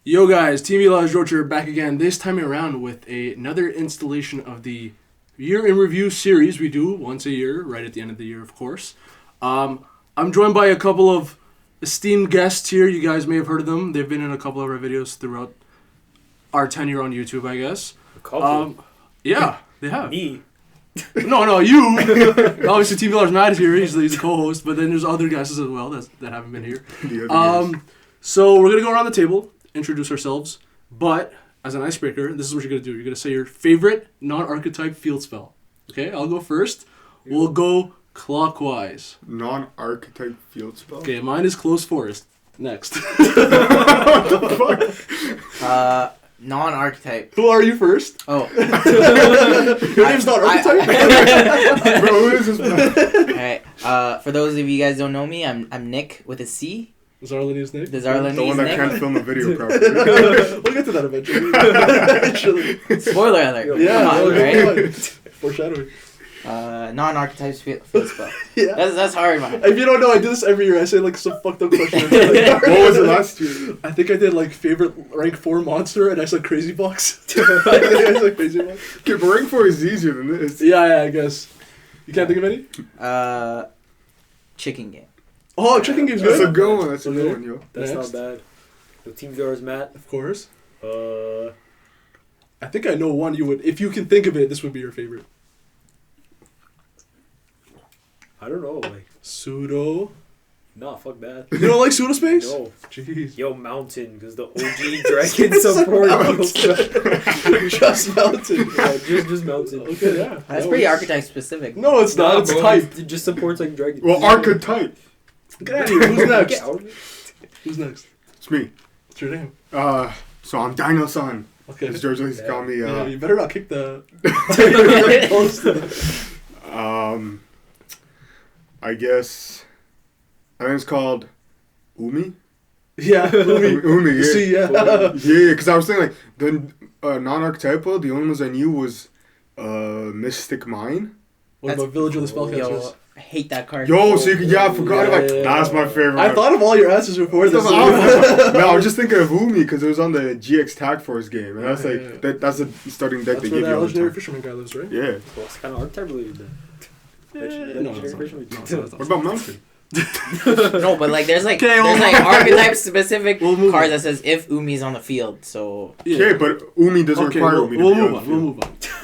Yo guys, TeamVLR's Roger back again, this time around with another installation of the Year in Review series we do once a year, right at the end of the year, of course. I'm joined by a couple of esteemed guests here. You guys may have heard of them. They've been in a couple of our videos throughout our tenure on YouTube, I guess. A couple? Yeah, they have. Me? No, you. Obviously, TeamVLR's Matt is here. He's a co-host, but then there's other guests as well that haven't been here. So we're going to go around the table, introduce ourselves, but as an icebreaker, this is what you're going to do. You're going to say your favorite non-archetype field spell. Okay, I'll go first. We'll go clockwise. Non-archetype field spell? Okay, mine is Close Forest. Next. What the fuck? Non-archetype. Who are you first? Oh. Your name's not archetype? Bro, who is this man? Alright, for those of you guys who don't know me, I'm Nick with a C. Zarlini's Nick? The Zarlini's The one that Nick. can't film a video properly. We'll get to that eventually. Spoiler alert. Yeah, Come on, right? Foreshadowing. Non-archetype field spell. Yeah. That's hard, man. If you don't know, I do this every year. I say like some fucked up question. What was it last year? I think I did like favorite rank 4 monster, and I said Crazy Box. I said Crazy Box. Okay, but rank 4 is easier than this. Yeah, I guess. You can't think of any? Chicken game. Oh, Chicken Game's That's good. a good one. That's a good one, yo. That's Next. not bad. The TeamVLR's Matt. Of course. I think I know one you would. If you can think of it, this would be your favorite. I don't know, like, Pseudo. nah, fuck that. You don't like Pseudo Space? No. Jeez. Yo, Mountain, because the OG Dragon support. Just Mountain. Yeah, just Mountain. Okay, yeah. That's pretty archetype specific. No, it's not. Nah, It's bro, type. It just supports like Dragon. Well, archetype. Get out of here. Who's next? Get out of it. Who's next? It's me. What's your name? So I'm Daniel Son. Okay. As George likes to call me. Yeah, you better not kick the... I guess. I think it's called Umi. Yeah, Umi. Umi, yeah. See, yeah. Yeah, because I was thinking like the non-archetypal. The only ones I knew was Mystic Mine. What about Village of the Spellcasters? Yo, I hate that card. Yo, so you could, I forgot about. Yeah. That's my favorite. I thought of all your answers before this. No, I was just thinking of Umi because it was on the GX Tag Force game, and that's like Yeah. that's the starting deck That's they where give that you all the legendary time. fisherman guy lives, right? Yeah. Well, it's kind of archetype related then. No, Legendary it's not. fisherman. No, it's not. What about Mountain? No, but like there's like Okay, there's like archetype specific We'll move cards on. that says if Umi's on the field. So Yeah. Okay, but Umi doesn't Okay, require we'll Umi to move be on. on the We'll field.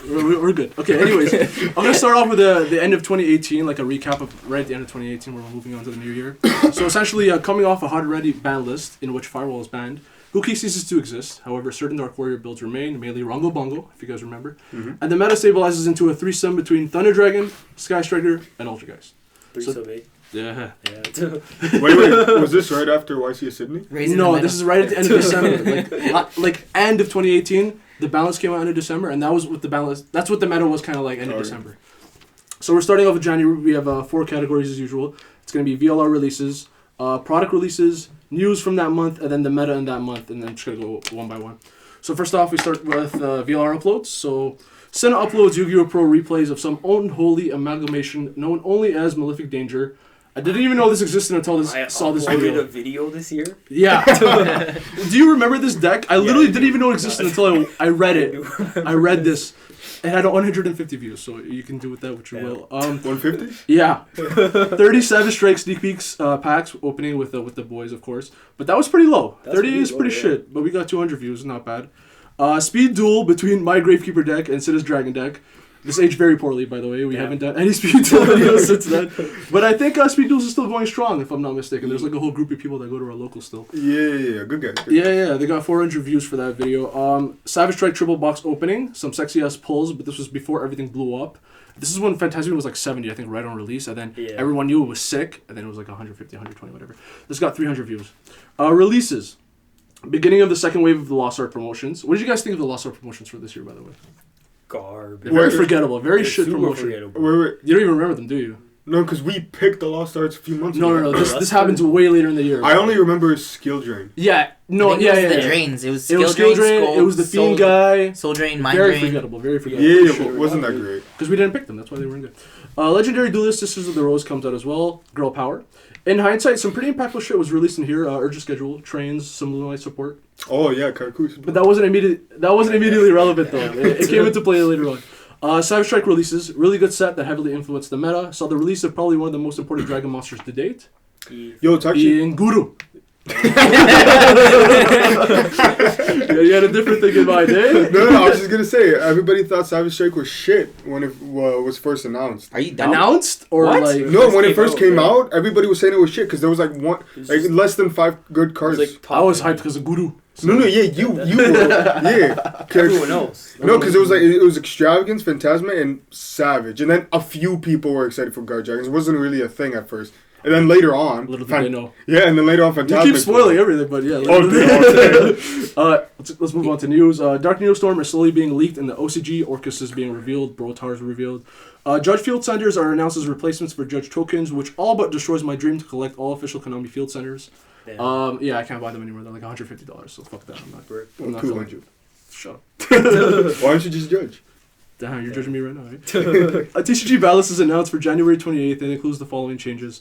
move on. We're good. Okay, anyways, I'm going to start off with the end of 2018, like a recap of right at the end of 2018 where we're moving on to the new year. So essentially, coming off a hot ready ban list in which Firewall is banned, Huki ceases to exist. However, certain Dark Warrior builds remain, mainly Rongo Bongo, if you guys remember. Mhm. And the meta stabilizes into a threesome between Thunder Dragon, Sky Striker, and Altergeist. 3 So- sub 8. Yeah. Yeah. Wait, was this right after YCS Sydney? raising No, the this is right at the end of December. Like end of 2018, the balance came out end of December, and that was what the balance. That's what the meta was kind of like end of Okay. December. So we're starting off with January. We have 4 categories as usual. It's going to be VLR releases, product releases, news from that month, and then the meta in that month, and then I'm just going to go one by one. So first off, we start with VLR uploads. So Senna uploads Yu-Gi-Oh! Pro replays of some unholy amalgamation known only as Malefic Danger. I didn't even know this existed until I saw this uploaded video. a video this year. Yeah. Do you remember this deck? I literally didn't even know it existed until I read it. I read this. It had 150 views, so you can do with that what you will. 150? Yeah. 37 strike sneak peeks packs opening with the boys, of course. But that was pretty low. That's 30 pretty is pretty low, yeah. shit, but we got 200 views, not bad. Speed duel between my Gravekeeper deck and Sida's Dragon deck. This aged very poorly, by the way. We haven't done any speed duel videos since then. But I think speed duels is still going strong, if I'm not mistaken. There's like a whole group of people that go to our local still. Yeah, good guy. Yeah, they got 400 views for that video. Savage Strike triple box opening, some sexy ass pulls, but this was before everything blew up. This is when Phantasmium was like 70, I think, right on release, and then everyone knew it was sick, and then it was like 150, 120, whatever. This got 300 views. Releases. Beginning of the second wave of the Lost Art promotions. What did you guys think of the Lost Art promotions for this year, by the way? Garbage. They're very forgettable, very They're shit super promotion. forgettable. Wait. You don't even remember them, do you? No, because we picked the Lost Arts a few months ago. No. This that's happens way later in the year. I only remember Skill Drain. Yeah, no, I think yeah, it was yeah. the drains. It was It was Skill Drain, it was the Fiend guy. Soul Drain, Mind Very Drain. forgettable, very forgettable. Yeah, Shit. but wasn't that great? Because we didn't pick them, that's why they weren't good. Legendary Duelist Sisters of the Rose comes out as well. Girl Power. In hindsight, some pretty impactful shit was released in here. Urge Schedule, Trains, some Lowlight support. Oh yeah, Karakus. But that wasn't immediately relevant though. It came into play later on. Savage Strike releases, really good set that heavily influenced the meta. Saw the release of probably one of the most important dragon monsters to date. Yo, it's actually In Guru. Yeah, you had a different thing in mind, eh? no, I was just gonna say everybody thought Savage Strike was shit when it was first announced. Are you dumb? Announced or What? like No, when it first came yeah. out, everybody was saying it was shit because there was like less than 5 good It cards. was like I was hyped because of Guru. no, yeah, you were, yeah. everyone else. No, because it was Extravagance, Phantasma, and Savage, and then a few people were excited for Guard Dragons. It wasn't really a thing at first, and then later on, Little did they know. yeah, and then later on, You Phantasma. keep spoiling everything, but yeah. Let's move on to news. Dark Neostorm is slowly being leaked in the OCG. Orcus is being revealed. Brotar is revealed. Judge Field Centers are announced as replacements for Judge tokens, which all but destroys my dream to collect all official Konami Field Centers. Damn. Yeah, I can't buy them anymore. They're like $150, so fuck that. I'm not feeling 200. Shut up. Why don't you just judge? Damn, you're judging me right now, right? TCG Balance is announced for January 28th and includes the following changes.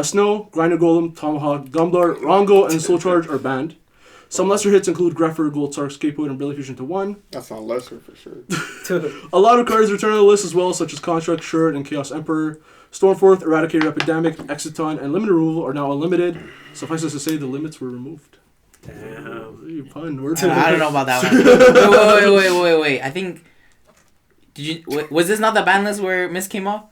Snow, Grinder Golem, Tomahawk, Gumblar, Rongo, and Soul Charge are banned. Some lesser hits include Greffer, Gold Sark, Scapegoat, and Brilliant Fusion to 1. That's not lesser for sure. A lot of cards return to the list as well, such as Construct, Shirt, and Chaos Emperor. Stormforth, Eradicator Epidemic, Exiton, and Limited Removal are now unlimited. Suffice it to say, the limits were removed. Damn. You pun. Word. I don't know about that one. Wait. I think. Was this not the ban list where Misk came off?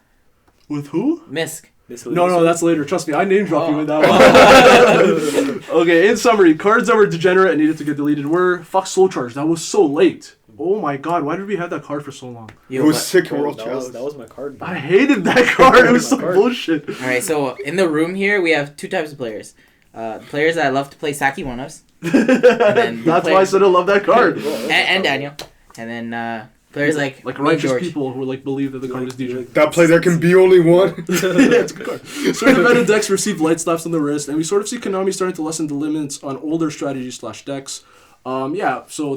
With who? Misk. No, that's later. Trust me, I name drop you in that one. Okay, in summary, cards that were degenerate and needed to get deleted were fuck Soul Charge. That was so late. Oh my god, why did we have that card for so long? It was sick in World that Challenge. was my card. I hated that card. It was so My card. bullshit. Alright, so in the room here, we have two types of players. Players that love to play Saki one-ups. That's why I said I love that card. And Daniel. And then players like me, righteous George. people who believe that the card is DJ. That play there can be only one. Yeah, it's a good card. Certain meta decks receive light slaps on the wrist, and we sort of see Konami starting to lessen the limits on older strategies / decks. Yeah, so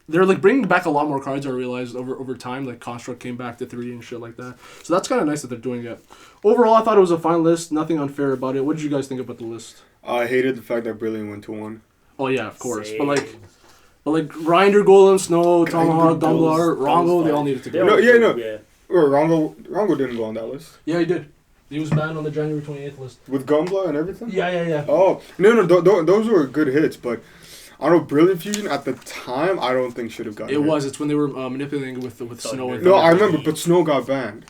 they're like bringing back a lot more cards. I realized over time, like Construct came back to 3 and shit like that. So that's kind of nice that they're doing it. Overall, I thought it was a fine list. Nothing unfair about it. What did you guys think about the list? I hated the fact that Brilliant went to 1. Oh yeah, of course. Same. But like Grinder, Golem, Snow, Tomahawk, Dumblar, Rongo, they all needed to go. No, yeah. Yeah. Or Rongo didn't go on that list. Yeah, he did. He was banned on the January 28th list. With Gumbla and everything? Yeah. Oh, no, those were good hits, but I don't know, Brilliant Fusion at the time, I don't think should have gotten It hit. was. It's when they were manipulating with Snow and No, Thunder. I remember, but Snow got banned.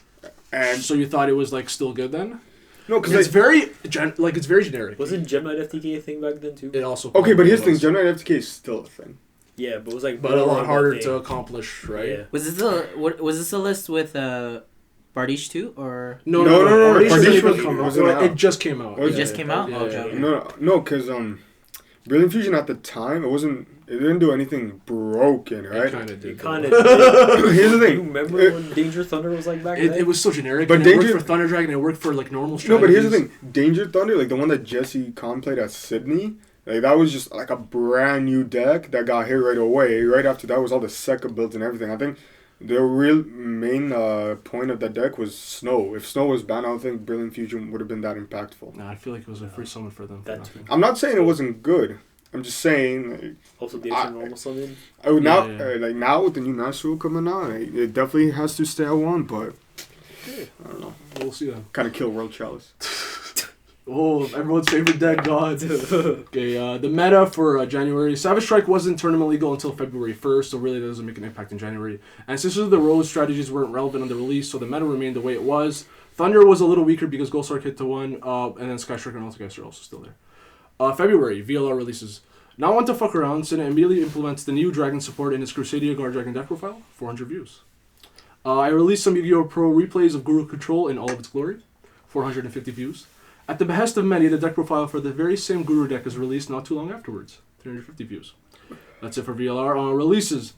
And So you thought it was like still good then? no, because It's very it's very generic. Wasn't Gem Knight FTK a thing back then too? It also okay, but here's the thing, was. Gemini FTK is still a thing. Yeah, but it was like But a more lot of harder thing. to accomplish, right? Yeah. Was this a list with Bardiche too, or No, Bardiche Bardiche didn't even was- come out. wasn't out. It just came out. It just came out? Yeah, Okay. yeah. No, because Brilliant Fusion at the time, it didn't do anything broken, It right? kind of did. It kind though. of. Here's the thing. You remember when Danger Thunder was like back then? It was so generic. But But it worked Danger- for Thunder Dragon. It worked for like normal No, strategies. but here's the thing. Danger Thunder, like the one that Jesse Con played at Sydney, like that was just like a brand new deck that got hit right away. Right after that was all the Sekka builds and everything. I think the real main point of that deck was Snow. If Snow was banned, I don't think Brilliant Fusion would have been that impactful. Nah, I feel like it was a free summon for them. For That nothing. I'm not saying it wasn't good. I'm just saying, like, Also, the extra normal summon. I would now, Yeah. like now with the new Master Rule coming out, it definitely has to stay at 1. But I don't know, We'll see then. kind of kill World Chalice. Oh, everyone's favorite deck, God. Okay, the meta for January. Savage Strike wasn't tournament legal until February 1st, so really that doesn't make an impact in January. And Sisters of the Rose strategies weren't relevant on the release, so the meta remained the way it was. Thunder was a little weaker because Ghost Sark hit to 1, and then Sky Striker and Altergeist are also still there. February, VLR releases. Not one to fuck around, Senna immediately implements the new Dragon support in its Crusadia Guard Dragon deck profile, 400 views. I released some Yugioh Pro replays of Guru Control in all of its glory, 450 views. At the behest of many, the deck profile for the very same Guru deck is released not too long afterwards, 350 views. That's it for VLR. Releases.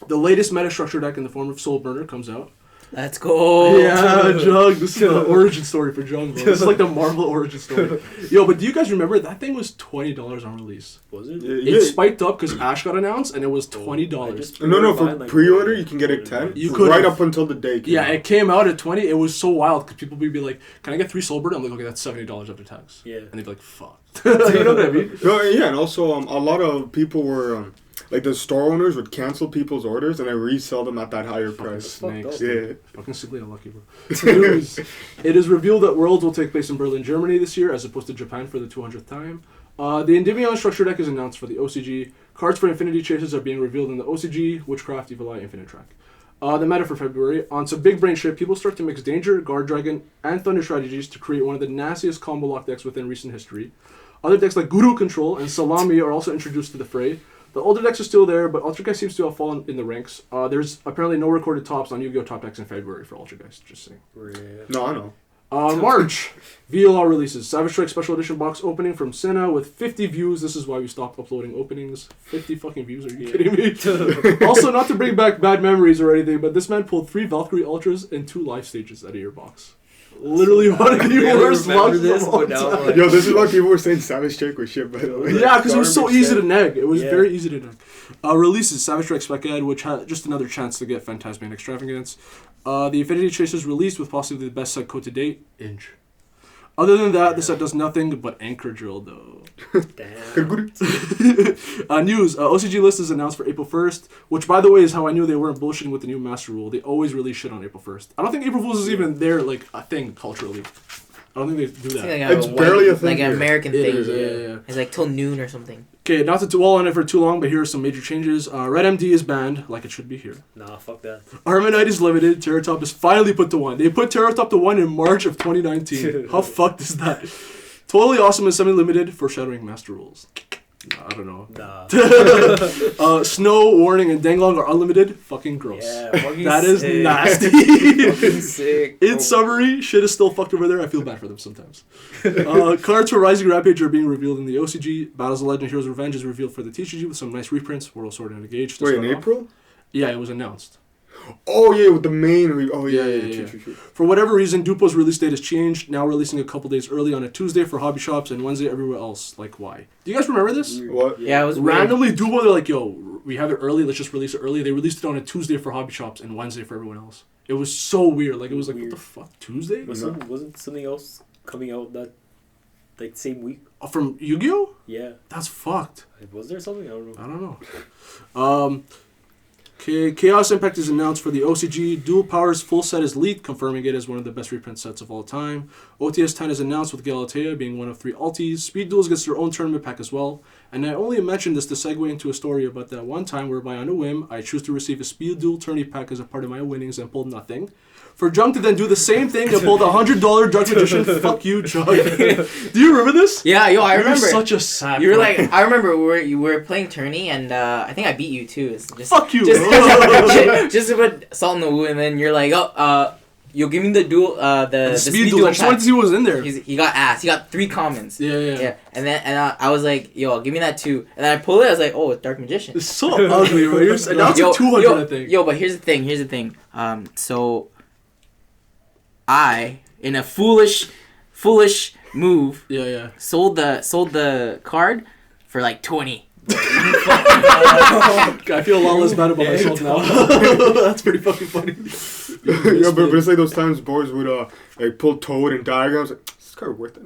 The latest meta structure deck in the form of Soul Burner comes out. Let's go. Yeah, Jung. This is the origin story for Jung, bro. This is like the Marvel origin story. Yo, but do you guys remember that thing was $20 on release? Was it? It spiked up because Ash got announced, and it was $20. No, for pre-order you can get it 10. You could right up until the day. Yeah, it came out at 20. It was so wild because people would be like, "Can I get 3 Soulbird?" I'm like, "Okay, that's $70 after tax." Yeah. And they'd be like, "Fuck." You know what I mean? No, yeah, and also a lot of people were like the store owners would cancel people's orders and then resell them at that higher price. Snakes. Yeah. Fucking simply unlucky, bro. News. It is revealed that Worlds will take place in Berlin, Germany this year, as opposed to Japan for the 200th time. The Endymion structure deck is announced for the OCG. Cards for Infinity Chases are being revealed in the OCG, Witchcraft, Evil Eye, Infinite Track. The meta for February. On some big brain shit, people start to mix Danger, Guard Dragon, and Thunder strategies to create one of the nastiest combo lock decks within recent history. Other decks like Guru Control and Salami are also introduced to the fray. The older decks are still there, but Altergeist seems to have fallen in the ranks. There's apparently no recorded tops on Yu-Gi-Oh! Top decks in February for Altergeist, just saying. No, I know. March, VLR releases. Savage Strike Special Edition box opening from Senna with 50 views. This is why we stopped uploading openings. 50 fucking views, are you kidding me? Also, not to bring back bad memories or anything, but this man pulled 3 Valkyrie Ultras and 2 live stages out of your box. Literally one of the worst boxes of all time. Yo, this is why people were saying Savage Strike was shit, by the way. Yeah, because it was so easy to neg. It was very easy to neg. Releases Savage Strike Spec Ed, which had just another chance to get Phantasmic Extravagance. The Infinity Chasers released with possibly the best set code to date, Inch. Other than that, the set does nothing but Anchor Drill, though. Damn. News. OCG list is announced for April 1st, which, by the way, is how I knew they weren't bullshitting with the new Master Rule. They always release shit on April 1st. I don't think April Fool's is even there, like, a thing culturally. I don't think they do that. It's barely a thing. Like an American It thing. is, yeah. It's like till noon or something. Okay, not to dwell on it for too long, but here are some major changes. Red MD is banned, like it should be here. Nah, fuck that. Armonite is limited. Terratop is finally put to 1. They put Terratop to 1 in March of 2019. How fucked is that? Totally Awesome is semi-limited, foreshadowing Master Rules. I don't know. Nah. Snow, Warning, and Danglong are unlimited. Fucking gross. Yeah, fucking That is sick. nasty. Fucking sick. In summary, shit is still fucked over there. I feel bad for them sometimes. Cards for Rising Rampage are being revealed in the OCG. Battles of Legend Heroes Revenge is revealed for the TCG with some nice reprints. World Sword and Engage. Wait, in April? Yeah, it was announced. Oh, yeah, with the main... Yeah. For whatever reason, Dupo's release date has changed, now releasing a couple days early on a Tuesday for hobby shops and Wednesday everywhere else. Like, why? Do you guys remember this? What? Yeah, it was weird. Randomly, Dupo, they're like, yo, we have it early, let's just release it early. They released it on a Tuesday for hobby shops and Wednesday for everyone else. It was so weird. Like, it was like, what the fuck? Tuesday? Wasn't something else coming out that, like, same week? From Yugioh? Yeah. That's fucked. Was there something? I don't know. I don't know. Chaos Impact is announced for the OCG. Dual Powers full set is leaked, confirming it as one of the best reprint sets of all time. OTS 10 is announced with Galatea being one of 3 alties. Speed Duels gets their own tournament pack as well. And I only mentioned this to segue into a story about that one time whereby on a whim, I choose to receive a Speed Duel tourney pack as a part of my winnings and pulled nothing. For Jung to then do the same thing and pulled a $100 Drug Magician, fuck you, Jung. Do you remember this? Yeah, yo, I remember. You're such a sap. You were like, I remember you were playing tourney, and I think I beat you too. It's just, fuck you. Just to put salt in the wound, and then you're like, yo, give me the duel, the speed duel. I just wanted to see what was in there. He got ass. He got 3 comments. Yeah. And then I was like, yo, give me that too. And then I pulled it. I was like, oh, it's Dark Magician. It's so ugly, bro. And now it's a 200, I think. Yo, but here's the thing. So I, in a foolish move, sold the card for like 20. I feel a lot less bad about myself now. That's pretty fucking funny. Yeah, but it's like those times boys would like pull Toad and diagrams. Like, is this card worth it?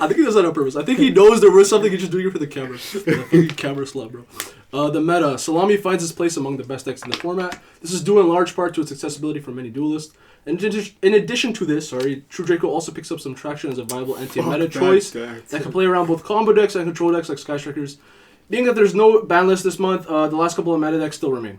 I think he does that on purpose. I think he knows there was something. He's just doing it for the camera. The fucking camera slut, bro. The meta. Salami finds its place among the best decks in the format. This is due in large part to its accessibility for many duelists. In addition to this, True Draco also picks up some traction as a viable anti-meta choice that can play around both combo decks and control decks like Sky Strikers. Being that there's no ban list this month, the last couple of meta decks still remain.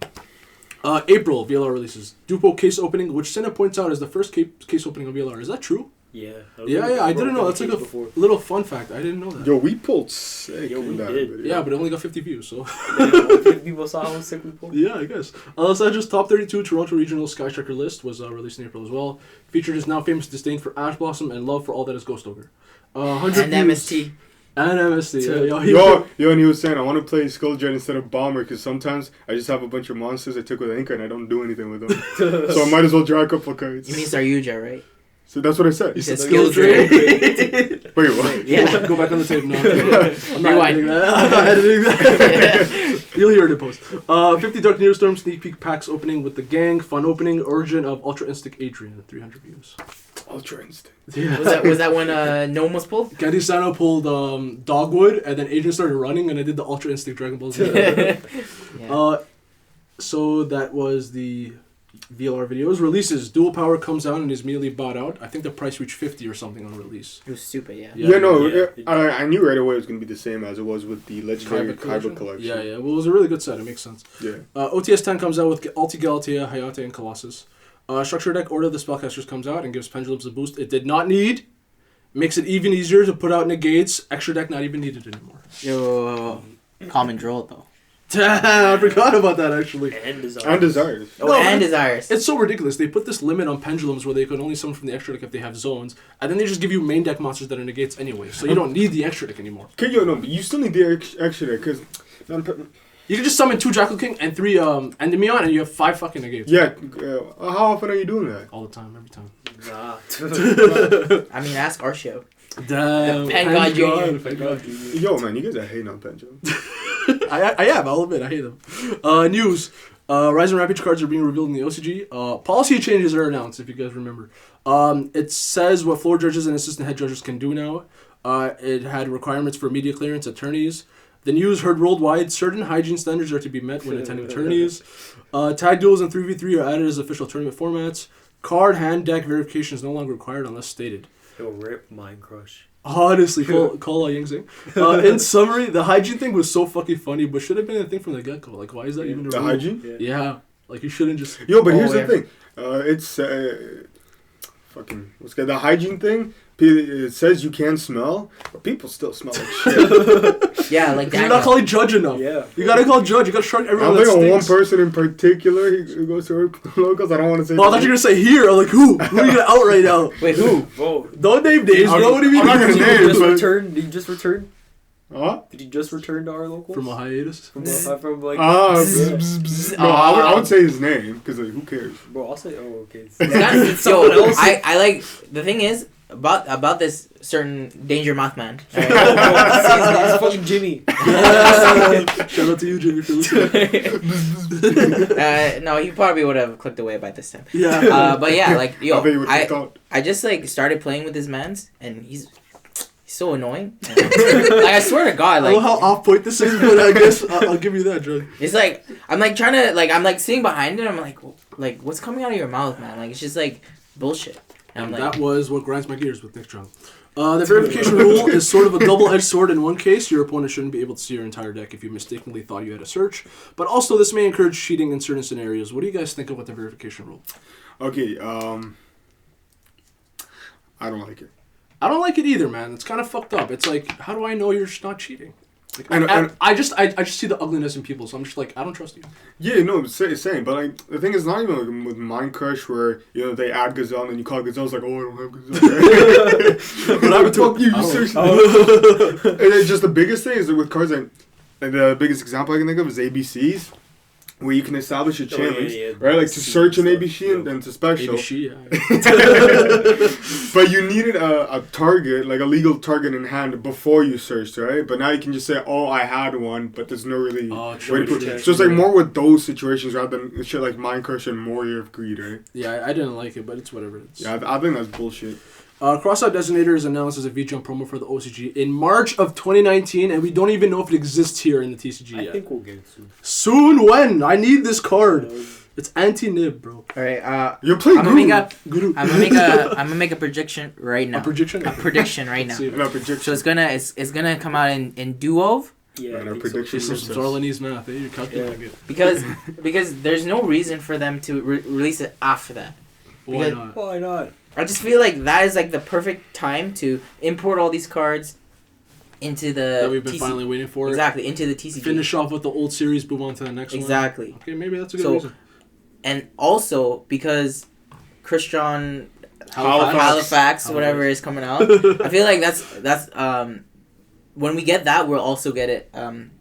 April, VLR releases. Dupo case opening, which Senna points out is the first case opening of VLR. Is that true? Yeah. Yeah, I didn't know. That's like a little fun fact. I didn't know that. Yo, we pulled sick in that did. video. Yeah, but it only got 50 views, so... People saw how sick we pulled. Yeah, I guess. Just top 32 Toronto Regional Sky Striker list was released in April as well. Featured his now famous disdain for Ash Blossom and love for all that is Ghost Ogre. 100 and views. MST. And MSD. Yeah, Yo, and he was saying, I want to play Skulljet instead of Bomber because sometimes I just have a bunch of monsters I took with Anchor and I don't do anything with them. So I might as well draw a couple of cards. You mean start Yugioh, right? So that's what I said. You said skill skill trade. Wait, what? Yeah. Go back on the tape now. I'm Rewind. not editing that. You'll hear it in post. 50 Dark Nearstorm sneak peek packs opening with the gang. Fun opening. Origin of Ultra Instinct Adrian. 300 views. Ultra Instinct. Yeah. Was that when Gnome was pulled? Gadisano pulled Dogwood, and then Adrian started running, and I did the Ultra Instinct Dragon Ball Z. Yeah. So that was the VLR videos. Releases. Dual Power comes out and is immediately bought out. I think the price reached 50 or something on release. It was stupid, yeah. I knew right away it was going to be the same as it was with the Legendary Kaiba collection. Yeah. Well, it was a really good set. It makes sense. Yeah. OTS 10 comes out with Ulti Galatea, Hayate, and Colossus. Structure Deck Order of the Spellcasters comes out and gives Pendulums a boost it did not need. Makes it even easier to put out negates. Extra deck not even needed anymore. Yo, common draw though. I forgot about that actually. And Desires. And Desires. Oh, No, and Desires. It's so ridiculous. They put this limit on Pendulums where they can only summon from the extra deck if they have zones, and then they just give you main deck monsters that are negates anyway, so you don't need the extra deck anymore. Okay, but you still need the extra deck because... You can just summon 2 Jackal King and 3 Endymion, and you have 5 fucking negates. Yeah, how often are you doing that? All the time, every time. Nah. I mean, ask our show. Damn. Pen God Jr. Pen God Jr. Yo, man, you guys are hating on Pendulum. I am, I'll admit, I hate them. News. Rise and Rampage cards are being revealed in the OCG. Policy changes are announced, if you guys remember. It says what floor judges and assistant head judges can do now. It had requirements for media clearance at tourneys. The news heard worldwide, certain hygiene standards are to be met when attending tourneys. Tag duels and 3v3 are added as official tournament formats. Card hand deck verification is no longer required unless stated. Yo, rip Mind Crush. Honestly, call Ying Zing. In summary, the hygiene thing was so fucking funny, but should have been a thing from the get-go. Like, why is that even a The rule? hygiene? Yeah. Like, you shouldn't just... Yo, but here's yeah. the thing. It's... fucking... What's good? The hygiene thing, it says you can smell, but people still smell like shit. Yeah, like You're not calling judge enough. Yeah. You gotta call judge. You gotta shrug I everyone don't that think of one stinks. person in particular who goes to work locals. I don't want to say... Oh, I thought you were gonna say here. I'm like, who? Who are you gonna out right now? Wait, who? Whoa. Don't name names, I'm- bro. What do you mean? I'm not gonna Did name he it, just but- return? Did he just return? Huh? Did he just return to our locals? From a hiatus? From like... No, I would say his name, because like, who cares? Bro, I'll say... Oh, okay. Yo, I like... The thing is, about this certain Danger Mothman. It's fucking Jimmy. Shout out to you, Jimmy, for listening. No, he probably would have clicked away by this time. Yeah. But yeah, like, I bet you yo, would have thought. I just, like, started playing with this man's, and he's so annoying. Like, I swear to God, I don't like... know how off point this is, but I guess I'll give you that, Jug. It's like, I'm, like, trying to, like, I'm, like, sitting behind it, I'm like, what's coming out of your mouth, man? Like, it's just, like, bullshit. And I'm like... That was what grinds my gears with Nic Jung. The verification rule is sort of a double-edged sword. In one case, your opponent shouldn't be able to see your entire deck if you mistakenly thought you had a search. But also, this may encourage cheating in certain scenarios. What do you guys think about the verification rule? Okay, I don't like it. I don't like it either, man. It's kind of fucked up. It's like, how do I know you're not cheating? Like, And- I just see the ugliness in people, so I'm just like, I don't trust you. Yeah, no, same. But like the thing is, not even like with Mind Crush where they add Gazelle and then you call Gazelle's like, oh, I don't have Gazelle. What happened to Fuck you, I don't- seriously. And it's just the biggest thing is that with cards, and the biggest example I can think of is ABCs, where you can establish your channels, right? Like to search an ABC and then to special. Maybe she, yeah. But you needed a target, like a legal target in hand before you searched, right? But now you can just say, oh, I had one, but there's no really way to put it. So it's like more with those situations rather than shit like Mind Crush and Warrior of Greed, right? Yeah, I didn't like it, but it's whatever. Yeah, I think that's bullshit. Crossout Designator is announced as a V-Jump promo for the OCG in March of 2019, and we don't even know if it exists here in the TCG I yet. think we'll get it soon. Soon when? I need this card. It's anti-nib, bro. Alright, You're playing I'm gonna Guru. make a prediction right now. A prediction? A prediction right now. See it. No, prediction. So it's gonna come out in Duo Yeah, Man, I our think so. prediction It's some is- Zarlanese math. You're calculating it. because there's no reason for them to release it after that. Why Because- not? Why not? I just feel like that is like the perfect time to import all these cards into the That we've been finally waiting for. Exactly, into the TCG. Finish off with the old series, move on to the next Exactly. one. Okay, maybe that's a good So, reason. And also because Christian Halifax. Halifax, whatever is coming out. I feel like that's when we get that, we'll also get it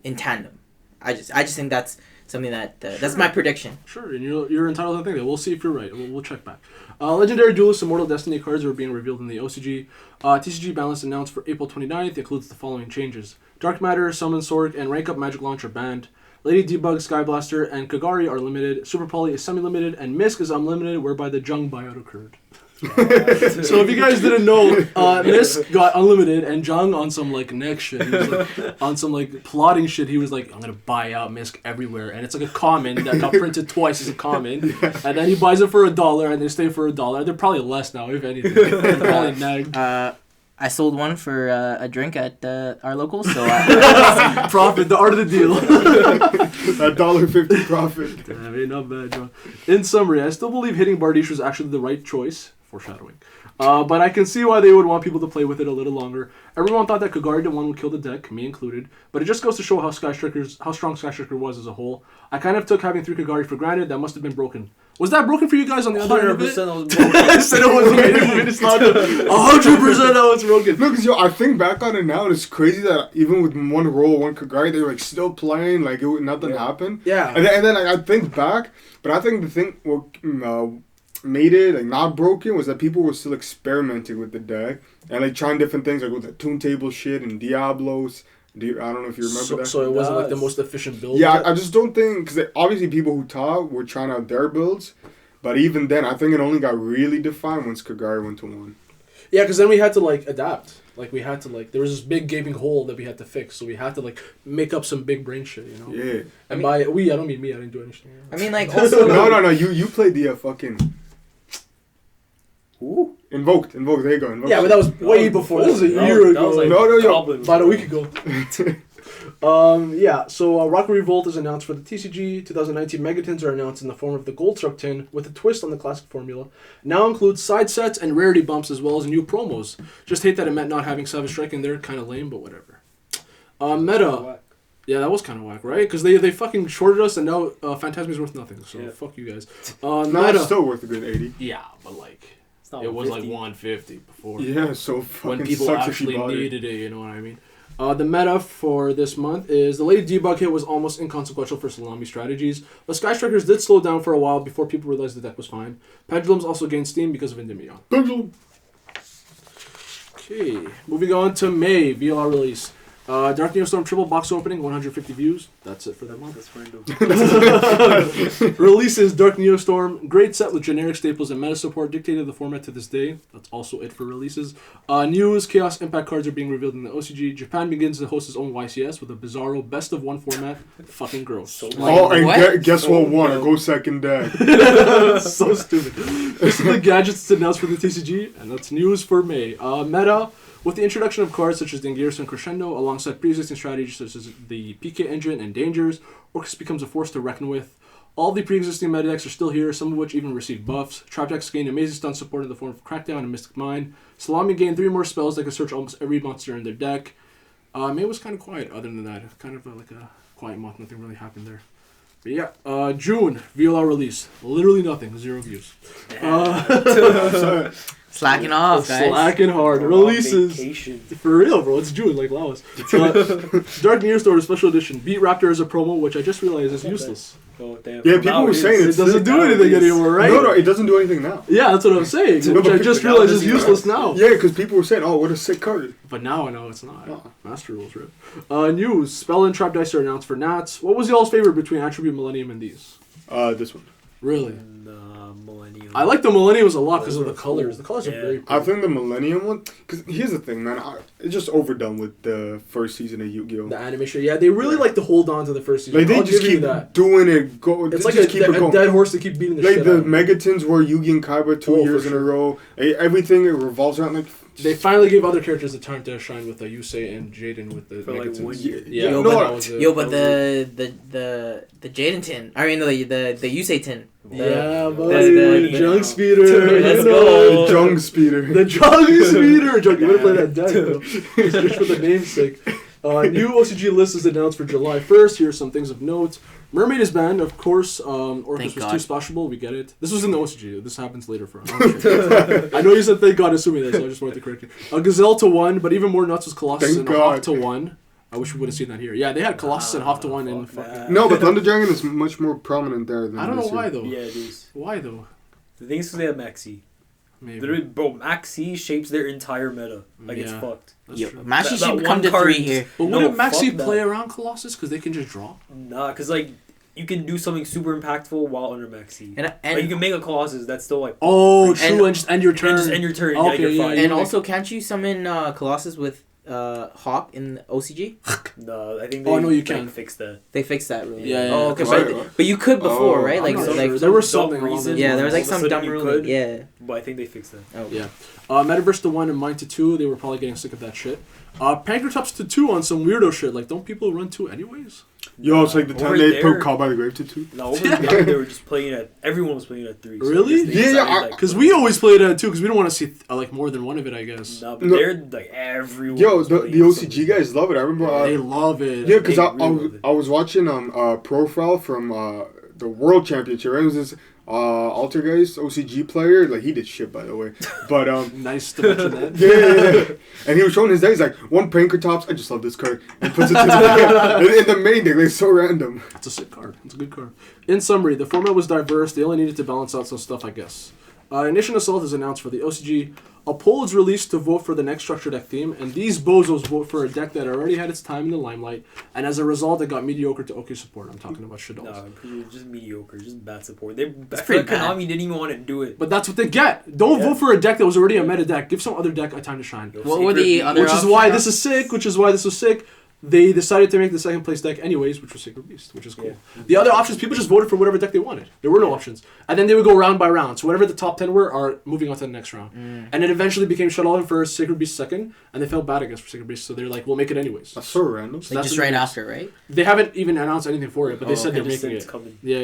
in tandem. I just think that's something that that's my prediction. Sure, and you're entitled to think that. We'll see if you're right. We'll check back. Legendary Duelist Immortal Destiny cards are being revealed in the OCG. TCG balance announced for April 29th includes the following changes. Dark Matter, Summon Sword, and Rank Up Magic Launch are banned. Lady Debug, Sky Blaster, and Kagari are limited. Super Poly is semi-limited, and Misk is unlimited, whereby the Jung buyout occurred. So if you guys didn't know, Misk got unlimited, and Jung on some like next shit, he was like, on some like plotting shit, he was like, I'm gonna buy out Misk everywhere, and it's like a common that got printed twice as a common, and then he buys it for $1, and they stay for $1. They're probably less now, if anything. They're probably nagged. I sold one for a drink at our local, so Profit, the art of the deal. That $1.50 profit. Damn, ain't not bad, John. In summary, I still believe hitting Bardiche was actually the right choice. Foreshadowing. But I can see why they would want people to play with it a little longer. Everyone thought that Kagari one would kill the deck, me included, but it just goes to show how strong Sky Striker was as a whole. I kind of took having 3 Kagari for granted. That must have been broken. Was that broken for you guys on the other end of it? 100% was broken. I said it was broken. It's not 100% how it's broken. No, because I think back on it now, and it's crazy that even with one roll, one Kagari, they were like still playing, like nothing happened. Yeah. And then like, I think back, but I think the thing what made it like not broken was that people were still experimenting with the deck and like trying different things, like with the Toon Table shit and Diablos. I don't know if you remember that. So it wasn't like the most efficient build. Yeah, I just don't think, because obviously people who taught were trying out their builds, but even then, I think it only got really defined once Kagari went to 1. Yeah, because then we had to like adapt. Like we had to like, there was this big gaping hole that we had to fix, so we had to like make up some big brain shit, you know. Yeah. And by we, I don't mean me. I didn't do anything. I mean, like also No. You played the fucking. Ooh. Invoked. There you go. Invoked. Yeah, but that was way before. That was a year ago. Was like No. About a week ago. So Rocket Revolt is announced for the TCG. 2019 Megatins are announced in the form of the Gold Struck tin with a twist on the classic formula. Now includes side sets and rarity bumps as well as new promos. Just hate that it meant not having Savage Strike in there. Kind of lame, but whatever. Meta. Yeah, that was kind of whack, right? Because they fucking shorted us, and now Phantasmi's worth nothing. So fuck you guys. No, Meta. it's still worth a good 80. Yeah, but like not it was 150. like 150 before. Yeah, so fucking When people sucks actually if you bought needed it, you know what I mean? The meta for this month is the Lady Debug hit was almost inconsequential for Salami strategies. The Sky Strikers did slow down for a while before people realized the deck was fine. Pendulums also gained steam because of Endymion. Pendulum. Okay, moving on to May, VLR release. Dark Neostorm triple box opening, 150 views. That's it for that month. That's random. Releases Dark Neostorm, great set with generic staples and meta support, dictated the format to this day. That's also it for releases. News, Chaos Impact cards are being revealed in the OCG. Japan begins to host its own YCS with a bizarro best of 1 format. Fucking gross. So Guess what won? Go second deck. So stupid. This is the gadgets announced for the TCG, and that's news for May. Meta. With the introduction of cards such as Dangerous and Crescendo, alongside pre-existing strategies such as the PK Engine and Dangers, Orcus becomes a force to reckon with. All the pre-existing meta decks are still here, some of which even received buffs. Trap decks gain amazing stun support in the form of Crackdown and Mystic Mine. Salami gained 3 more spells that can search almost every monster in their deck. May was kind of quiet other than that. Kind of like a quiet month, nothing really happened there. But yeah, June, VLR release. Literally nothing, 0 views. slacking off, guys. Slacking hard. We're on Releases. vacation. For real, bro. It's June, like Laos. Dark Neostorm Special Edition. Beat Raptor is a promo, which I just realized is useless. Oh, damn. Yeah, Now people were it is. saying It doesn't do anything anymore, right? No, it doesn't do anything now. Yeah, that's what I'm saying. No, Which but I just people- realized is now it useless now. Yeah, because people were saying, "Oh, what a sick card." But now I know it's not. Oh. Master rules, rip. News. Spell and Trap Dice are announced for Nats. What was y'all's favorite between Attribute, Millennium, and these? This one. Really? And, Millennium. I like the Millenniums a lot because of the colors. The colors are Yeah. very I pretty. think the Millennium one, because here's the thing, man. It's just overdone with the first season of Yu-Gi-Oh. The animation. Yeah, they really like to hold on to the first season. Like they I'll just give you keep that. doing it. It's They like just a, keep it a going. dead horse to keep beating the Like shit the out of. Megatins were Yugi and Kaiba 2 Oh, years for in a sure. row. Everything it revolves around like. They finally gave other characters the time to shine with Yusei and Jaden with the For like Megatons. 1 year. Yeah, Yo, but but- that was it. Yo, but That the Jaden tin. I mean, no, the Yusei tin. was it. Yeah, The- buddy. the- The Junk Speeder. Let's you go. know. The Jung Speeder. The Junk Speeder. Junk, you better play that deck, bro. Just for the namesake. New OCG list is announced for July 1st. Here are some things of note. Mermaid is banned, of course. Orcus was too splashable. We get it. This was in the OCG. This happens later for us. I know you said thank God assuming this, so I just wanted to correct you. Gazelle to 1, but even more nuts was Colossus and Hawk to 1. I wish we would have seen that here. Yeah, they had Colossus and Hawk to 1 in fucking... No, but Thunder Dragon is much more prominent there than I don't know why, though. Yeah, it is. Why, though? The thing is because they have Maxi. Maybe. Literally, bro, Maxi shapes their entire meta. Like, it's fucked. Yo, true. Maxi That should come to card 3 is- here. But No, wouldn't Maxi fuck that. play around Colossus? Because they can just draw? Nah, because, like, you can do something super impactful while under Maxi. And Like, you can make a Colossus that's still, like... Oh, true, and just end your turn. And just end your turn. Okay, like, you're yeah, fine. yeah. and also, can't you summon Colossus with Hawk in OCG? No, I think they Oh, no, you like, can. fix that. They fixed that, really. Yeah, yeah, Oh, okay. yeah. But you could before, Oh, right? I'm Like, not like sure. There was some something reason. yeah, there was like All of a some sudden dumb you ruling. could. Yeah. But I think they fixed that. Oh. Yeah. Metaverse to 1 and Mine to 2. They were probably getting sick of that shit. Pankratops to 2 on some weirdo shit. Like, don't people run 2 anyways? Yo, it's like the time Over they there- put Call by the Grave to 2. No, over there they were just playing at... Everyone was playing at 3. So Really? I guess they Yeah, decided, I- like, Because we always played at 2 because we don't want to see like more than one of it, I guess. No, but No. they're like everyone. Yo, was the playing OCG something. guys love it. I remember. They love it. Yeah, because They I really love it. I was watching profile from the World Championship. Right? It was this altergeist OCG player. Like he did shit, by the way. But Nice to mention that. yeah. And he was showing his deck. He's like, one Pankratops. I just love this card. And puts it to the in the main deck. Like it's so random. It's a sick card. It's a good card. In summary, the format was diverse. They only needed to balance out some stuff, I guess. Ignition Assault is announced for the OCG. A poll is released to vote for the next structure deck theme, and these bozos vote for a deck that already had its time in the limelight, and as a result, it got mediocre to okay support. I'm talking about shit No, dolls. just mediocre, just bad support. I feel pretty like bad. Konami didn't even want to do it. But that's what they get. Don't Yeah. vote for a deck that was already a meta deck. Give some other deck a time to shine. What were the other Which is options? why this is sick. Which is why this was sick. They decided to make the second place deck anyways, which was Sacred Beast, which is cool. Yeah. The other options, people just voted for whatever deck they wanted. There were no options. And then they would go round by round. So whatever the top 10 were are moving on to the next round. And it eventually became Shut All In first, Sacred Beast second, and they felt bad, I guess, for Sacred Beast. So they're like, we'll make it anyways. That's so random. So Like that's just what right it is. after, right? They haven't even announced anything for it, but they Oh, said They they're just said making it's it. coming. Yeah.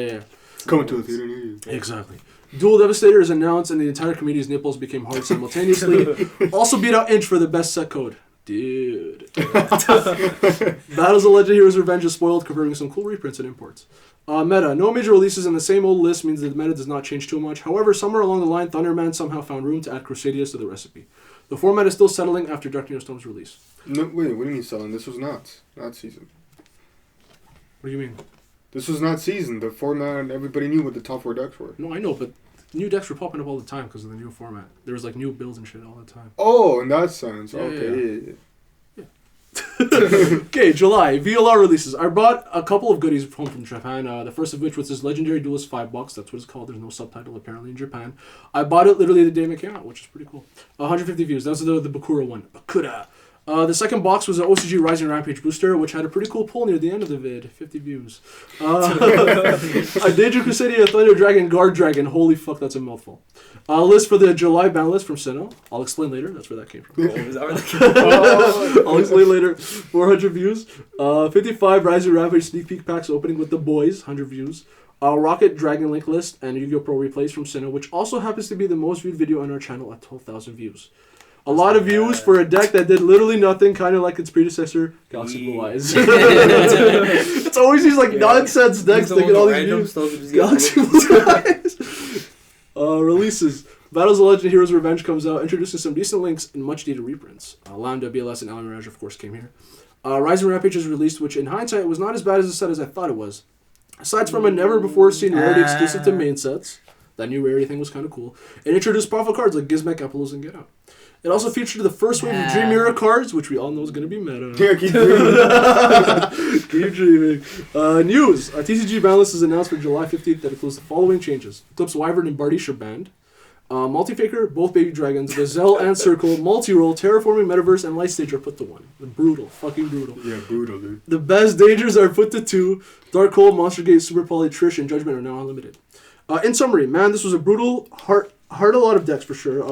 It's coming to a theater near you. Exactly. Dual Devastator is announced, and the entire community's nipples became hard simultaneously. Also beat out Inch for the best set code. Dude. Battles of Legend Heroes Revenge is spoiled, converting some cool reprints and imports. Meta. No major releases in the same old list means that the meta does not change too much. However, somewhere along the line, Thunderman somehow found room to add Crusadias to the recipe. The format is still settling after Dark Neostorm's release. No, wait. What do you mean selling? This was not season. What do you mean? This was not season. The format everybody knew what the top 4 decks were. No, I know, but new decks were popping up all the time because of the new format. There was like new builds and shit all the time. Oh, in that sense. Yeah, Okay. yeah. Okay, July. VLR releases. I brought a couple of goodies home from Japan. The first of which was this Legendary Duelist 5 box. That's what it's called. There's no subtitle apparently in Japan. I bought it literally the day it came out, which is pretty cool. 150 views. That was the Bakura one. Bakura. The second box was an OCG Rising Rampage booster, which had a pretty cool pull near the end of the vid. 50 views. A Daedra Crusadia Thunder Dragon Guard Dragon. Holy fuck, that's a mouthful. List for the July ban list from Sinnoh. I'll explain later. That's where that came from. Oh, is that where that I'll explain later. 400 views. 55 Rising Rampage sneak peek packs opening with the boys. 100 views. Rocket Dragon Link list and Yu-Gi-Oh! Pro replays from Sinnoh, which also happens to be the most viewed video on our channel at 12,000 views. A lot of views for a deck that did literally nothing, kind of like its predecessor, Galaxy Blue Eyes. It's always these like nonsense decks that get all these views. Galaxy Blue Eyes. Releases. Battles of Legend Heroes Revenge comes out, introducing some decent links and much needed reprints. Lambda, BLS, and Alan Mirage, of course, came here. Rising Rampage is released, which in hindsight was not as bad as a set as I thought it was. Aside from a never before seen rarity exclusive to main sets, that new rarity thing was kind of cool. It introduced powerful cards like Gizmek, Epilos, and Get Out. It also featured the first wave of Dream Era cards, which we all know is going to be meta. Yeah, keep dreaming. Keep dreaming. News. TCG ban list is announced for July 15th that includes the following changes. Eclipse Wyvern and Bardish are banned. Multi-Faker, both Baby Dragons, Gazelle and Circle, Multi-Roll, Terraforming Metaverse, and Light Stage are put to 1. Brutal. Fucking brutal. Yeah, brutal, dude. The best Dangers are put to 2. Dark Hole, Monster Gate, Super Poly, Trish, and Judgment are now unlimited. In summary, man, this was a brutal, hard a lot of decks for sure.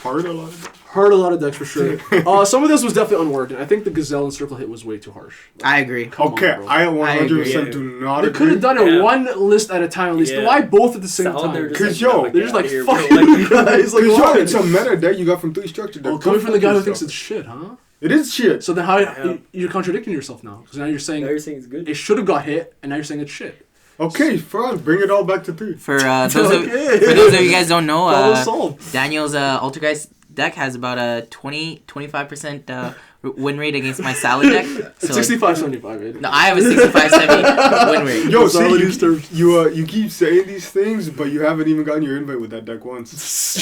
Hard a lot of decks? Hard a lot of decks for sure. Some of this was definitely unwarranted. I think the Gazelle and Circle hit was way too harsh. I agree. Come Okay, on, bro. I 100% agree. do not They could agree. have done it Yeah. one list at a time at least. Yeah. Why both at the same Sound, time? Cause yo, they're just like, fuck bro. you guys. Like, Cause yo, why? it's a meta deck you got from 3 structure decks. Oh, coming from the guy who Fuck thinks yourself. it's shit, huh? It is shit. So then how Yeah. you're contradicting yourself now? Because now you're saying Now you're saying it's good. it should have got hit, and now you're saying it's shit. Okay, fine. Bring it all back to 3. For those of you guys don't know, Problem solved. Daniel's altergeist deck has about a 25% win rate against my salad deck. So 65-75, right? no, I have a 65-70 win rate. Yo, That's all it is, see, you keep saying these things, but you haven't even gotten your invite with that deck once.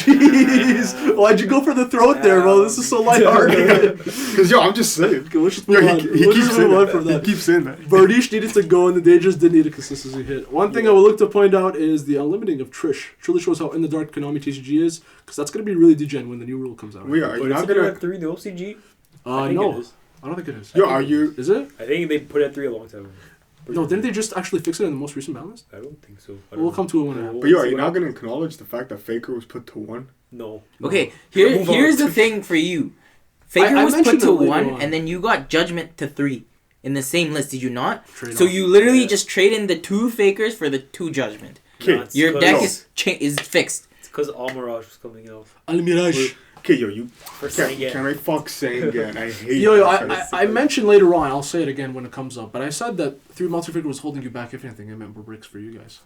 Jeez, why'd you go for the throat there, bro? This is so lighthearted. Because, yo, I'm just saying. Okay, let's just Yo, move on. he Let's keeps just saying move on that. from that. He keeps saying that. Bardiche needed to go, and the Dangerous did need a consistency hit. One thing I would look to point out is the unlimiting of Trish. Truly shows how in the dark Konami TCG is, because that's going to be really degen when the new rule comes out. We are. But You're is not it gonna. at 3 in the OCG? I think No. it is. I don't think it is. Yo, are you? Is it? I think they put it at 3 a long time ago. No, didn't they just actually fix it in the most recent balance? I don't think so. We'll come to it when it happens. But yo, are you not gonna acknowledge the fact that Faker was put to 1? No. Okay, Move on. here's the thing for you. Faker I was put mentioned to it later 1, on. and then you got Judgment to 3 in the same list. Did you not? Trade So off. you literally Yeah. just trade in the 2 Fakers for the 2 Judgment. Okay. Nah, it's Your 'cause- deck is fixed. It's because Almirage was coming out. Almirage. Okay, yo, you. For saying Can I fuck saying again? I hate. Yo, that. I mentioned later on, I'll say it again when it comes up, but I said that 3 multi-figure was holding you back, if anything. It meant more bricks for you guys.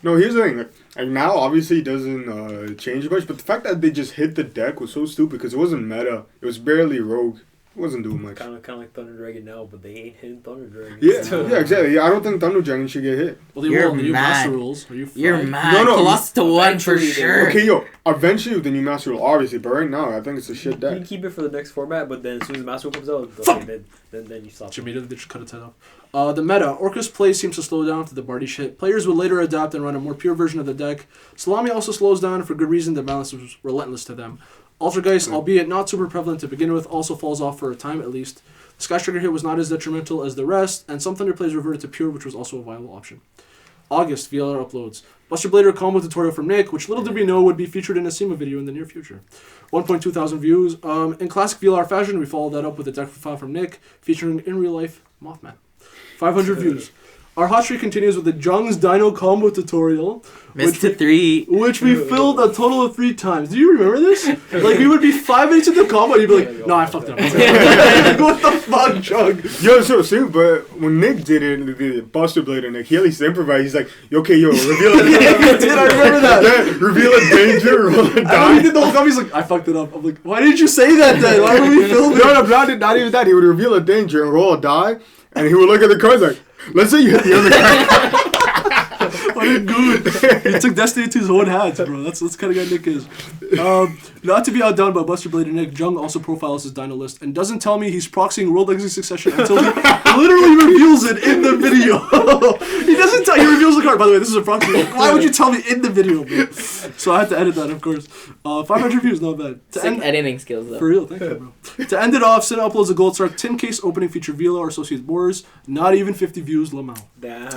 No, here's the thing. Like now, obviously, it doesn't change much. But the fact that they just hit the deck was so stupid because it wasn't meta. It was barely rogue. It wasn't doing much. Kind of like Thunder Dragon now, but they ain't hitting Thunder Dragon. Yeah, So- yeah, exactly. Yeah, I don't think Thunder Dragon should get hit. Well, they You're will. The new mad. master rules. Are you You're fried? mad. No, Colossus to 1 for eventually they sure. Okay, yo, eventually with the new Master Rule, obviously, but right now, I think it's a shit You can deck. keep it for the next format, but then as soon as Master Rule comes out, Fuck! okay, then you stop. Jimmy, they just cut its head off. The meta. Orcus play seems to slow down after the Bardiche hit. Players will later adapt and run a more pure version of the deck. Salami also slows down for good reason. The balance was relentless to them. Altergeist, albeit not super prevalent to begin with, also falls off for a time at least. The Sky Striker hit was not as detrimental as the rest, and some Thunder plays reverted to pure, which was also a viable option. August, VLR uploads. Buster Blader combo tutorial from Nick, which little did we know would be featured in a SEMA video in the near future. 1.2 thousand views. In classic VLR fashion, we followed that up with a deck file from Nick, featuring in real life Mothman. 500 views. Our hot streak continues with the Jung's Dino combo tutorial, Missed to 3. which we filled a total of 3 times. Do you remember this? Like, we would be 5 minutes in the combo, and you'd be like, no, I fucked up. What the fuck, Jung? Yo, so see, but when Nick did it, the Buster Blader Nick, he at least improvised. He's like, okay, yo, reveal a Did I remember that? yeah, reveal a danger, roll a I know he die. did the whole combo. He's like, I fucked it up. I'm like, why didn't you say that then? Why were we filming? No, not even that. He would reveal a danger and roll a die, and he would look at the cards like, let's say you hit the other card. What a good. He took destiny into his own hands, bro. That's kind of guy Nick is. Not to be outdone by Buster Blade and Nick, Jung also profiles his Dino list and doesn't tell me he's proxying World Legacy Succession until he literally reveals it in the video. He doesn't tell. He reveals the card. By the way, this is a proxy. Why would you tell me in the video, bro? So I had to edit that, of course. 500 views, not bad. To Sick end, editing skills, though. for real, thank you, bro. To end it off, Sin uploads a Gold Sark tin case opening feature VLR Associates Boars. Not even 50 views, Lamau. Damn.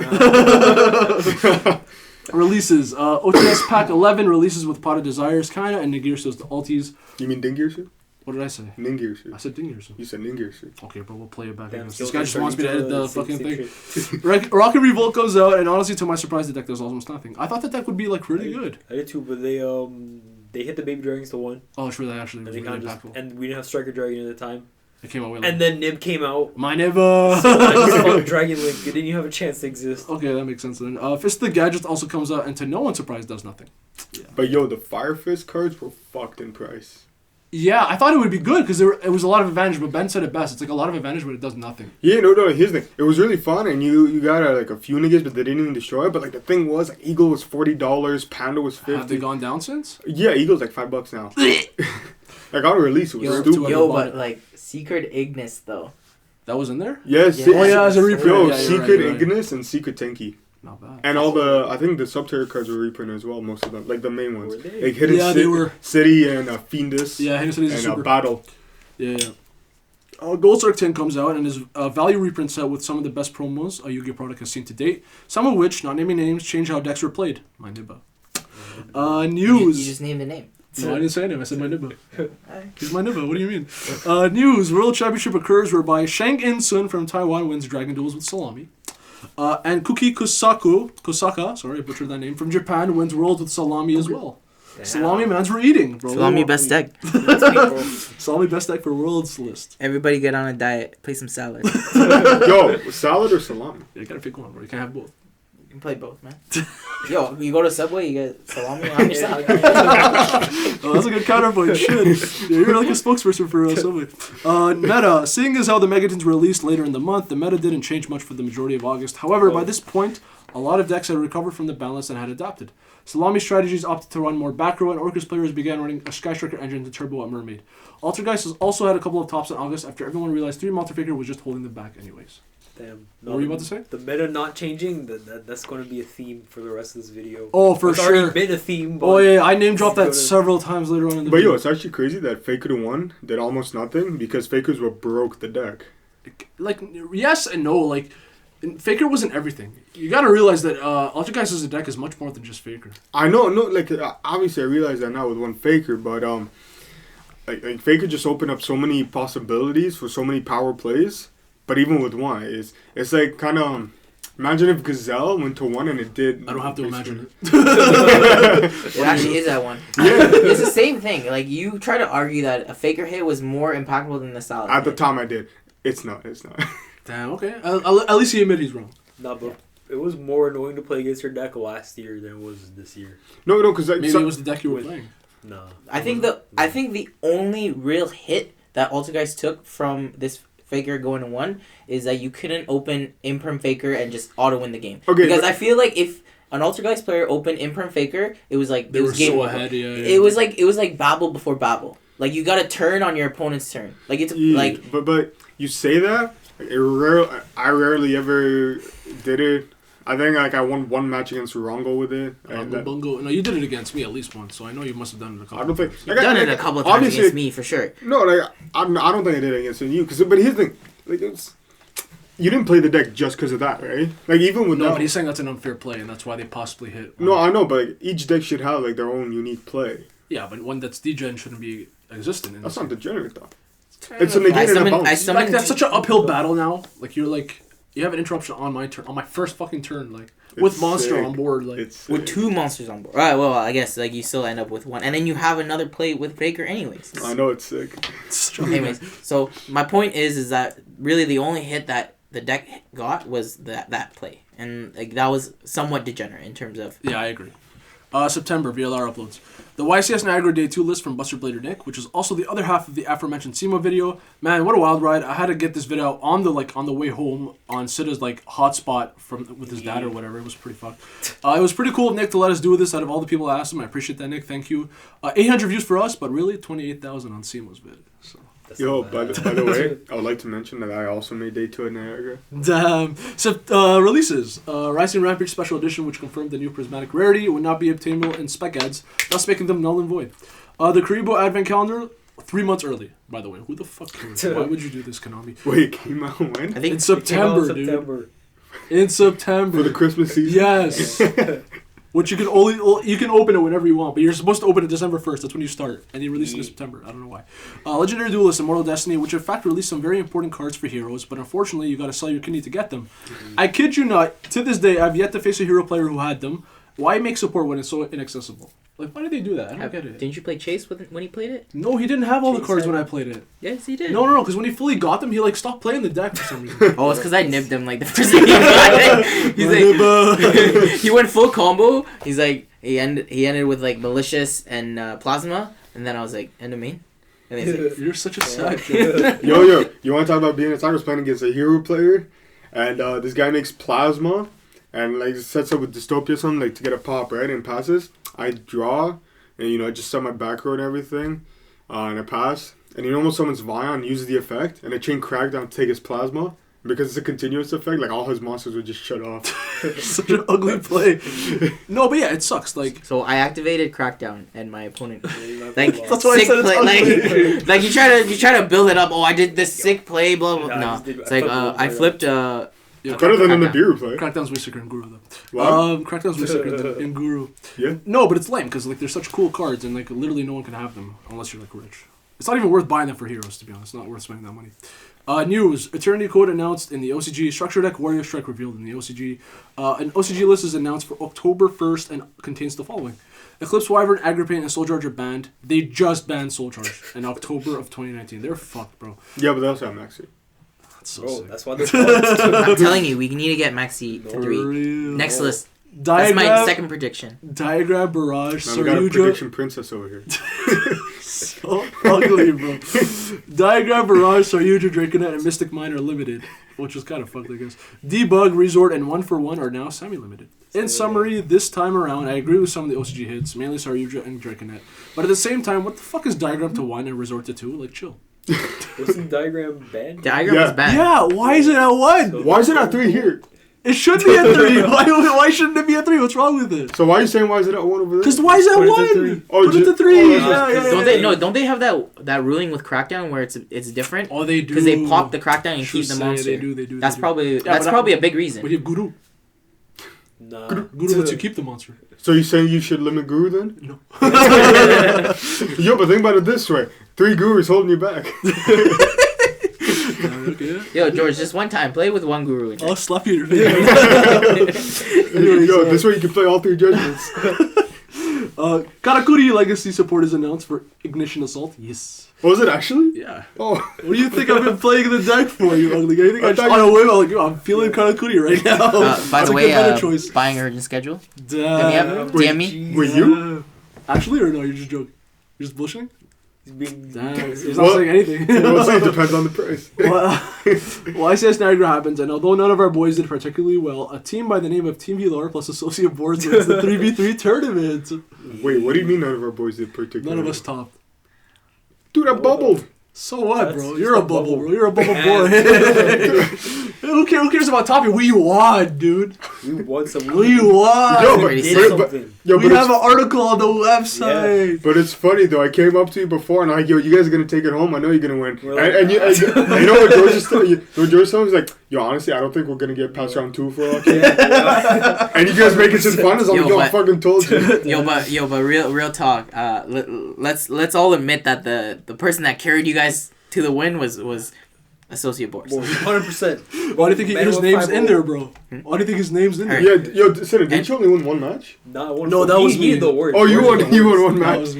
Releases. OTS Pack 11 releases with Pot of Desires, kinda, and Ningirsu's the alties. You mean Dingirsu? What did I say? Ningirsu. I said Dingirsu. You said Ningirsu. Okay, bro, we'll play it back. Damn, Again. still This guy just wants me to edit the fucking thing. thing. Rocket Revolt goes out, and honestly, to my surprise, the deck does almost nothing. I thought the deck would be like really good. I did too, but they hit the baby dragons to 1, Oh, sure, that actually and was they really kind of just, impactful. and we didn't have Striker Dragon at the time, It came out way later. and then Nib came out. My never. So I just called it Dragon Link. It didn't even have a chance to exist. Okay, that makes sense then. Fist of the Gadget also comes out, and to no one's surprise, does nothing. But yo, the Fire Fist cards were fucked in price. Yeah, I thought it would be good because it was a lot of advantage, but Ben said it best. It's like a lot of advantage, but it does nothing. Yeah, no, here's the thing. It was really fun, and you got like a few niggas, but they didn't even destroy it. But like the thing was, like Eagle was $40, Panda was Have they $50. gone down since? Yeah, Eagle's like $5 now. Like on release, it was Yo, stupid. yo, but like Secret Ignis though. That was in there? Yes, Yeah. Oh yeah, as a reprint. Yo, Yeah, you're Secret right, you're right. Ignis and Secret Tenki. Not bad. And all the, I think the Subterra cards were reprinted as well, most of them. Like the main ones. Were they? Like Hidden Yeah, they were. City and Fiendus. Yeah, Hidden City's a And super. Battle. Yeah. Gold Sark 10 comes out and is a value reprint set with some of the best promos a Yu-Gi-Oh product has seen to date. Some of which, not naming names, change how decks were played. My nibba. News. You just named the name. No, I didn't say name. I said my nibba. He's my nibba. What do you mean? News. World Championship occurs whereby Shang In-sun from Taiwan wins Dragon Duels with Salami. And Kuki Kosaka, sorry, I butchered that name, from Japan wins Worlds with Salami as well. Salami mans were eating, bro. Salami best deck. Salami best deck for world's list. Everybody get on a diet. Play some salad. Yo, salad or salami? You gotta pick one, bro. You can't have both. You can play both, man. Yo, you go to Subway, you get salami on your salad. Oh, that's a good counterpoint. Shit. Yeah, you're like a spokesperson for Subway. Meta. Seeing as how the Megatons were released later in the month, the meta didn't change much for the majority of August. However, by this point, a lot of decks had recovered from the balance and had adapted. Salami strategies opted to run more back row, and Orcus players began running a Sky Striker engine to turbo at Mermaid. Altergeist has also had a couple of tops in August after everyone realized 3 Malta Faker was just holding them back anyways. Damn. What were you about to say? The meta not changing, that's going to be a theme for the rest of this video. Oh, for it's sure. already been a theme. But Oh, yeah, I name dropped that several times later on in the But video. yo, it's actually crazy that Faker to 1 did almost nothing because Fakers were broke the deck. Like, yes and no. Like, Faker wasn't everything. You gotta realize that Altergeist as a deck is much more than just Faker. I know, no, like obviously I realize that now with one Faker, but like Faker just opened up so many possibilities for so many power plays. But even with one, it's like kind of imagine if Gazelle went to 1 and it did. I don't have to imagine it. It actually is that one. Yeah. It's the same thing. Like, you try to argue that a Faker hit was more impactful than the salad At the hit. time I did. It's not. Damn, okay. At least he admitted he's wrong. Nah, but it was more annoying to play against your deck last year than it was this year. No, because like, Maybe it was the deck you were with- playing. Nah. I think the only real hit that Altergeist took from this Faker going to 1 is that you couldn't open Imperm Faker and just auto win the game. Okay, because but- I feel like if an Altergeist player opened Imperm Faker, it was like They it were was game so over. ahead, yeah. It was like Babel before Babel. Like, you got to turn on your opponent's turn. Like, it's Yeah, like but you say that. I rarely ever did it. I think like I won one match against Rongo with it. And that- Bungo. No, you did it against me at least once, so I know you must have done it a couple I don't think times. you've done it a couple of times obviously- against me for sure. No, like I don't think I did it against you. But here's the thing, like you didn't play the deck just because of that, right? Like even with No, now, but he's saying that's an unfair play, and that's why they possibly hit. no, I know, but like, each deck should have like their own unique play. Yeah, but one that's degen shouldn't be existent. In That's this not game. degenerate though. Kind It's a of- negate and a I bounce. summoned Like, that's such an uphill battle now. Like you're like you have an interruption on my turn, on my first fucking turn, like with It's monster sick. on board, like. It's With 2 monsters on board. Alright, well, I guess like you still end up with 1. And then you have another play with Faker anyways. I know it's sick. Anyways, so my point is that really the only hit that the deck got was that play. And like that was somewhat degenerate in terms of Yeah, I agree. September, VLR uploads. The YCS Niagara Day 2 list from Buster Blader Nick, which is also the other half of the aforementioned SEMA video. Man, what a wild ride. I had to get this video out on the way home on Sida's hotspot with his dad or whatever. It was pretty fucked. It was pretty cool of Nick to let us do this out of all the people I asked him. I appreciate that, Nick. Thank you. 800 views for us, but really 28,000 on SEMA's vid. So. That's Yo, not by bad. the way, I would like to mention that I also made Day 2 at Niagara. Damn. So, releases. Rising Rampage Special Edition, which confirmed the new Prismatic Rarity would not be obtainable in spec ads, thus making them null and void. The Karibo Advent Calendar, 3 months early, by the way. Who the fuck cares? Why would you do this, Konami? Wait, it came out when? I think In September, dude. September. In September. For the Christmas season? Yes. Which you can open it whenever you want, but you're supposed to open it December 1st. That's when you start, and you release it in September. I don't know why. Legendary Duelist, Immortal Destiny, which in fact released some very important cards for heroes, but unfortunately you got to sell your kidney to get them. I kid you not. To this day, I've yet to face a hero player who had them. Why make support when it's so inaccessible? Like, why did they do that? I don't get it. Didn't you play Chase when he played it? No, he didn't have all the Chase cards had when I played it. Yes, he did. No, because when he fully got them, he stopped playing the deck for some reason. Oh, it's because I nibbed him like the first time he got it. He's like, he went full combo. He's like, he ended with like malicious and plasma, and then I was like, end of main. And he's like, You're such a sad kid. Yo, you want to talk about being a I was playing against a hero player, and this guy makes plasma, and sets up with dystopia or something to get a pop, right, and passes. I draw, and I just set my back row and everything, and I pass, and he almost summons Vion, uses the effect, and I chain Crackdown to take his plasma. Because it's a continuous effect, all his monsters would just shut off. Such an ugly play. No, but yeah, it sucks. so I activated Crackdown, and my opponent That's why I sick said it's play, ugly. like you try to build it up. Oh, I did this sick play, blah blah. Yeah, I No, just did- it's I like flipped I one flipped. Yeah, Better than in the Crackdown. beer play. Crackdown's way sicker in Guru though. What? Crackdown's way sicker in Guru. Yeah. No, but it's lame because they're such cool cards and literally no one can have them unless you're rich. It's not even worth buying them for heroes, to be honest. It's not worth spending that money. News. Eternity Code announced in the OCG. Structure Deck Warrior Strike revealed in the OCG. An OCG list is announced for October 1st and contains the following. Eclipse, Wyvern, Agripane, and Soul Charge are banned. They just banned Soul Charge in October of 2019. They're fucked, bro. Yeah, but they also have Maxi. That's so Bro, sick. that's why they're fucked. I'm telling you, we need to get Maxi to For 3. real. Next list. That's Diagram, my second prediction. Diagram Barrage, Now we got a Saryuja. prediction princess over here. So ugly, bro. Diagram Barrage, Saryuja, Draconet, and Mystic Mine are limited, which is kind of fucked, I guess. Debug, Resort, and 1-for-1 are now semi-limited. In summary, this time around, I agree with some of the OCG hits, mainly Saryuja and Draconet. But at the same time, what the fuck is Diagram to 1 and Resort to 2? Like, chill. Wasn't Diagram banned? Diagram Yeah. is bad. Yeah, why is it at 1? Why is it at 3 here? It should be at 3. Why shouldn't it be at 3? What's wrong with it? So why are you saying why is it at 1 over there? Because why is it at Put it to 1? 3. Oh, Put it to ju- 3. oh, Yeah. Don't they have that ruling with Crackdown where it's different? Oh, they do. Because they pop the Crackdown and True keep the say, monster. They do. That's they do. probably but probably a big reason. But you have Guru. Nah. Guru lets you keep the monster. So you saying you should limit Guru then? No. Yo, but think about it this way. 3 Gurus holding you back. Okay. Yo, George, just one time, play with one guru. In I'll slap you in your face. Anyways, Yo, this way you can play all 3 judgments. Karakuri Legacy support is announced for Ignition Assault. Yes. Was it actually? Yeah. Oh, What do you think I've been playing the deck for, you ugly guy? You think I I just thought on a whim? I'm like, yo, I'm feeling Karakuri right now. By That's the a way, good better choice. buying urgent schedule. Damn. DM me. were you? Actually, or no? You're just joking. You're just bullshitting? He's being... Damn. He's not Well- saying anything. Well, see, it depends on the price. Well, ICS Niagara happens, and although none of our boys did particularly well, a team by the name of TeamVLR plus Associate Boards wins the 3v3 tournament. Wait, what do you mean none of our boys did particularly? None of us topped. Dude, I bubbled. So what, That's bro? just You're a a bubble, bubble. bro. You're a bubble Yeah. boy. Who cares about topping? We won, dude. We won some... We won. Yo, already did said something. Yo, We but have it's, an article on the website. but it's funny though. I came up to you before and I'm like, yo, you guys are gonna take it home. I know you're gonna win. We're like, And you know what George is telling you? What George is telling me is like, yo, honestly, I don't think we're gonna get past round 2 for all. Yeah. And you guys make it to the finals. I'm Yo, like, yo, I but- fucking told you. Yo, but real talk. Let's all admit that the person that carried you guys to the win was Associate Boards. 100%. Why do you think Man his with name's 5-0. in there, bro? Why do you think his name's in there? Yeah, yo, Sinner, didn't you only win 1 match? Nah, I won No, for- that was he me. did the worst. Oh, you Worst won. of the You worst. won 1 That match. was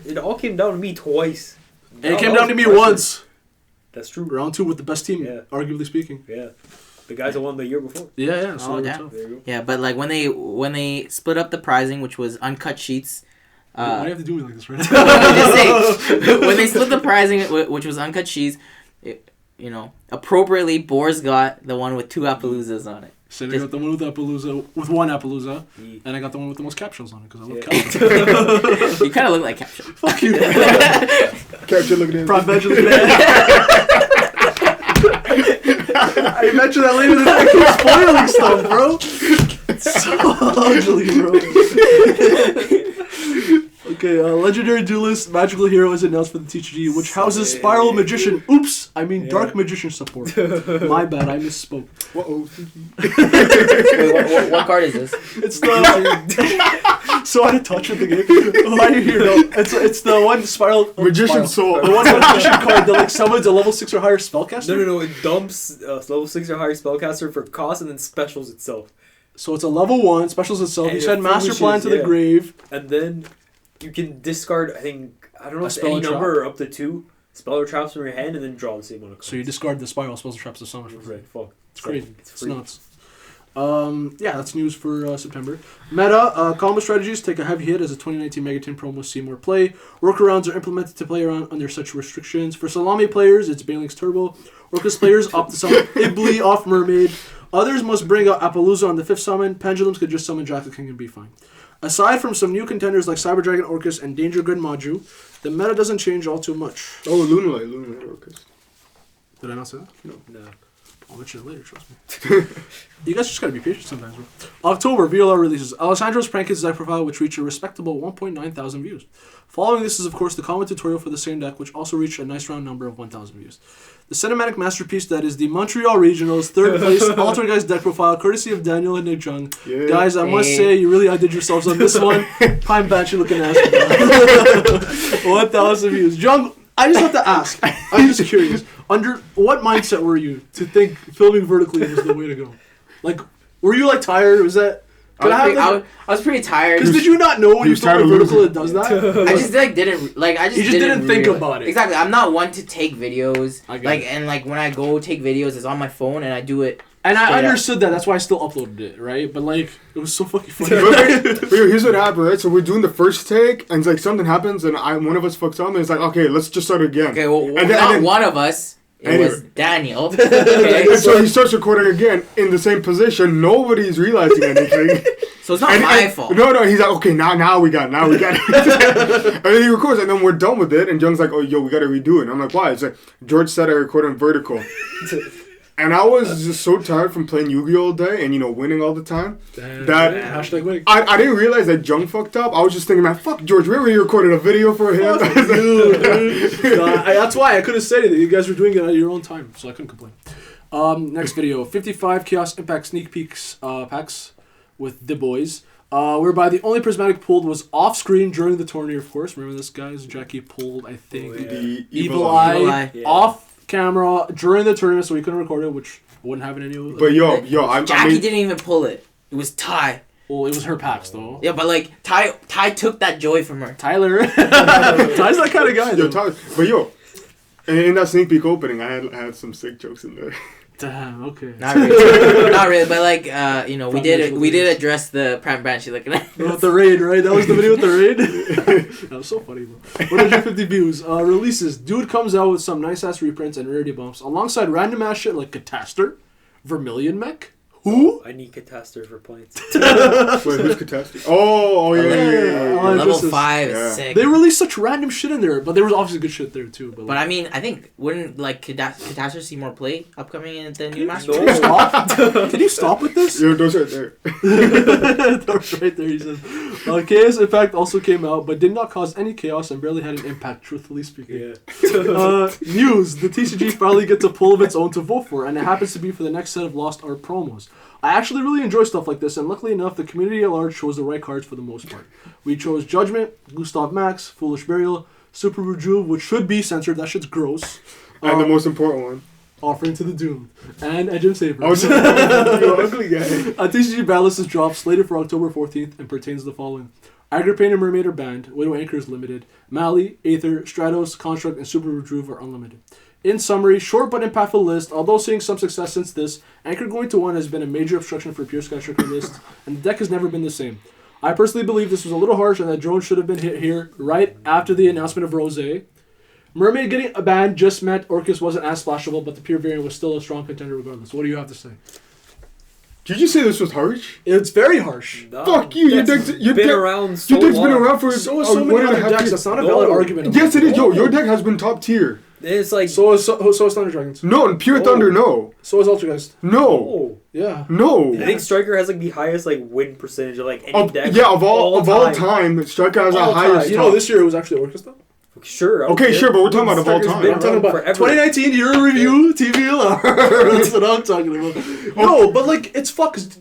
me. It all came down to me twice. And That it came was down to me pressure. once. That's true. Round 2 with the best team, Yeah. arguably speaking. Yeah. The guys that won the year before. Yeah. Oh, it's damn. tough. There you go. Yeah, but like when they split up the prizing, which was uncut sheets. Why do you have to do me like this, right? Just say, when they split the prizing, which was uncut sheets, appropriately, Boars got the one with 2 Appaloozas on it. So I got the one with Appaloosa, with 1 Appaloosa, Yeah. and I got the one with the most capsules on it, because I love Yeah. capsules. You kind of look like Capture. Fuck you. Catch you looking at Prop Benjamin. I mentioned that later today. I keep spoiling stuff, bro. It's so ugly, bro. Okay, Legendary Duelist Magical Hero is announced for the TCG, which houses Spiral Magician. Oops, I mean Dark Magician support. My bad, I misspoke. Uh-oh. Wait, what card is this? It's the so out of touch with the game. Why are you here? No, it's the one Spiral Magician Spiral. Soul. The one magician card that like summons a level 6 or higher spellcaster. No. It dumps level 6 or higher spellcaster for cost and then specials itself. So it's a level 1 specials itself. And You it send Master finishes, Plan to the yeah. grave. And then you can discard, I don't know A if spell any or trap? number or up to 2 spell or traps from your hand and then draw the same amount of cards. So you discard the Spiral spells and traps to summon for free. Right, fuck. It's crazy. It's It's free. nuts. Yeah, that's news for September. Meta, combo strategies take a heavy hit as the 2019 Megaton promos see more play. Workarounds are implemented to play around under such restrictions. For Salami players, it's Balinx Turbo. Orcus players opt to summon Ibli off Mermaid. Others must bring out Appaloosa on the 5th summon. Pendulums could just summon Jackal King and be fine. Aside from some new contenders like Cyber Dragon Orcus and Danger Grid Maju, the meta doesn't change all too much. Oh, Lunalight Orcus. Did I not say that? No. I'll mention it later, trust me. You guys just gotta be patient sometimes, bro. October, VLR releases. Alessandro's Prank Kids deck profile, which reached a respectable 1.9 thousand views. Following this is, of course, the common tutorial for the same deck, which also reached a nice round number of 1,000 views. The cinematic masterpiece that is the Montreal Regionals' third place Altergeist deck profile, courtesy of Daniel and Nic Jung. Yeah. Guys, I must say, you really outdid yourselves on this one. Prime Banshee looking ass. 1,000 views. Jung, I just have to ask. I'm just curious. Under what mindset were you to think filming vertically was the way to go? Like, were you like tired? Was that? I was pretty tired. Because did you not know when you film vertical it does that? I just like didn't like. I just you just didn't think about it. Exactly. I'm not one to take videos. Like and like when I go take videos, it's on my phone and I do it. And I understood that. That's why I still uploaded it, right? But like, it was so fucking funny. But here's what happened, right? So we're doing the first take, and it's like something happens, and one of us fucks up, and it's like, okay, let's just start again. Okay, well, not one of us. It was Daniel. Okay. And so he starts recording again in the same position. Nobody's realizing anything. So it's not my fault. No. He's like, okay, now we got it. And then he records, and then we're done with it. And Jung's like, oh, yo, we got to redo it. And I'm like, why? It's like, George said I record in vertical. And I was just so tired from playing Yu-Gi-Oh all day and, winning all the time. Hashtag winning. I didn't realize that Jung fucked up. I was just thinking, man, fuck George. We already recorded a video for him. Dude. That's why I couldn't say anything. You guys were doing it at your own time, so I couldn't complain. Next video, 55 Chaos Impact sneak peeks packs with the boys. Whereby the only prismatic pulled was off screen during the tourney, of course. Remember this, guys? Jackie pulled, I think, the Evil Eye off camera during the tournament, so we couldn't record it, which wouldn't have any. But Jackie didn't even pull it. It was Ty. Well, it was her packs though. Yeah, but like Ty took that joy from her. Tyler, Ty's that kind of guy. But in that sneak peek opening, I had some sick jokes in there. Damn. Okay. Not really, but like we did address the Prime Banshee looking at. With the raid, right? That was the video with the raid. That was so funny, bro. 150 views. Releases. Dude comes out with some nice ass reprints and rarity bumps alongside random ass shit like Catastor, Vermilion Mech. Who? I need Catastor for points. Wait, who's Catastrophe? Oh, yeah. Level 5 is sick. They released such random shit in there, but there was obviously good shit there too. But I mean, I think wouldn't like Catastor see more play upcoming in the new match? Can you stop? Can you stop with this? Yeah, those right there. Those right there. He says, Chaos Impact also came out, but did not cause any chaos and barely had an impact. Truthfully speaking. Yeah. News: the TCG finally gets a pull of its own to vote for, and it happens to be for the next set of Lost Art promos. I actually really enjoy stuff like this, and luckily enough, the community at large chose the right cards for the most part. We chose Judgment, Gustav Max, Foolish Burial, Super Rejuve, which should be censored, that shit's gross. And the most important one. Offering to the Doomed, and Edge of Saber. Oh, no, ugly guy. A TCG Battle List is dropped, slated for October 14th, and pertains to the following. Agripane and Mermaid are banned, Widow Anchor is limited, Mali, Aether, Stratos, Construct, and Super Rejuve are unlimited. In summary, short but impactful list. Although seeing some success since this, Anchor going to 1 has been a major obstruction for pure Sky Striker list, and the deck has never been the same. I personally believe this was a little harsh and that Drone should have been hit here right after the announcement of Rose. Mermaid getting a ban just meant Orcus wasn't as splashable, but the pure variant was still a strong contender regardless. What do you have to say? Did you say this was harsh? It's very harsh. No, Fuck you! Your deck's been around so your deck's long. been around for So many other decks. That's not a valid argument. Yes, it is. Yo, your deck has been top tier. It's like So is Thunder Dragons. No, and Pure Thunder, no. So is Altergeist. No. oh. Yeah. No. I think Striker has like the highest like win percentage of like any deck. Of all time, Striker has the highest. You know, this year it was actually Orcus though. Sure. Okay, sure, but we're talking about of all Striker's time. been I'm talking around about forever. 2019 Euro Review TeamVLR. That's what I'm talking about. No, but like it's fucked 'cause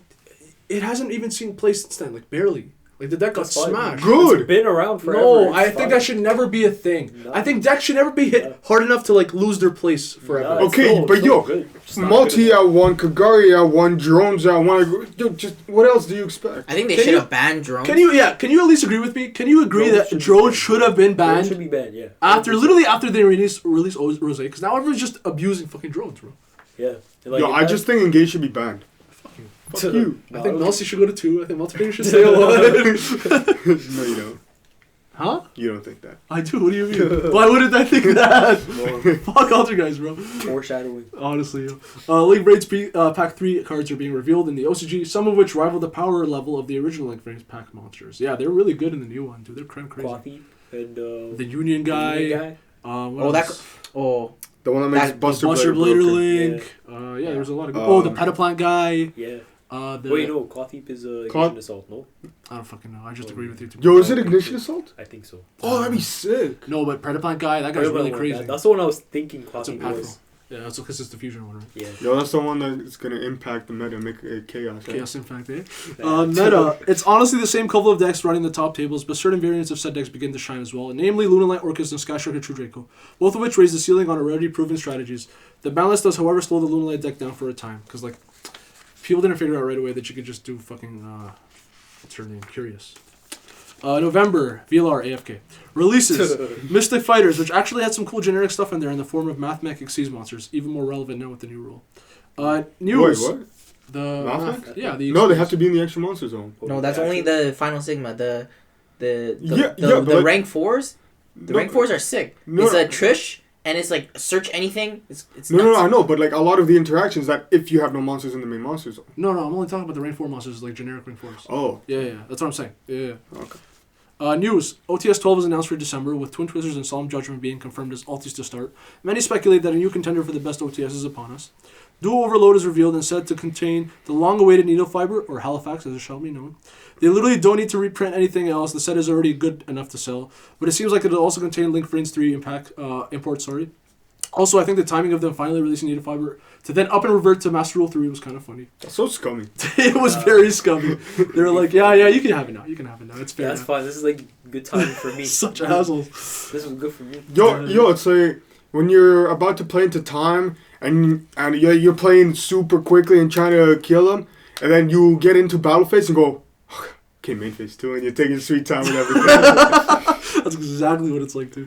it hasn't even seen play since then. Like barely. Like the deck got That's fine. smashed. Good. It's been around forever. No, It's I fine. think that should never be a thing. No. I think decks should never be hit hard enough to like lose their place forever. No, it's Okay, still- but it's still yo, good. It's not Multi good. at 1, Kagari at 1, Drones at 1. Yo, just what else do you expect? I think they Can should you- have banned drones. Can you at least agree with me? Can you agree Drone that should be Drone banned. should have been Drone banned should be banned, yeah. after they release Rose? Because now everyone's just abusing fucking drones, bro. Yeah. Like, Yo, I just think Engage should be banned. Fuck you. I think Melcy should go to 2. I think Multiplayer should stay at 1. No, you don't. Huh? You don't think that. I do. What do you mean? Why wouldn't I think that? Fuck Alter guys, bro. foreshadowing. Honestly, Link Raids Pack 3 cards are being revealed in the OCG, some of which rival the power level of the original Link Raids Pack monsters. Yeah, they're really good in the new one, dude. They're creme crazy. Coffee and The Union guy. Union guy. What else? The one that makes That- Buster Buster Blader Blader broken. Link. Yeah, there's a lot of good. The Petaplant guy. Yeah. The, Wait, no. Cloth-Heap is Ignition Cloth- Assault, no? I don't fucking know. I just agree with you. Yo, is it Ignition Assault? I think so. Oh, that'd be sick. No, but Predaplant guy, that guy's Whatever really one, crazy. That's the one I was thinking That's Cloth-Heap impactful. was. Yeah, that's because it's the fusion one, right? Yeah. Yo, that's the one that's gonna impact the meta, make it chaos. Right? Chaos Impact, eh? That. Meta. It's honestly the same couple of decks running the top tables, but certain variants of said decks begin to shine as well, namely Lunalight Orcus and Skystriker True Draco, both of which raise the ceiling on already proven strategies. The balance does, however, slow the Lunalight deck down for a time, because, like, people didn't figure out right away that you could just do fucking, what's her name? Curious. November, VLR AFK. Releases. Mystic Fighters, which actually had some cool generic stuff in there in the form of Mathmech Xyz monsters, even more relevant now with the new rule. News. Wait, what? The Mathmech? yeah, the No, they have to be in the extra monster zone. No, that's only the final Sigma. The Yeah, but the like- rank 4s. The No, rank 4s are sick. No, It's no. a Trish, and it's like search anything. It's No, nuts. I know, but like a lot of the interactions that if you have no monsters in the main monster zone. No, I'm only talking about the rank 4 monsters, like generic rank 4s. Oh, Yeah, that's what I'm saying. Yeah. okay. News. OTS 12 is announced for December, with Twin Twizzlers and Solemn Judgment being confirmed as altis to start. Many speculate that a new contender for the best OTS is upon us. Dual Overload is revealed and said to contain the long-awaited Needle Fiber, or Halifax as it shall be known. They literally don't need to reprint anything else. The set is already good enough to sell, but it seems like it'll also contain Link Friends 3 import. Also, I think the timing of them finally releasing Needle Fiber to then up and revert to Master Rule 3 was kind of funny. That's so scummy. It was very scummy. They were like, yeah, you can have it now. You can have it now. It's fair. Yeah, that's now." fine. This is like good timing for me. Such assholes. This was good for me. Yo, it's like when you're about to play into time and yeah, you're playing super quickly and trying to kill them, and then you get into battle phase and go, okay, main phase 2, and you're taking sweet time and everything. That's exactly what it's like, too.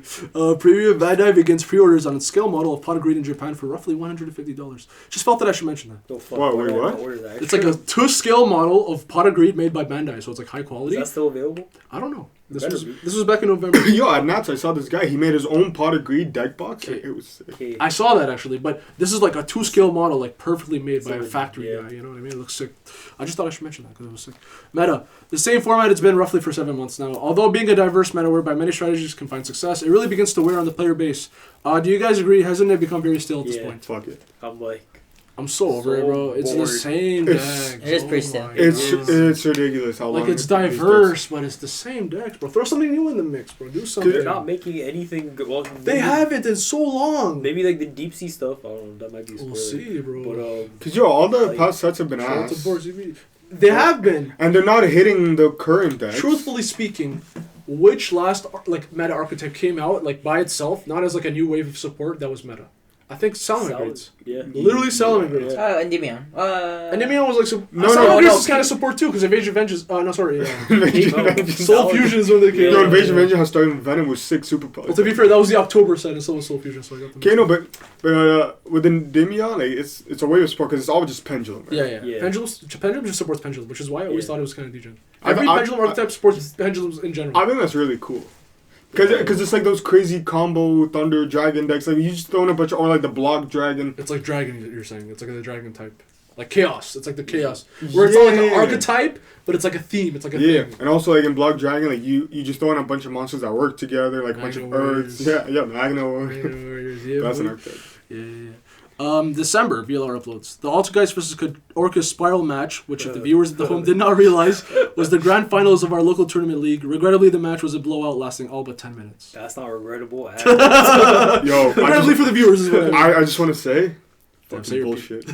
Premium Bandai begins pre-orders on its scale model of Pot of Greed in Japan for roughly $150. Just felt that I should mention that. No, fuck, What, why wait, did I what? not order that? It's like a 2-scale model of Pot of Greed made by Bandai, so it's like high quality. Is that still available? I don't know. This Better was be. this was back in November. Yo, at Nats, I saw this guy. He made his own Pot of Greed deck box. Okay. It was sick. Okay. I saw that actually, but this is like a 2-scale model, like perfectly made by a So, factory yeah. guy. You know what I mean? It looks sick. I just thought I should mention that because it was sick. Meta, the same format it's been roughly for 7 months now. Although being a diverse meta whereby many strategies can find success, it really begins to wear on the player base. Do you guys agree? Hasn't it become very stale at this Yeah. point? Fuck it. I'm like, I'm so over it, bro. It's the bored. same It's- deck. It is pretty stale. It's ridiculous how long. Like it's these decks- diverse, but it's the same decks, bro. Throw something new in the mix, bro. Do something. they're not making anything. Well, They haven't in so long. Maybe like the deep sea stuff. I don't know. That might be a spoiler. We'll see, bro. But Cause yo, all the Like, past sets have been Shout out to ass, Boards EV. They have been. and they're not hitting the current decks. Truthfully speaking, which last like meta archetype came out like by itself, not as like a new wave of support that was meta? I think Salamander Grades. Yeah. Literally Salamander Grades. Yeah. Endymion. And Endymion was like No, Salamander Grades no. is kind of support too because Invasion Vengeance. No, sorry. Yeah. Invasion Oh. Engine. Soul Fusion is when they came Yeah. Yo, out. Invasion Engine has started with Venom with 6 super powers. Well, to be fair, that was the October set and so was Soul Fusion, so I got them. Okay, no, but with Endymion, like it's a way of support because it's all just pendulum. Right? Yeah. Yeah. Pendulum just supports Pendulum, which is why I always Yeah. thought it was kind of degen. I- Every I- Pendulum archetype supports Pendulums in general. I think that's really cool. Because it's like those crazy combo Thunder Dragon decks. Like you just throw in a bunch of, or like the Block Dragon. It's like Dragon, you're saying. It's like the Dragon type. Like Chaos. It's like the Chaos. Where it's not like an Yeah. archetype, but it's like a theme. It's like a Yeah, thing. and also like in Block Dragon, like you just throw in a bunch of monsters that work together, like a bunch of Magna Earths. Warriors. Yeah, Magna Warriors. Yeah, That's an boy. archetype. Yeah. December, VLR uploads. The Altergeist vs. Orcus Spiral match, which if the viewers at the home did not realize, was the grand finals of our local tournament league. Regrettably, the match was a blowout lasting all but 10 minutes. That's not regrettable. At all. Yo, Regrettably for the viewers is what I mean. I just want to say, Damn, fucking say your bullshit.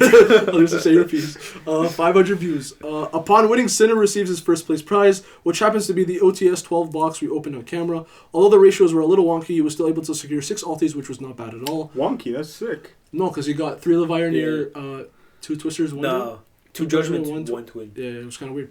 I'll just say your piece. 500 views. Upon winning, Sinner receives his first place prize, which happens to be the OTS 12 box we opened on camera. Although the ratios were a little wonky, he was still able to secure 6 alties, which was not bad at all. Wonky, that's sick. No, because he got 3 Leviathan, 2 Twisters, 1 No. Two 2 Judgment, judgments, one 1 twin. Yeah, it was kind of weird.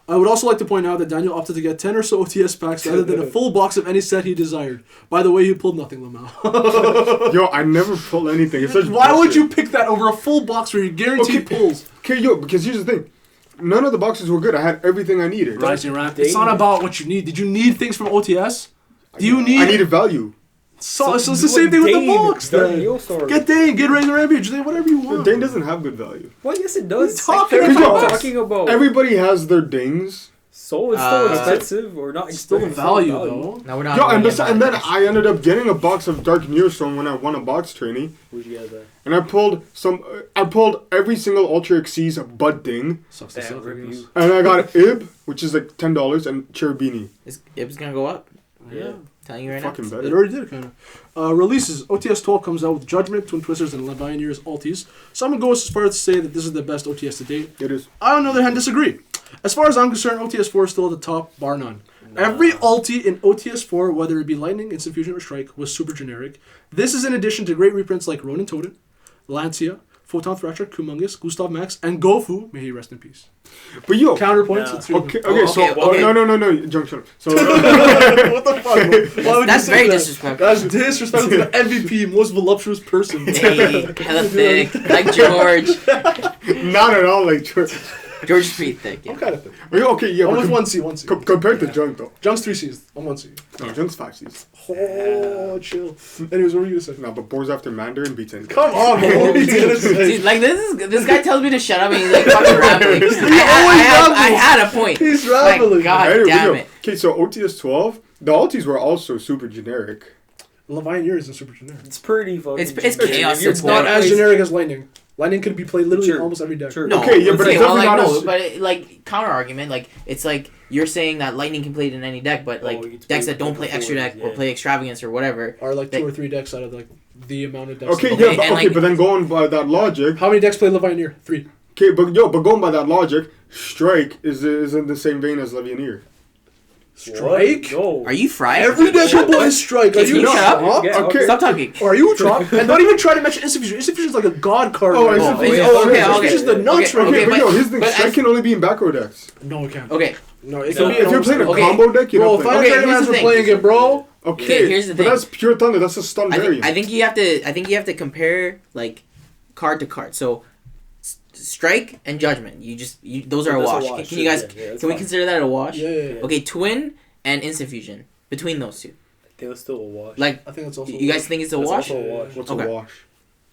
I would also like to point out that Daniel opted to get 10 or so OTS packs rather than a full box of any set he desired. By the way, he pulled nothing, Lamau. Yo, I never pull anything. It's such Why would bullshit. you pick that over a full box where you guaranteed Okay. pulls? Okay, yo, because here's the thing. None of the boxes were good. I had everything I needed. Rising Ramp. It's not about what you need. Did you need things from OTS? Do you need... I needed value. So it's the same thing with the box, then. Get Dane, get Razor Rampage, whatever you want. Dane doesn't have good value. Well, yes, it does. What are you talking Like, about? talking about? Everybody has their dings. So it's still Uh, expensive or not? It's still a expensive, value, value. though. No, we're not. Yo, we're and, not and then buying I ended up getting a box of Dark Nearstone when I won a box training. Where'd you get that? And I pulled every single Ultra Xyz but Ding. Sucks to Damn, suck, I rip guess. you. And I got Ib, which is like $10, and Cherubini. It's gonna go up. Yeah. Telling you right Fucking now. It better. already did, kind of. Releases. OTS 12 comes out with Judgment, Twin Twisters, and Levianeers Altis. So I'm going to go as far as to say that this is the best OTS to date. It is. I, on the other hand, disagree. As far as I'm concerned, OTS 4 is still at the top, bar none. Every ulti in OTS 4, whether it be Lightning, Instant Fusion, or Strike, was super generic. This is in addition to great reprints like Ronin Totem, Lancia, Photon Thrasher, Kumongous, Gustav Max, and Gofu. May he rest in peace. But yo, Counterpoints. Nah. It's your- okay, Oh, so okay. no, Junction. So What the fuck? Bro? Why would That's you say very that? disrespectful. That's disrespectful to the MVP, most voluptuous person. Hey, hella thick, like George. not at all like. George is pretty thick. Yeah. I'm kind of thick. Okay, yeah, I'm but with 1C, 1C. compared to Junk though. Junk's 3 C's. I'm 1C. No, Junk's 5 C's. Oh, chill. Anyways, what were you gonna say? No, but Boars after Mandarin beats any. Come on, bro. What were you gonna say? See, like this guy tells me to shut up and he's like fucking rambling. always I rambles. had a point. He's Like, rambling. God Anyway, damn it. Okay, so OTS 12, the ultis were also super generic. Levianeer isn't super generic. It's pretty fucking. It's generic. chaos If you're It's not not as plays- generic as Lightning. Lightning could be played literally in Sure. almost every deck. Sure. No, Okay, yeah, but it's well, definitely like, not no, as- but like counter argument, like it's like you're saying that Lightning can play it in any deck, but like you get to decks play that don't with play the extra deck forwards, or yeah. play extravagance or whatever. Or like They- 2 or 3 decks out of like the amount of decks. Okay, Okay, yeah, but, and, okay, like- but then going by that logic, How many decks play Levianeer? 3. okay, but going by that logic, Strike is in the same vein as Levianeer. Strike? No. Are you fried? Every deck will play Strike. Are Can you you shut up? drop? Yeah, Okay. Stop talking. Or are you drop? And don't even try to mention Instant Fusion. Instant Fusion is like a god card. Oh, right Instant now. Fusion- Oh, okay, Instant okay. Fusion's the nuts Okay, right Okay, here. but yo, here's the thing, but Strike as- can only be in back row decks. No, it can't. Okay. No, it No, can be. If you're playing a okay. combo deck, you're Bro, not if playing. I Okay, had here's Grandmaster the thing. playing it, bro. Okay, here's the but thing. that's pure thunder. That's a stun variant. I think you have to compare like card to card. So Strike and Judgment. Those are a That's a wash. wash, Can you sure, guys yeah, that's can we fine. consider that a wash? Yeah, yeah, yeah. Okay, Twin and Instant Fusion. Between those two. They were still a wash. Like I think that's also. you guys think it's a That's wash? also a wash. What's Okay. a wash?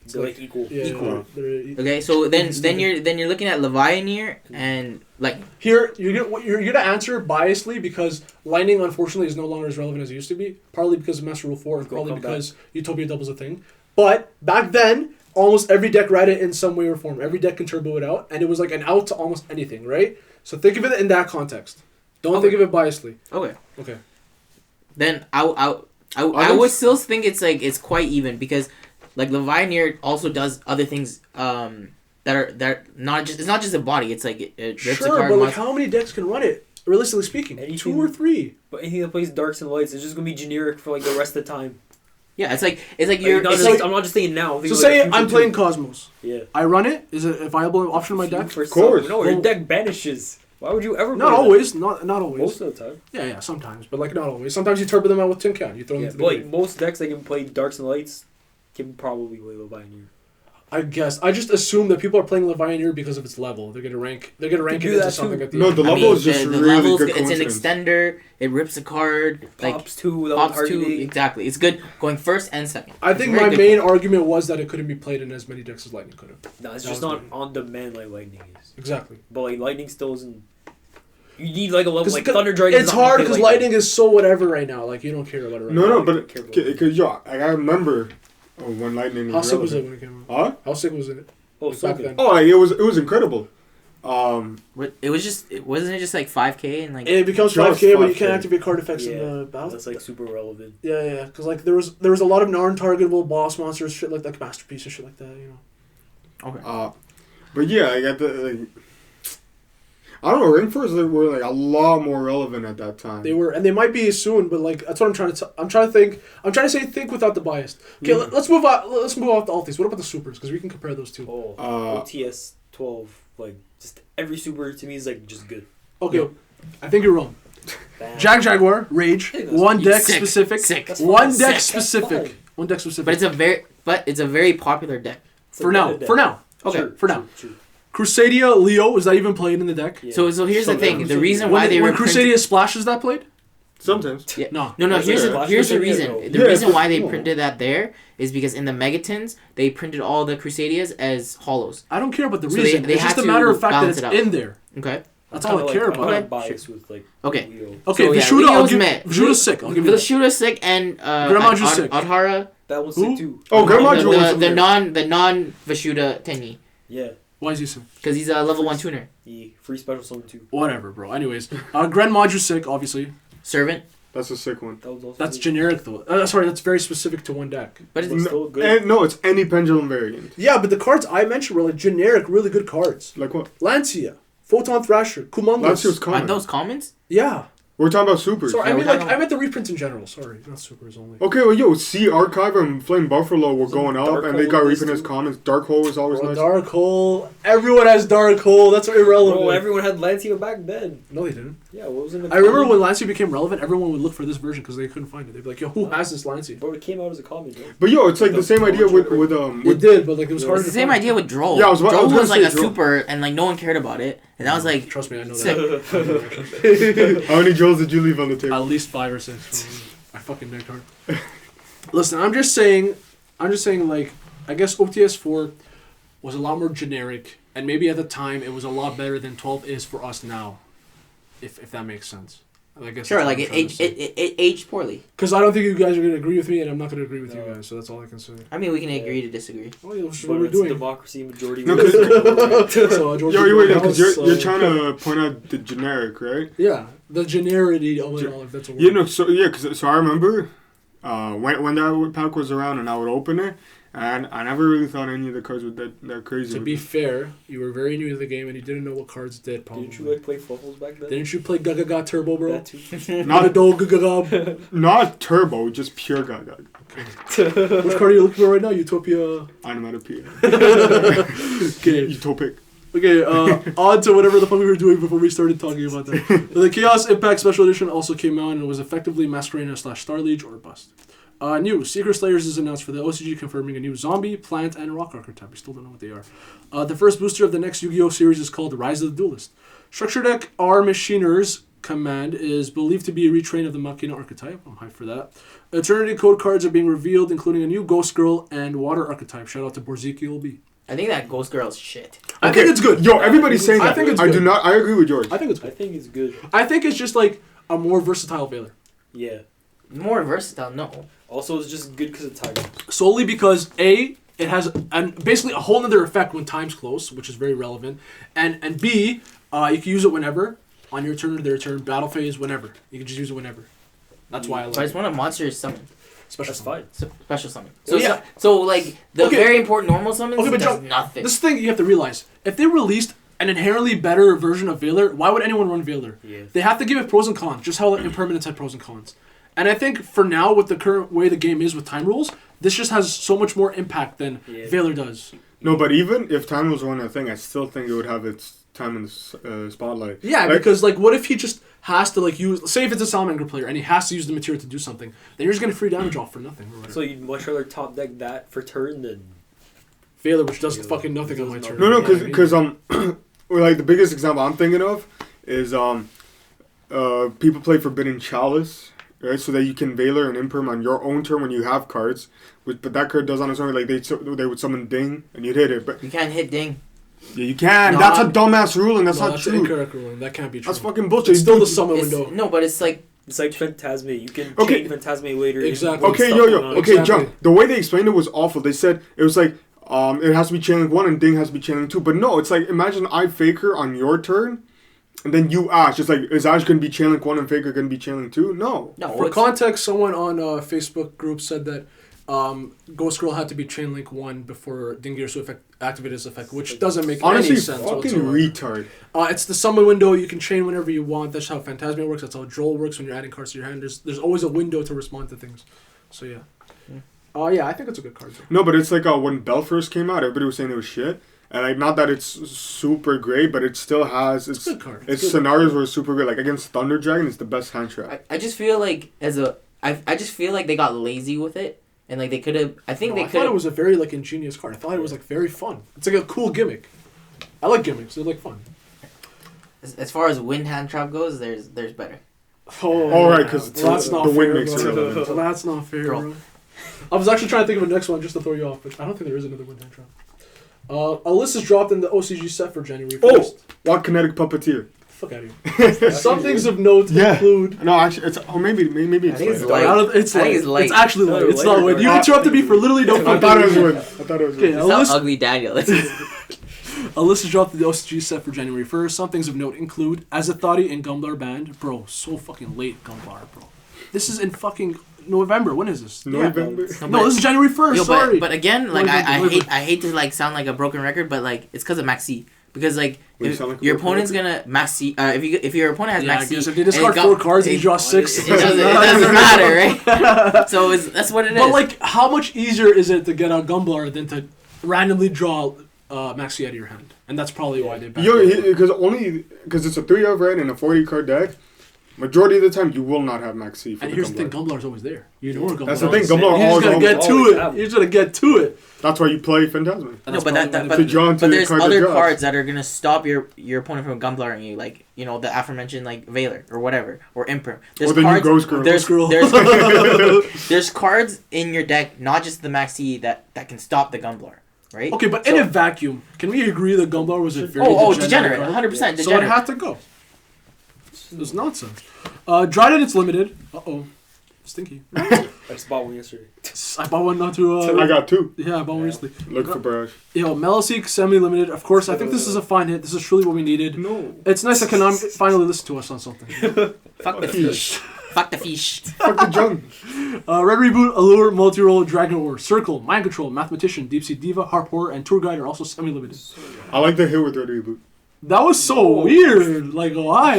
They're like equal. Yeah, equal. they're- Okay, so then Instant. you're looking at Levianeer and like Here, you're gonna answer biasly because Lightning, unfortunately, is no longer as relevant as it used to be. Partly because of Master Rule 4, and Go probably come because Utopia Double's a thing. But back then, almost every deck read it in some way or form. Every deck can turbo it out, and it was like an out to almost anything, right? So think of it in that context. Don't Okay. think of it biasly. okay. Okay. Then I would still think it's like it's quite even because like Levianeer also does other things that are not just it's not just a body, it's like it rips a Sure, card but like monster. how many decks can run it? Realistically speaking, Anything- 2 or 3. But anything that plays darks and lights is just gonna be generic for like the rest of the time. Yeah, it's like you're Not it's just- like I'm not just saying now. I'm So thinking say like I'm future playing too. Cosmos. Yeah. I run it. Is it a viable option in my deck? For course. some. No, your Well- deck banishes. Why would you ever? Not play that? always. Not always. Most of the time. Yeah, sometimes, but like not always. Sometimes you turbo them out with Tin Can. You throw them Yeah, into the but like grave. most decks that can play darks and lights can probably play Levianeer. I guess I just assume that people are playing Levianeer because of its level. They're gonna rank. They're gonna rank do it into that something too. at the No, end. the level is just the really levels, good it's an coincidence. extender, it rips a card, like Pops two without pops two targeting. exactly. It's good going first and second. I It's think a very my good main card. argument was that it couldn't be played in as many decks as Lightning could have. No, it's That just was not me. on demand like Lightning is. Exactly. But like Lightning still isn't. You need like a level 'Cause- like Thunder Dragon. It's hard because Lightning is so whatever right now. Like you don't care about it. Right No, now. no, but care about because yo, I remember when Lightning How was sick was it relevant. when it came out? Huh? How sick was it? Oh, so back good. then. Oh, like, it was incredible. It wasn't it just like 5K and like It becomes Just 5K, but you 5K. can't activate card effects in Yeah, the battle. that's like super relevant. Yeah, because like there was a lot of non-targetable boss monsters, shit like Masterpiece and shit like that. You know. okay. But yeah, I got the. Like, I don't know. Ring Force were like a lot more relevant at that time. They were, and they might be soon, but like that's what I'm trying to. I'm trying to think. I'm trying to say think without the bias. Okay, Yeah. let's move on. Let's move off the altis. What about the supers? Because we can compare those two. Oh, OTS 12, like just every super to me is like just good. Okay, I think you're wrong. Bam. Jaguar, Rage, Hey, that's- one deck Sick, specific. sick. That's One fine. deck That's specific. fine. One deck specific. But it's a very popular deck. It's a for now. good deck. For now. Okay, Sure, for now. Sure. Crusadia Leo, is that even played in the deck? Yeah. So here's the thing. The reason When, why they when reprinted Crusadia Splash, is that played? Sometimes. Yeah. No. No, That's here's fair. the here's the That's reason. fair. The Yeah, reason but- why they no. printed that there is because in the Megatons they printed all the Crusadias as hollows. I don't care about the So reason. they it's had just a to matter of fact that balance it's it out. in there. Okay. That's all I care about. I'm biased with like. Okay. Yugioh. Okay, So, yeah, Vishuda, I'll Yugioh's give meh. Vishuda's sick. I'll give you that. Vishuda's sick and Grandmaju's sick. Adhara. That one's Who? sick too. Oh, Grandmaju was The non Vishuda Tenyi. Yeah. Why is he sick? Because he's a level 1 tuner. He free special summon too. Whatever, bro. Anyways, Grandmaju's sick, obviously. Servant. That's a sick one. That was also That's sick. generic, though. Sorry, that's very specific to one deck. But it's, But still good. And, no, it's any pendulum variant. Yeah, but the cards I mentioned were like generic, really good cards. Like what? Lancia, Photon Thrasher, Kumongous. Lancia's aren't common. those commons? Yeah. We're talking about supers. Sorry, Yeah, I mean we're like talking I meant the reprints in general. Sorry, not supers only. Okay, well, yo, Sea Archive and Flame Buffalo were So going up, Dark and they Hole got is reprint as too. commons. Dark Hole is always Bro, nice. Dark Hole. Everyone has Dark Hole. That's irrelevant. Bro, everyone had Lancia back then. No, they didn't. Yeah, what was in the I remember comic? when Lancia became relevant, everyone would look for this version because they couldn't find it. They'd be like, "Yo, who has this Lancia?" Bro, it came out as a comic, bro. But yo, it's like the same idea with It did, but like it was Yeah. hard. It's the to same find. idea with Droll. Yeah, I was Droll gonna was like say a Droll. super, and like no one cared about it, and that was like Trust me, I know sick. that. How many Joes did you leave on the table? At least 5 or 6. I fucking decked hard. Listen, I'm just saying, like, I guess OTS 4 was a lot more generic, and maybe at the time it was a lot better than 12 is for us now, if that makes sense. I guess Sure, like it aged poorly. Because I don't think you guys are going to agree with me, and I'm not going to agree with you No. guys, so that's all I can say. I mean, we can agree to disagree. Oh, yeah, that's But what we're it's doing. democracy, majority. No, rules. So, George, Yo, you wait, Bush because House, you're trying to point out the generic, right? Yeah, the genericity of it all, if that's a word. You know, so I remember when that pack was around and I would open it, and I never really thought any of the cards were that crazy. To be fair, you were very new to the game, and you didn't know what cards did, probably. Didn't you like play Fluffles back then? Didn't you play Gaga Turbo, bro? That too. Not Gaga. not turbo, just pure gaga. Which card are you looking for right now? Utopia. Onomatopoeia. Okay. Utopic. Okay, on to whatever the fuck we were doing before we started talking about that. The Chaos Impact Special Edition also came out and was effectively Masquerena / Starliege or bust. New Secret Slayers is announced for the OCG, confirming a new zombie, plant, and rock archetype. We still don't know what they are. The first booster of the next Yu-Gi-Oh! Series is called Rise of the Duelist. Structure Deck R Machiner's command is believed to be a retrain of the Machina archetype. I'm hyped for that. Eternity Code cards are being revealed, including a new Ghost Girl and Water archetype. Shout out to Borziki LB. I think that Ghost Girl's shit. I think it's good. Yo, everybody's saying I that. think it's I good. do not. I agree with George. I think it's I good. think it's good. I think it's just like a more versatile Veiler. Yeah. More versatile, no. Also, it's just good because of time. Solely because A, it has basically a whole other effect when time's close, which is very relevant. And B, you can use it whenever. On your turn or their turn, battle phase, whenever. You can just use it whenever. That's why I But like it's it. one of monsters summon. Special That's summon. fine. Special summon. So, yeah. So like the Okay. very important normal summons Okay, but does John, nothing. This thing you have to realize. If they released an inherently better version of Veiler, why would anyone run Veiler? Yeah. They have to give it pros and cons, just how Impermanence had pros and cons. And I think for now, with the current way the game is with time rules, this just has so much more impact than Yeah. Veiler does. No, but even if time was one thing, I still think it would have its time in the spotlight. Yeah, Like- because like, what if he just has to like use? Say if it's a Salamander player and he has to use the material to do something, then you're just gonna free damage off for nothing. Or whatever. So you'd much rather top deck that for turn than Veiler, which does Veiler. fucking nothing on my Does turn. No, Yeah, I mean- because well, like the biggest example I'm thinking of is people play Forbidden Chalice, right? So that you can Veiler and Imperm on your own turn when you have cards. But that card does on its own. Like they would summon Ding and you'd hit it. But You can't hit Ding. yeah, you can. No, That's a dumbass rule, and that's no, not that's true. incorrect ruling. That can't be true. That's fucking bullshit. It's still the Dude, summon It's, window. no, but it's like it's like Phantasme. You can Okay. chain Phantasme later. Exactly. and Okay, stuff yo, going on. okay, Exactly. John. The way they explained it was awful. They said it was like it has to be Chainlink 1 and Ding has to be Chainlink 2. But no, it's like imagine I Faker on your turn, and then you Ash. It's like is Ash gonna be Chainlink 1 and Faker gonna be Chainlink 2? No. no. For it's- context, someone on a Facebook group said that Ghost Girl had to be Chainlink 1 before Dingirsu effect activated his effect, which doesn't make Honestly, any sense fucking whatsoever. retard. It's the summon window. You can chain whenever you want. That's how Phantasmia works. That's how Droll works when you're adding cards to your hand. There's always a window to respond to things. So yeah. Yeah, I think it's a good card. Though. No, but it's like when Bell first came out, everybody was saying it was shit. And like, not that it's super great, but it still has It's a good card. its good. scenarios were super good. Like against Thunder Dragon, it's the best hand trap. I just feel like I just feel like they got lazy with it, and like they could have. I think No, they I could thought it have. was a very like ingenious card. I thought it was like very fun. It's like a cool gimmick. I like gimmicks. They're like fun. As far as wind hand trap goes, there's better. Oh, All right, because that's the not wind fair, makes it bro. relevant. That's not fair, Girl. bro. I was actually trying to think of a next one just to throw you off, but I don't think there is another wind hand trap. A list is dropped in the OCG set for January 1st. Oh, what Kinetic Puppeteer? Fuck out of here. Some things of note include. No, actually, it's maybe I think it's it's light. light. It's I think light. it's light. It's actually light. It's not win. You light. interrupted me for literally no I fucking thought it was reason. win. I thought it was Okay, win. a That's list, how ugly Daniel is. a list is dropped to the OCG set for January 1st. Some things of note include Azathotti and Gumblar banned. Bro, so fucking late, Gumblar, bro. This is in fucking November. When is this? November. No, this is January 1st. Yo, Sorry. but again, like November. I hate to like sound like a broken record, but like it's because of Maxi. Because like Wait, you if sound like a your broken opponent's gonna Maxi, if your opponent has Yeah, I Maxi, guess if they and discard it 4 cards and you draw 6, it doesn't matter, right? So that's what it is. But like, how much easier is it to get a Gumblar than to randomly draw Maxi out of your hand? And that's probably why they banned it. Because it's a 3-of red and a 40 card deck. Majority of the time, you will not have Maxi for And the here's the thing, Gumblar. Gumblar's always there. You know where Gumblar That's the is. thing, Gumblar You're just gonna always get to always it. have You're just gonna get to it. That's why you play Phantasm. And No, that's but probably that why but, they To draw into but the there's card other that draws. cards that are gonna stop your opponent from Gumblaring you, like the aforementioned like Veiler or whatever or Imperm. There's Or the new cards. Ghost Girl. There's Girl. there's cards in your deck, not just the Maxi that can stop the Gumblar, right? Okay, but in a vacuum, can we agree that Gumblar was a very degenerate, card? 100% So it degenerate. had to go. It's nonsense. Dryden, it's limited. Uh-oh. Stinky. I just bought one yesterday. I bought one not too... I got 2. Yeah, I bought one recently. Look for Barrage. Yo, Meloseek, semi-limited. Of course, I think this is a fine hit. This is truly what we needed. No. It's nice that Konami finally listened to us on something. Fuck the fish. Fuck the fish. Fuck the junk. Red Reboot, Allure, Multi-Roll, Dragon Ore, Circle, Mind Control, Mathematician, Deep Sea Diva, Harp Horror, and Tour Guide are also semi-limited. I like the hit with Red Reboot. That was so weird. Like, why?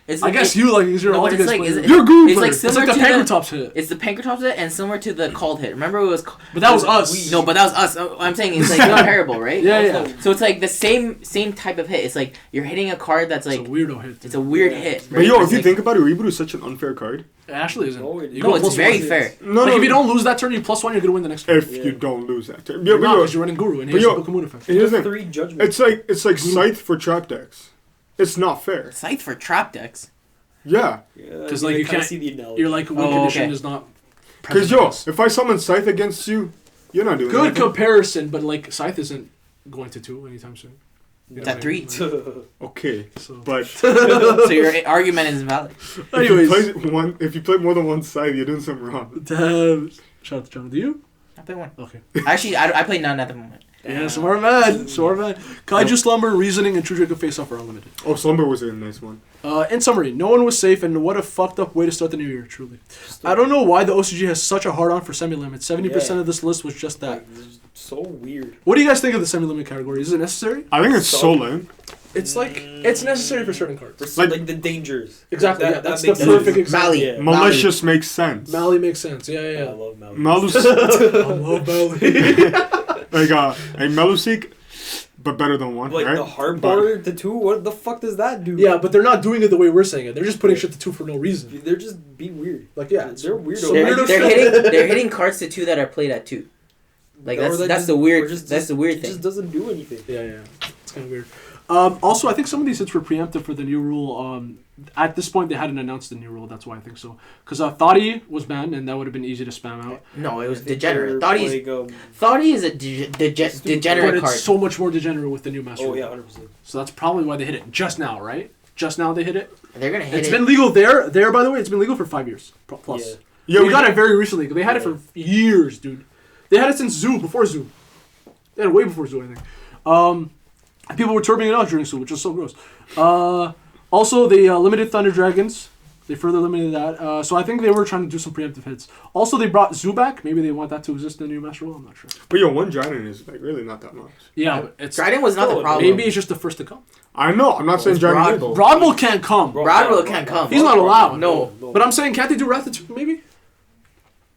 It's I guess you like because you're No, an but it's Altergeist like- player. it's- You're a Guru it's player. like It's similar like the to the- Pankratops hit. It's the Pankratops hit and similar to the called hit. Remember it was. But that was us. No, but that was us. I'm saying it's like comparable, right? Yeah, yeah. So it's like the same type of hit. It's like you're hitting a card that's It's like a weirdo hit. it's a weird hit. But yo, right? if you Like- think about it, Reboot is such an unfair card. It actually isn't. No, You no, go it's plus very one. fair. No, Like no. if you don't lose that turn, you plus 1, you're gonna win the next turn. If you don't lose that turn. You're not yo, because you're running Guru and but he's yo, a Book of Moon effect. here's the thing. 3 judgments. It's like Scythe for trap decks. It's not fair. Scythe for trap decks. Yeah. Because like you kinda can't. see the analogy. You're like win Oh, condition okay. is not. Because yo, if I summon Scythe against you, you're not doing Good anything. comparison, but like Scythe isn't going to 2 anytime soon. You know It's at what I 3. mean? Okay, So. but So your argument is invalid. Anyways, if you play more than one side, you're doing something wrong. damn. Shout out to John. Do you? I play one. Okay. Actually, I play none at the moment. Yeah, smart man. Smart man. Kaiju Slumber, Reasoning, and True Draco Face Off are unlimited. Oh, Slumber was a nice one. In summary, no one was safe, and what a fucked up way to start the new year, truly. I don't know why the OCG has such a hard on for semi-limit. 70% Yeah. of this list was just that. Like, this is so weird. What do you guys think of the semi-limit category? Is it necessary? I think it's so lame. It's like, it's necessary for certain cards. For Like- like the dangers. Exactly, That- yeah, that's that the makes perfect sense. example. Mali. Yeah. Malicious makes sense. Mali makes sense, yeah, I yeah, love Mali. Malus, I love Mali. like a Meluseek, but better than one, Like right? the hard But- bar to 2, what the fuck does that do? Yeah, but they're not doing it the way we're saying it. They're just putting shit to 2 for no reason. They're just being weird. Like, yeah, it's- They're weirdos. so They're, weirdo they're shit. hitting cards to 2 that are played at 2. Like Or that's just- the or weird just- that's the weird it thing. just doesn't do anything. Yeah, yeah. It's kind of weird. Also, I think some of these hits were preemptive for the new rule. At this point, they hadn't announced the new rule. That's why I think so. Because Thoughty was banned, and that would have been easy to spam out. No, it was I think degenerate. they're Thoughty is a degenerate But card. it's so much more degenerate with the new master Oh rule. yeah, 100%. So that's probably why they hit it just now, right? Just now they hit it. They're gonna hit It's it. been legal there. There, by the way, it's been legal for 5 years plus. Yeah. Yeah, we got it very recently. They had it Yeah. for years, dude. They had it since Zoo, before Zoo. They had it way before Zoo, I think. And people were turbing it out during Zoo, which was so gross. Also, they limited Thunder Dragons. They further limited that. So I think they were trying to do some preemptive hits. Also, they brought Zoo back. Maybe they want that to exist in the new Master Rule. I'm not sure. But yo, one Dryden is like really not that much. Yeah, but it's Dryden was not the Oh, problem. maybe it's just the first to come. I know. I'm not saying it's Dryden. is. Broadbull. Broadwell can't come. Broadwell can't come. He's not allowed. No. But I'm saying, can't they do Wrath of Two, maybe?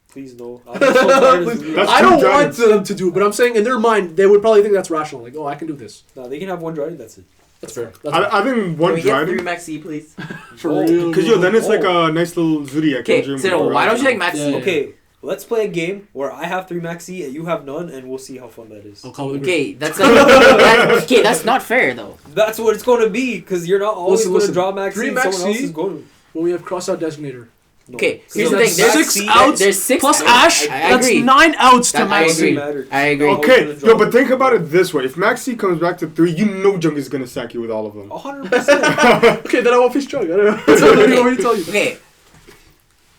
Please no. I'm so tired of this. That's I two don't want Dragons. them to do, but I'm saying in their mind, they would probably think that's rational. Like, oh, I can do this. No, they can have one Dryden, that's it. That's fair. That's fair. I think Can one we get 3 Dryden. Maxi, please? For Oh, real. Because yo, then it's like Oh. a nice little Zodiac. Okay, engine so with why don't you take Dryden. Maxi? Yeah. Okay, let's play a game where I have 3 Maxi and you have none, and we'll see how fun that is. I'll call it Okay, that's not fair though. That's what it's going to be, because you're not always Listen, going to listen. draw Maxi 3 and someone else Maxi. is going to. When we have cross-out designator, No. Okay, So here's the that's thing. There's 6 outs There's 6 plus outs. Ash. I That's agree. 9 outs to I Maxi. agree. I agree. Okay, yo, but think about it this way: if Maxi comes back to 3, you know Jung is gonna sack you with all of them. 100%. Okay, then I won't face Jung. I don't know. That's what you want me to tell you. Okay.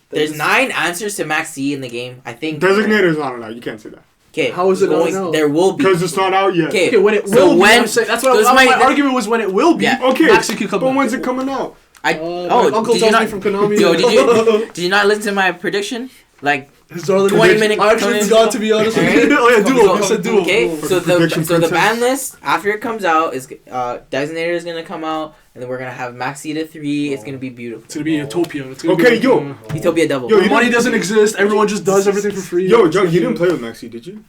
There's 9 answers to Max C in the game. I think. Designator's not allowed. You can't say that. Okay. How is it not now? There will be. Because it's not out yet. Okay. Okay, when it So will when- be. I'm saying, that's what those my might- argument was when it will be. Yeah. Okay, Maxi could come but back. when's it coming out? I. My uncle did you tells not? me from Konami. Yo, did you not listen to my prediction? Like. His darling 20-minute I actually comments. forgot, to be honest with you. Alright. Oh yeah, duo. You said duo. Okay, For so the prediction the princess. ban list after it comes out is Designator is gonna come out, and then we're gonna have Maxi to 3. It's gonna be beautiful. It's gonna be Utopia. It's gonna Okay, be yo. Utopia double. Yo, you money didn't- doesn't exist. Everyone just does everything for free. Yo, Jung, you didn't play with Maxi, did you?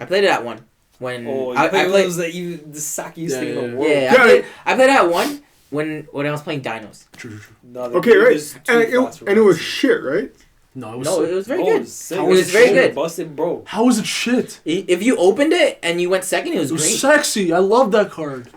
I played it at 1 when Oh, I played played. those that you the sackiest Yeah, thing in yeah, the yeah. world. Yeah, I played it at 1 when I was playing Dinos. True. No, the Okay, game right. is too fast for And it was Maxi. shit, right? No, it was. No, sick. it was very Oh, good. it's sick. It was very good. Busted, bro. How was it shit? If you opened it and you went second, it was It was great. sexy. I love that card.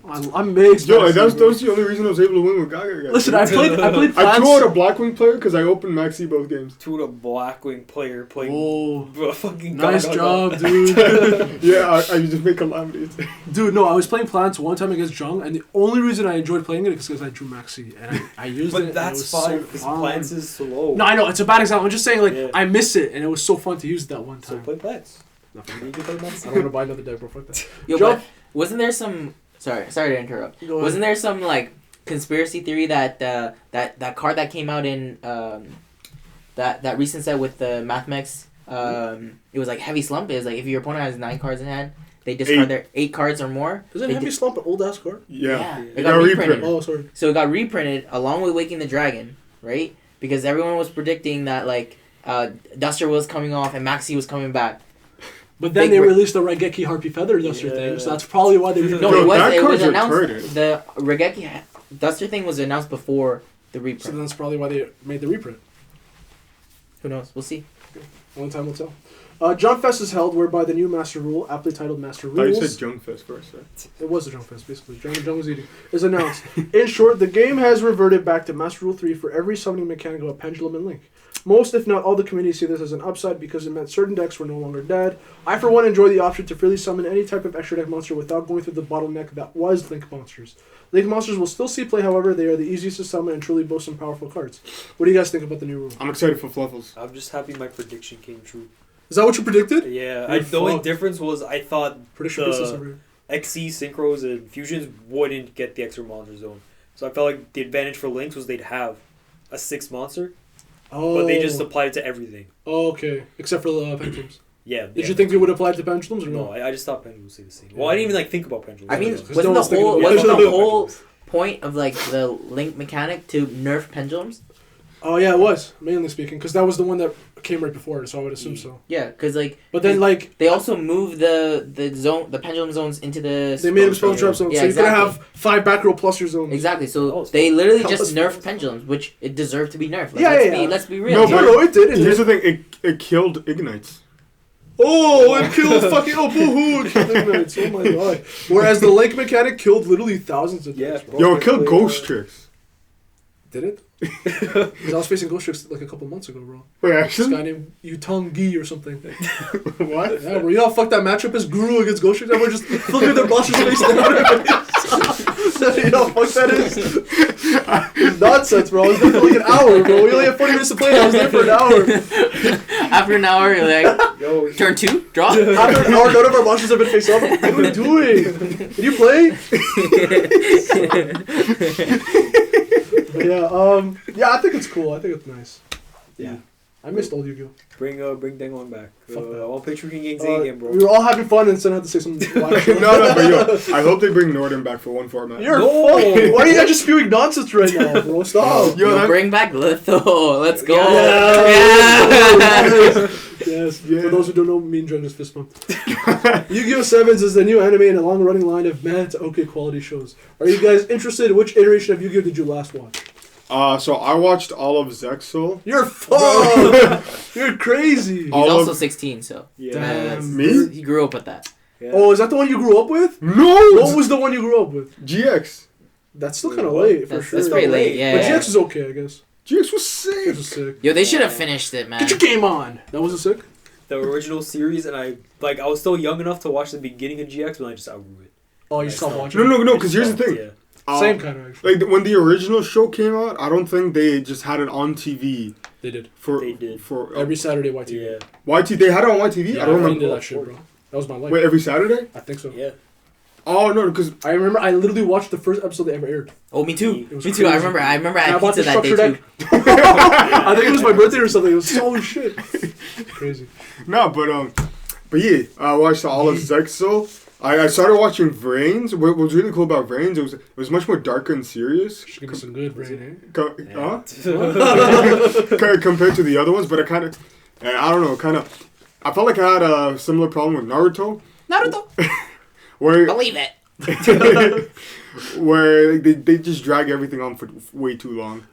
I'm mixed. Yo, Maxi, that was bro. the only reason I was able to win with Gaga. Guys. Listen, I played I plants. threw out a Blackwing player because I opened Maxi both games. To a Blackwing player playing Oh, a fucking nice Gaga. job, dude. Yeah, I just make calamities. Dude, no, I was playing plants one time against Jung, and the only reason I enjoyed playing it is because I drew Maxi, and I used it. But and that's it was fine so because fun. Plants is slow. No, I know it's a bad example. I'm just saying, like, Yeah. I miss it, and it was so fun to use that one So time. play Plants. Nothing. You can play I Plants. don't want to buy another deck, bro. Fuck that. Yo, Joe? but wasn't there some? Sorry to interrupt. Go ahead. Wasn't there some like conspiracy theory that that card that came out in that recent set with the Mathmex? It was like heavy slump. It was like if your opponent has 9 cards in hand, they discard 8. their 8 cards or more. Isn't They Heavy di- Slump an old ass card? Yeah. It It got got reprinted. reprinted. Oh, sorry. So it got reprinted along with Waking the Dragon, right? Because everyone was predicting that like Duster was coming off and Maxi was coming back. But then Big they re- released the Raigeki Harpy Feather Duster Yeah. thing, so that's probably why they No, No, Yo, it was that it was card's announced. retarded. The Regeki Duster thing was announced before the So reprint. that's probably why they made the reprint. Who knows? We'll see. One time will tell. Jump Fest is held, whereby the new Master Rule, aptly titled Master I thought you Rules. said Jung Fest first, right? It was a Jump Fest, basically. Jung was eating. Is announced. In short, the game has reverted back to Master Rule 3 for every summoning mechanic of a Pendulum and Link. Most, if not all, the community see this as an upside because it meant certain decks were no longer dead. I, for one, enjoy the option to freely summon any type of extra deck monster without going through the bottleneck that was Link monsters. Link monsters will still see play, however, they are the easiest to summon and truly boast some powerful cards. What do you guys think about the new rule? I'm excited for Fluffles. I'm just happy my prediction came true. Is that what you predicted? Yeah, You're the only fucked. difference was I thought Prediction The- business over here. XC synchros and fusions wouldn't get the extra monster zone. So I felt like the advantage for Lynx was they'd have a 6 monster, Oh. but they just applied it to everything. Oh, okay. Except for the pendulums. Yeah. Did you think they would apply it to pendulums or No, no? I just thought pendulums would stay the same. Well, I didn't even like think about pendulums. I mean, Because wasn't no one's the thinking whole about wasn't the pendulums. whole point of like the Link mechanic to nerf pendulums? Oh, yeah, it was, mainly speaking, because that was the one that came right before it, so I would assume so. Yeah, because like But then, like, they also moved the pendulum zones into the. they made them spell Yeah. trap zones, Yeah, so you exactly. couldn't have 5 back row plus your zones. Exactly. Oh, So it's they fine. literally Hell, just it's nerfed fine. pendulums, which it deserved to be nerfed. Like, Yeah, let's yeah, be yeah. let's be real. No, No, it did. Here's the thing, it killed Ignites. Oh, it killed fucking, oh, boo-hoo, it killed Ignites, oh my god. Whereas the Link mechanic killed literally thousands of Yeah, decks, bro. bro. Yo, it killed Ghost Tricks. Did it? Because I was facing Ghost Tricks like a couple months ago, bro. Wait, This actually? guy named Yutongi or something. What? Yeah, bro, you know how fucked that matchup is? Guru against Ghost Tricks? Everyone just flipping their monsters face down. You know how fucked that is? It's nonsense, bro. I was there for like an hour, bro. We only had 40 minutes to play, and I was there for an hour. After an hour, you're like, Yo, turn 2, draw. After an hour, none of our monsters have been face up. What are we doing? Did you play? Yeah, I think it's cool. I think it's nice. Yeah. I missed old Yu-Gi-Oh. bring Daniel back. Fuck that. I want Picture King Games again, bro. We were all having fun, and then I had to say some wild shit. No, but yo, I hope they bring Northern back for one format. You're No. fucking. Why are you guys just spewing nonsense right now, bro? Stop. Yo, Yo, that- bring back Litho. Let's go. Yeah. Yes. Yeah. For those who don't know, me and John just fist bumped. Yu-Gi-Oh! 7s is the new anime in a long-running line of meh to okay quality shows. Are you guys interested? Which iteration of Yu-Gi-Oh! Did you last watch? So I watched all of Zexal. You're fucked. You're crazy. He's All also of- 16, so. Yeah. Damn. Me? He grew up with that. Yeah. Oh, is that the one you grew up with? No! What was the one you grew up with? GX. That's still kind of Wait, what? late, for That's sure. pretty late, yeah. But yeah. GX is okay, I guess. GX was sick. This was sick. Yo, they should have finished it, man. Get your game on. That wasn't sick. The original series, and I was still young enough to watch the beginning of GX, but I just outgrew it. Oh, you I stopped stopped. watching? No, because here's the thing. Yeah. Same kind of actually. Like when the original show came out, I don't think they just had it on TV. They did. They did. For Every Saturday, YTV. Yeah. YT. They had it on YTV. Yeah, I don't I remember. did that shit, bro. That was my life. Wait, every Saturday? I think so. Yeah. Oh no, because I remember I literally watched the first episode they ever aired. Oh, me too. It was Me too. I crazy. remember. I And had bought pizza the that day structure too. deck. I think it was my birthday or something. It was so shit. Crazy. no, but yeah, I watched all of Zexel. I started watching Vrains. What was really cool about Vrains, it was much more darker and serious. Should give me some good brain, Yeah. Compared to the other ones, but I don't know, I felt like I had a similar problem with Naruto, Naruto. where Believe it. where they just drag everything on for way too long.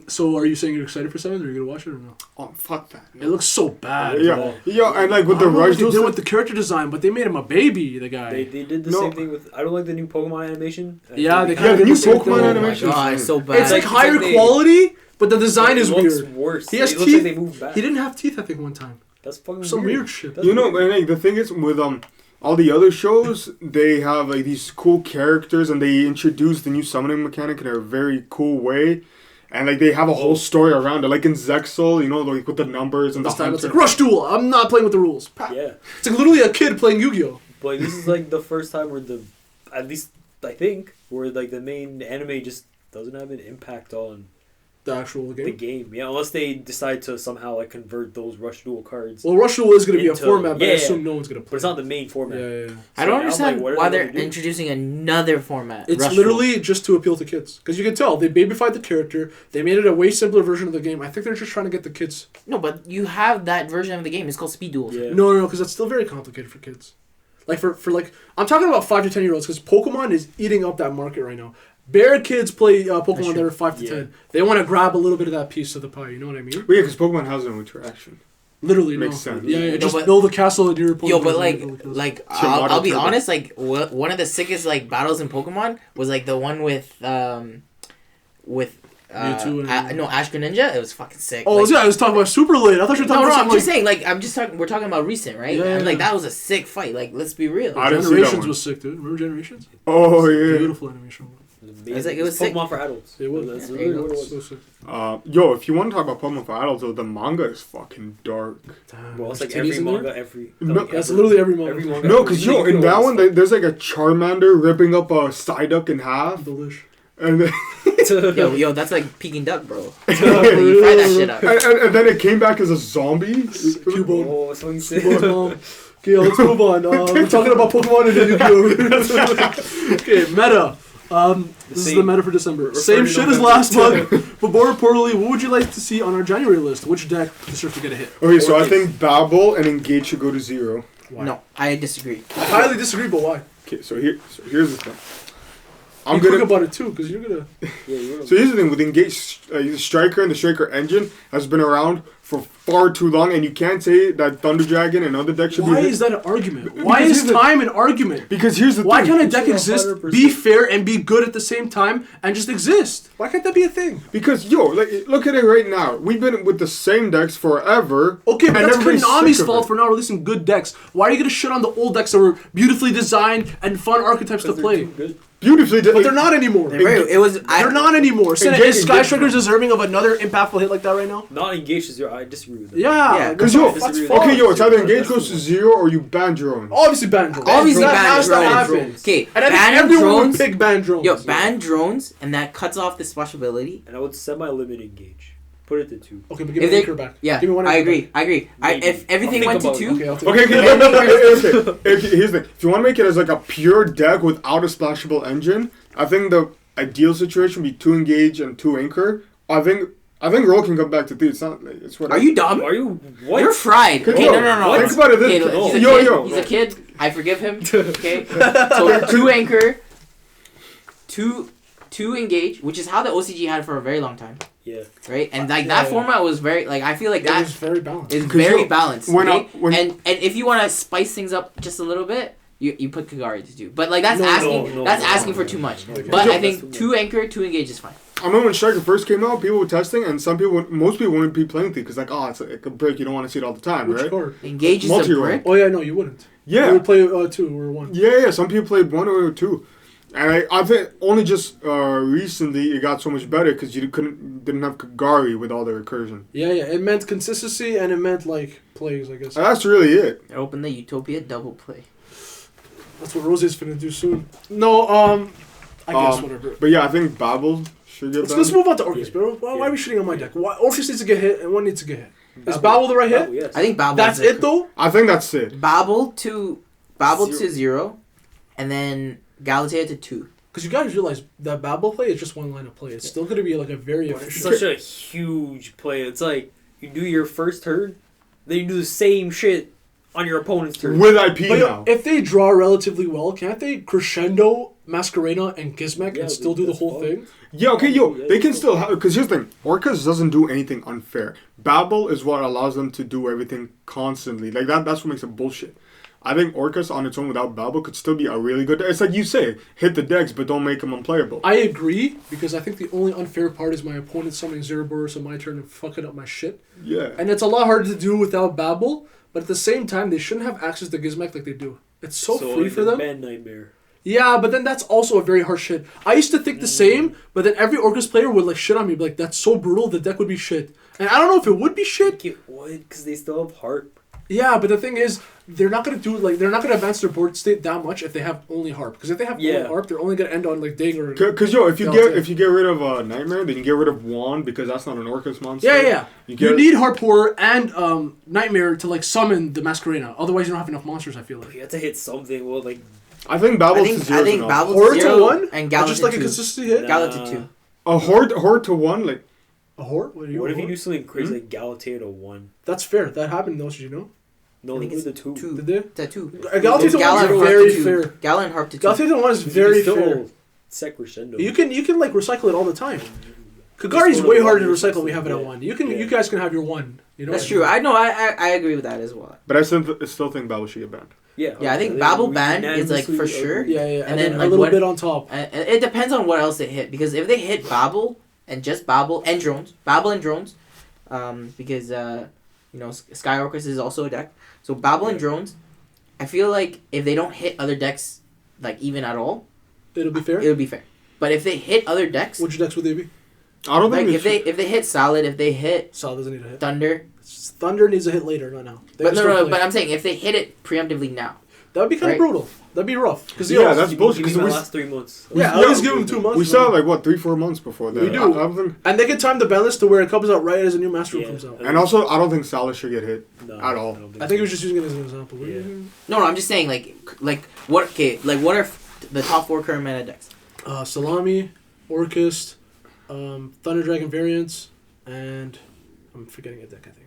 So are you saying you're excited for 7th? Are you gonna watch it or no? Oh fuck that! It looks so bad. Yeah, bro. and like with I the don't know rush what they did duels, with the character design, but they made him a baby. The guy. They did the No. same thing with. I don't like the new Pokemon animation. Yeah, they yeah, kinda the did new the same Pokemon thing. Oh my animation. god, is so fine. bad. It's like It's higher like they- quality, but the design is it looks weird. worse. He has It looks like teeth. they moved back. He didn't have teeth, I think, one time. That's fucking Some weird shit. That's You know, weird. and like the thing is with all the other shows, they have like these cool characters, and they introduce the new summoning mechanic in a very cool way, and like they have a whole story around it. Like in Zexal, you know, like with the numbers and This the time it's hunter. like Rush Duel. I'm not playing with the rules. Pa. Yeah, It's like literally a kid playing Yu-Gi-Oh. but this is like the first time where at least I think, where like the main anime just doesn't have an impact on The actual the game. game. Yeah, unless they decide to somehow like convert those Rush Duel cards. Well, Rush Duel is going to be a Into- format, but I yeah, assume no one's going to play. But it's not the main format. Yeah. I don't So I'm understand like, what are why they they're gonna do? introducing another format. It's Rush literally just to appeal to kids. Because you can tell, they babyfied the character. They made it a way simpler version of the game. I think they're just trying to get the kids. Duel. No, but you have that version of the game. It's called Speed Duels. Yeah. No, because that's still very complicated for kids. Like, for like, I'm talking about 5 to 10 year olds, because Pokemon is eating up that market right now. Bare kids play Pokemon that are 5 to Yeah. 10. They want to grab a little bit of that piece of the pie, you know what I mean? Well, yeah, because Pokemon has no interaction. Literally, Makes no. sense. Yeah, No, just but- build a castle in your Pokemon. Yo, but castle. I'll be Turbo. honest. Like, one of the sickest like battles in Pokemon was like the one with Mewtwo and- no Ash Greninja. It was fucking sick. Oh, like, yeah, I was talking about Super Late. I thought you were talking no, about I'm something just saying. Like, I'm just talking. We're talking about recent, right? Yeah, And like yeah. that was a sick fight. Like, let's be real. I didn't see that Generations one. was sick, dude. Remember Generations? Oh yeah. Beautiful animation. It's like- it was sick. Pokemon for adults. It was. That's Yeah, really there you what it go. was. So sick. Yo, if you want to talk about Pokemon for adults, though, the manga is fucking dark. Damn, Well, it's there's like every titties in there? manga, every. No, like, That's ever. literally every manga. Every manga. No, because yo, in Yu-Gi-Oh! that is one, there's like a Charmander ripping up a Psyduck in half, Delish. and then, Yo, that's like Peking Duck, bro. You fry that shit up. and then it came back as a zombie. Cubone. Oh, so you say. Okay, let's move on. We're talking about Pokemon and Yu-Gi-Oh! Okay, meta. This is the meta for December. Refer Same to shit as November. last month, but more importantly, what would you like to see on our January list? Which deck deserves to get a hit? Okay, so I think Babel and Engage should go to 0. Why? No, I disagree. I highly disagree, but why? Okay, so here's the thing. I'm I'm quick gonna. about it too, because you're gonna. Yeah, you're. So here's the thing with Engage, the Striker and the Striker engine has been around for far too long, and you can't say that Thunder Dragon and other decks should Why be. is that an argument? Why Because is here's the- time an argument? Because here's the Why thing. can't a deck exist, 100%. be fair, and be good at the same time, and just exist? Why can't that be a thing? Because like look at it right now. We've been with the same decks forever. Okay, but and that's everybody's Konami's sick of fault it. for not releasing good decks. Why are you gonna shit on the old decks that were beautifully designed and fun archetypes to play? Good. Beautifully, But they're not anymore. It was. They're not anymore. So Engage- is Sky Striker deserving of another impactful hit like that right now? Not engaged is your. I disagree with that. Yeah. Yeah, Because yo, that's disagree with false. okay, yo, it's either That's Engage goes to 0 or you ban drones. Obviously ban drones. Obviously that ban has to drones. happen. Okay, And I think ban everyone drones. would pick ban drones. Yo, ban drones, and that cuts off the splashability. And I would semi-limit engage. Put it to 2. Okay, but give If me they- anchor back. Yeah, Give me one I anchor agree. I agree. Maybe. If everything I'll went to think about 2, back. Okay, I'll take Okay, it. okay, here's the thing. If you want to make it as like a pure deck without a splashable engine, I think the ideal situation would be 2 Engage and 2 Anchor. I think Roll can come back to 3. It's not like it's what. are you dumb? Are you? What? You're fried. Okay, Okay, yo, no. Think about it this. Okay, he's a yo, kid. yo. He's a kid. I forgive him. Okay. So 2 anchor, 2 engage, which is how the OCG had it for a very long time, Yeah. right? And like that Yeah. format was very like I feel like That that was very balanced. is 'Cause very yo, balanced. when okay? when- and if you want to spice things up just a little bit, you put Kagari to 2. But like that's No, asking no, that's no, asking no, for no. too much. Okay. But I That's think too 2 anchor, 2 engage is fine. I remember when Striker first came out, people were testing, and most people wouldn't be playing because like, oh, it's like a brick. You don't want to see it all the time, Which right? card? Engages a Multi-roll. brick. Oh yeah, no, you wouldn't. Yeah. You would play 2 or 1. Yeah. Some people played 1 or 2, and I think only just recently it got so much better because you didn't have Kagari with all the recursion. Yeah. It meant consistency and it meant like plays, I guess. And that's really it. Open the Utopia double play. That's what Rose's finna do soon. No, I guess whatever. But yeah, I think Babel should get Let's banned. move on to Orcus, bro. Why are we shitting on my deck? Why Orcus needs to get hit and 1 needs to get hit? Is Babel the right hit? Yes. I think Babel. That's it though. I think that's it. Babel to 0, and then Galatea to 2. Because you guys realize that Babel play is just 1 line of play. It's still gonna be like a very It's efficient. such a huge play. It's like you do your first turn, then you do the same shit on your opponent's turn. With IP But now. if they draw relatively well, can't they crescendo Masquerena and Gizmek Yeah, and still do the that's whole fine. thing? Yeah, okay, yo, Yeah, they can yeah. still have, because here's the thing, Orcus doesn't do anything unfair. Babel is what allows them to do everything constantly. Like, that's what makes it bullshit. I think Orcus on its own without Babel could still be a really good, it's like you say, hit the decks, but don't make them unplayable. I agree, because I think the only unfair part is my opponent summoning Zerberus on my turn and fucking up my shit. Yeah. And it's a lot harder to do without Babel, but at the same time, they shouldn't have access to Gizmek like they do. It's so free for them. Bad nightmare. Yeah, but then that's also a very harsh hit. I used to think the same, but then every Orcus player would like shit on me, be like, that's so brutal, the deck would be shit. And I don't know if it would be I shit. think it would, because they still have heart. Yeah, but the thing is, they're not gonna advance their board state that much if they have only harp. Because if they have only harp, they're only gonna end on like Ding or. Because yo, if you Galatea. get rid of Nightmare, then you get rid of Wand because that's not an Orcus monster. Yeah. You You need Harp Horror and Nightmare to like summon the Masquerena. Otherwise, you don't have enough monsters. I feel like. You have to hit something. Well, like I think Babel to 0 I is think enough. Babel Horror to to 0 1 and Or Galatea just like a 2. consistency hit. Galatea 2. A horde to 1, like A Horde? What if you do something crazy like Galatea to 1? That's fair. That happened. Though, did you know? No, I think with the it's 2. 2. Did they? To 2. Galatea to 1 Gala is and Harp very to 2. fair. Gala and Harp to 2. Galatea to 1 is You very can fair. still set crescendo. You can like recycle it all the time. Kagari's way harder to recycle. We have it at 1. You guys can have your 1. You know. That's true. I agree with that as well. but I still think Babel should get banned. Yeah, Yeah, I think Babel we ban is like for unanimously sure. agree. Yeah. And then then, a like, little what- bit on top. And it depends on what else they hit, because if they hit Babel and just Babel and drones, because Sky Orcus is also a deck, so Babel and drones, I feel like if they don't hit other decks like even at all, It'll be fair. it would be fair. But if they hit other decks, Which decks would they be? I don't like think if they hit Solid, if they hit Sal doesn't need a hit. Thunder, Thunder needs a hit later, not now. They but gotta start but playing. I'm saying if they hit it preemptively now, That would be kind of Right. brutal. That'd be rough. Because Yeah, that's Give bullshit. me Because my we, last 3 months. yeah, yeah, at least give them 2 months. we saw like what 3-4 months before that. We do. I don't think, And they can time the balance to where it comes out right as a new master Yeah. comes out. and also I don't think Salah should get hit. No, At all. don't I think he was just using it as an example. Yeah. no, I'm just saying what are the top 4 current meta decks? Salami, Orcust, Thunder Dragon variants, and I'm forgetting a deck, I think.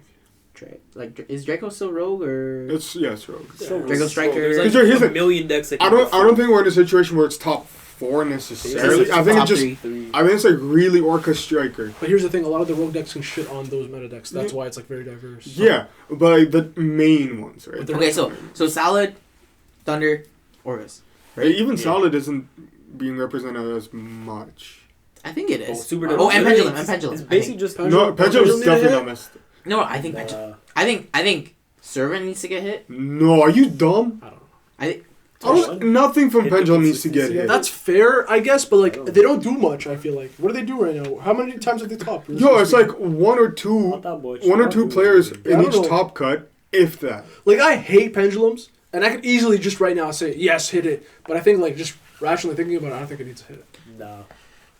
Is Draco still rogue or? It's rogue. Draco Striker. There's Because like here's a the- million decks. That I can don't think we're in a situation where it's top 4 necessarily. I think top it's just 3. I think it's like really Orca Striker. But here's the thing, a lot of the rogue decks can shit on those meta decks. That's why it's like very diverse. Yeah, but like the main ones, right? But they're- Okay, so Solid, Thunder, Orcus. Right? Even Yeah. Solid isn't being represented as much. I think it Oh, is. super Oh, and Pendulum, It's I basically think. just No, Pendulum's need a definitely hit? not messed. No, I think Pendulum. I think Servant needs to get hit. No, are you dumb? I don't know. Nothing from Hit the Pendulum needs to get consistency. hit. That's fair, I guess, but I like don't they don't do much. I feel like. What do they do right now? How many times have they topped? Yo, it's like one or two not that much. players I in don't each know. top cut, if that. Like I hate pendulums, and I could easily just right now say yes, hit it. But I think like just rationally thinking about it, I don't think it needs to hit it. No.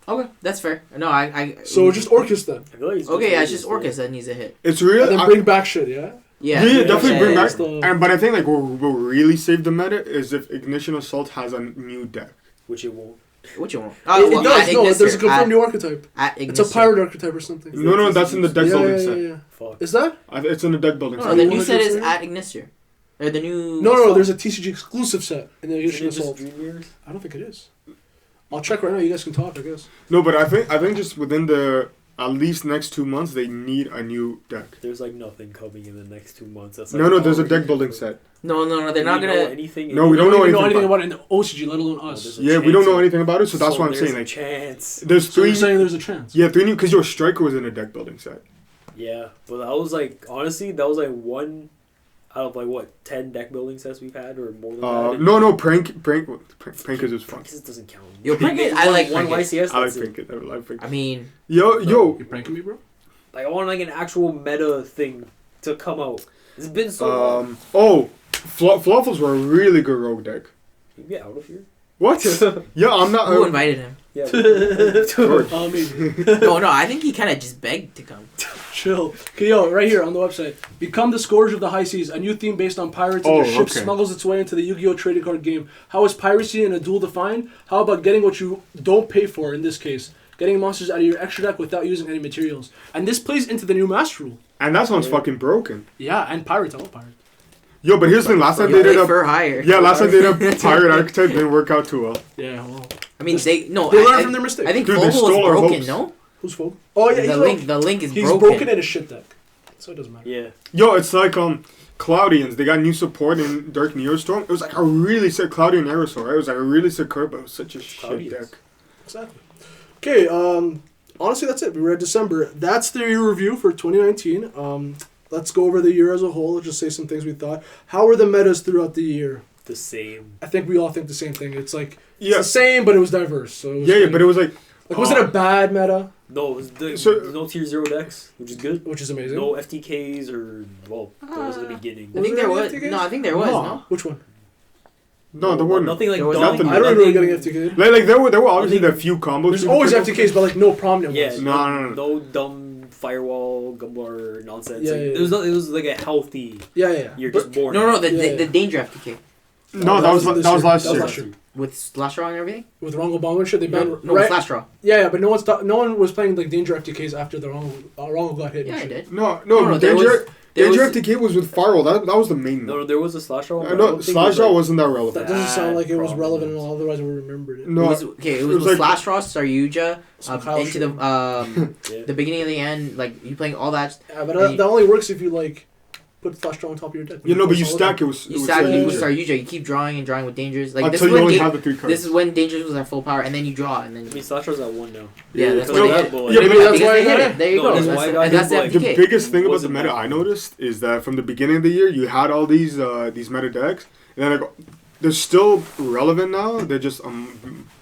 Okay, that's fair. No, I. So just Orcus then, I feel like Okay, yeah, it's just Orcus that needs a hit. It's and really. then bring back shit. Yeah. Yeah, definitely bring yeah, back. yeah. But I think like what will really save the meta is if Ignition Assault has a new deck. Which it won't. What you want? It does. No, there's a confirmed new archetype. It's a pirate archetype or something. No, that's in the deck building set. Fuck. Is that? It's in the deck building No, set. the new set 100%? is at Ignister. Or the new. No. There's a TCG exclusive set in the Isn't Ignition it just Assault. Dream Mirrors? I don't think it is. I'll check right now. You guys can talk, I guess. No, but I think just within the at least next 2 months, they need a new deck. There's like nothing coming in the next 2 months. That's No, there's a deck building set. No, they're not know gonna. anything. No, we don't know even anything about it in the OCG, let alone us. there's a Yeah, we don't chance know of- anything about it, so that's why I'm there's saying a like chance. there's So 3. you're saying there's a chance? Yeah, 3 new because your striker was in a deck building set. Yeah, but that was like honestly, that was like one out of like what 10 deck building sets we've had or more than that. No, Prankers is fun. Prankers doesn't count. Yo, Prankers, I like one Prankers. YCS. I like That's it. Prankers. I like Prankers. I mean, Yo, You pranking me, bro? Like I want like an actual meta thing to come out. It's been so long. Fluffles were a really good rogue deck. Can you get out of here? What? Yeah, I'm not. who invited him? Yeah. Amazing. No, I think he kind of just begged to come. Chill. Okay, yo, right here on the website. Become the Scourge of the High Seas, a new theme based on pirates and Oh, their ship okay. smuggles its way into the Yu-Gi-Oh! Trading card game. How is piracy in a duel defined? How about getting what you don't pay for in this case? Getting monsters out of your extra deck without using any materials. And this plays into the new Master Rule. And that sounds fucking broken. Yeah, and pirates. I love pirates. Yo, but here's the thing. Last time Yo, they did like a for hire. last time they did a pirate archetype didn't work out too well. Yeah, well. I mean, they They learn from their mistakes. I think Dude, they Fogel stole is our broken. hopes. No, Who's Fogel? Oh, yeah, the link is he's broken. broken in a shit deck. So it doesn't matter. Yeah. Yo, it's like Cloudians. They got new support in Dark Neostorm. It was like a really sick Cloudian Aerosaur. Right? It was like a really sick card, but it was such a shit Cloudians. deck. Exactly. Okay, honestly, that's it. We were at December. That's the year review for 2019. Let's go over the year as a whole. Let's just say some things we thought. How were the metas throughout the year? The same. I think we all think the same thing. It's like it's Yeah, the same, but it was diverse. So it was yeah, kind but of- it was like was it a bad meta? No, it was no tier 0 decks, which is good. Which is amazing. No FTKs or well, that was in the beginning. I Was think there there any was. FTKs? No, I think there was. No. Which one? no, there weren't. Nothing like There was dumb. nothing. I don't remember nothing- getting FTK. Like there were obviously Nothing- the few combos. There's people always could- FTKs, but like no prominent Yeah, ones. No. no dumb firewall gumbler nonsense. Yeah, Like, yeah, It was like a healthy. Yeah. You're But- just born. No, the Yeah. the danger FTK No, that was this last year. year. That was last year. with slash draw and everything. With Rongo Bongo and shit, they banned No, right? slash draw. Yeah, but no one was playing like danger FTKs after the Rongo got hit. Yeah, and I shit. did. No, there Danger was- FTK was with Firewall. That was the main No, one. there was a slash roll. I know Slash Out wasn't that That relevant. doesn't sound like it was Bad relevant at problems. all. Otherwise, I would have remembered it. No, It was with like- slash draw, Saryuja, Some Kyle into shit. the beginning of the end, like you playing all that. Yeah, but that only works if you like put flash draw on top of your deck. you know, but you Solid stack deck. it was. You it was stack it with Saryuja. Saryuja. You keep drawing and drawing with dangers. Like this Until is you when only ga- have the 3 cards. this is when dangers was at full power, and then you draw, and then I mean, slash row's at 1 now. yeah, that's because when of they that, hit. but, Yeah, like, but that's Because why they I got hit it. There you No, go. that's That's, why I got and that's the hit, but, The FTK. biggest thing about the Wasn't meta bad. I noticed is that from the beginning of the year you had all these meta decks, and then like they're still relevant now. They're just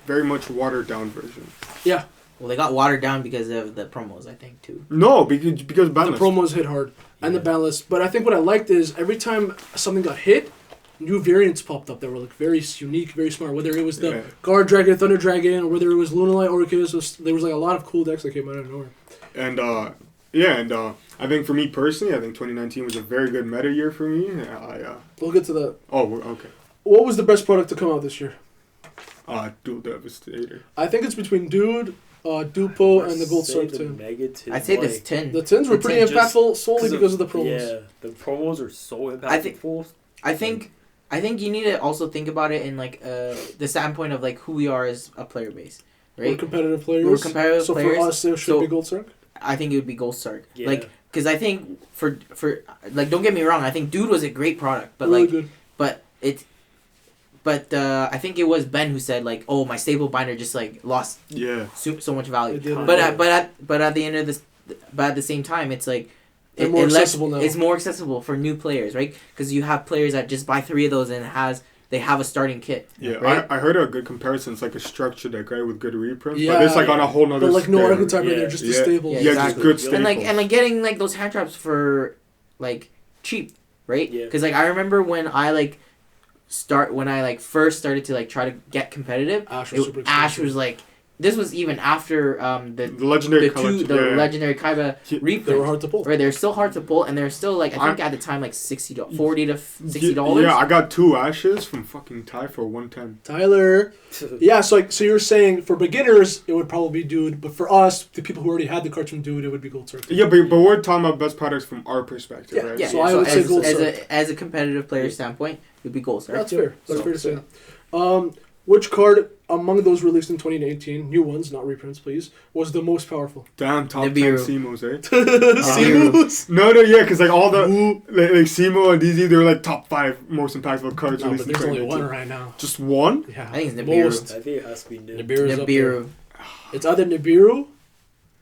very much watered down version. Yeah, Well, they got watered down because of the promos, I think, too. No, because the ban list. promos hit hard and the ban list. But I think what I liked is every time something got hit, new variants popped up that were like very unique, very smart. Whether it was the Yeah. Guard Dragon, Thunder Dragon, or whether it was Lunalight Orcus, there was like a lot of cool decks that came out of nowhere. And I think for me personally, I think 2019 was a very good meta year for me. We'll get to that. Okay. What was the best product to come out this year? Dual Devastator. I think it's between Dude, Dupo, and the Gold Say Shark the tin. Mega tin, I'd say like, this 10. The tins were The pretty tins just- impactful solely because of the promos. Yeah, the promos are so impactful. I think I think you need to also think about it in like the standpoint of like who we are as a player base, We're right? competitive players. We're competitive so players. for us, it should so- be Gold Shark. I think it would be Gold Sark. Yeah. Like, because I think for like, don't get me wrong, I think Dude was a great product, but Really like, good. but I think it was Ben who said like, oh, my staple binder just like lost Yeah. so much value. It did. But at the end of this, but at the same time, it's like They're more accessible now. It's more accessible for new players, right? Because you have players that just buy 3 of those and they have a starting kit. Yeah, Right? I heard a good comparison. It's like a structure deck, right, with good reprints. Yeah, but it's like on a whole nother But like no scale. archetype in Yeah. there, just the Yeah. stable. Yeah, Yeah, exactly. just good And, staples. And like getting like those hand traps for like cheap, right? Yeah. Because like I remember when I first started to like try to get competitive, Ash was super Ash expensive. was like, this was even after the legendary the collection. legendary Kaiba Yeah. They were reprint. hard to pull. Right, they're still hard to pull, and they're still like I think at the time like $40 to $60. Yeah, I got 2 ashes from fucking Ty for 110. Tyler. Yeah, so you're saying for beginners it would probably be Dude, but for us, the people who already had the cards from Dude, it would be Gold Circle. Yeah, but we're talking about best products from our perspective, Yeah, right? Yeah, So I would say Gold as Circle. a competitive player standpoint, it would be Gold Circle. That's fair. That's So- fair to say. Which card among those released in 2018, new ones, not reprints, please, was the most powerful? Damn, top Nibiru. 10 Simos, eh? Seamus? No, yeah, because like all the like Simo and DZ, they're like top 5 most impactful cards No, released but in there's only 2018. one right now. Just one? Yeah. I think it's Nibiru. Most. I think it has to be Nib. Nibiru's up there. Nibiru. It's either Nibiru,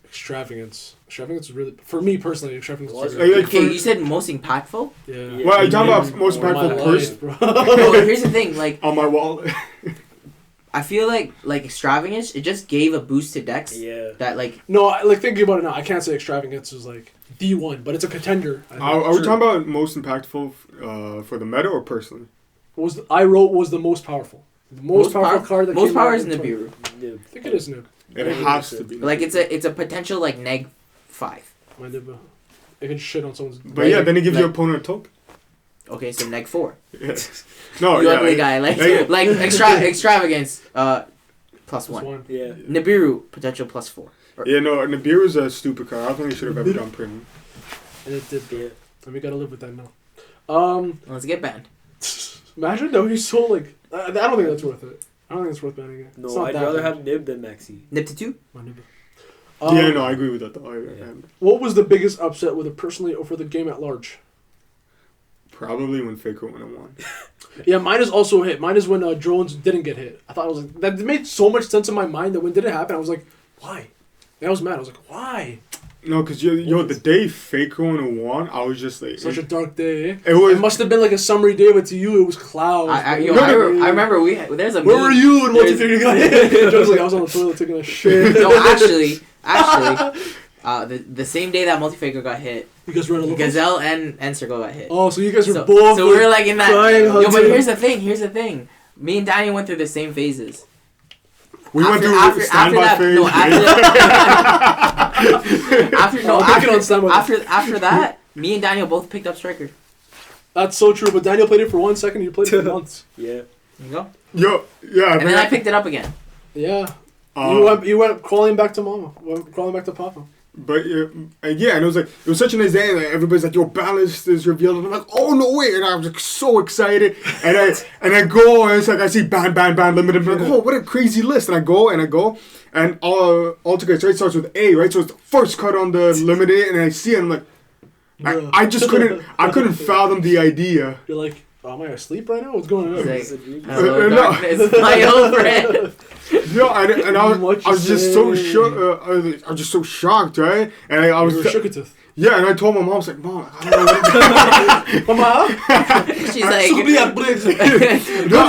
Extravagance. Extravagance is really, for me personally, Extravagance is Like, really for- Okay, you said most impactful? yeah. Well, are you talking about most My impactful life, person bro. No, here's the thing. Like, on my wall? I feel like Extravagance, it just gave a boost to decks. Yeah. That, like, No, like thinking about it now, I can't say Extravagance is like the one, but it's a contender. I think. Are we True. talking about most impactful for the meta or personally? I wrote was the most powerful. The most powerful card that most came power out is in 20 Nibiru. Nib. I think it is Nib. It Yeah, has yeah. to be. Like, it's a potential, like, neg 5. My Nib. It can shit on someone's. But yeah, then it gives your like- opponent a token. Okay, so neg 4. Yeah. No, You yeah, ugly guy. Like, like- like Extravagance, plus 1. Yeah. Nibiru, potential plus 4. Yeah, no, Nibiru's a stupid card. I don't think he should have ever done printing. And it did. Yeah. And we gotta live with that now. Let's get banned. Imagine though he's so like. I don't think that's worth it. I don't think it's worth banning it. It's No, not I'd that rather bad. have Nib than Maxi. Nib to 2? My Nib. Yeah, no, I agree with that though. Yeah. What was the biggest upset, whether personally or for the game at large? Probably when Faker went and won. Yeah, mine is also hit. Mine is when drones didn't get hit. I thought I was like that made so much sense in my mind that when did it happen, I was like, why? And I was mad. I was like, why? No, because yo, the day Faker went and won, I was just like, Such a dark day. it It was. must have been like a summery day, but to you it was clouds. I bro. remember there's a Where meme. were you when There's- multi-figure got hit? Joe's like, I was on the toilet taking a shit. No, actually, the same day that Multifaker got hit, You guys ran a little. Gazelle and Circle got hit. Oh, so you guys were So, both. so we were like in that. crying, Yo, but hugging. here's the thing. Me and Daniel went through the same phases. We went through after standby that, phase. no, after that, me and Daniel both picked up Striker. That's so true. But Daniel played it for 1 second. You played it for months. Yeah. There you go. Yo, yeah. And then I picked it up again. Yeah. Uh, You went crawling back to mama. Crawling back to papa. But yeah, and it was such a nice day. Like, everybody's like, "Yo, ballast is revealed," and I'm like, "Oh no way!" And I was like so excited, and I go and it's like I see ban limited. I'm like, "Oh, what a crazy list!" And I go and altergeist right starts with A, right? So it's the first cut on the limited, and I see it. And I'm like, Yeah. I just couldn't fathom the idea. You're like, oh, am I asleep right now? What's going on? It's like, It's a dream. hello, No. darkness, my old friend. Yo, and I What you was just so say? shocked. I was just so shocked, right? And I was You were shooketh. yeah, and I told my mom, I was like, "Mom, I don't know." Mama? She's like, No,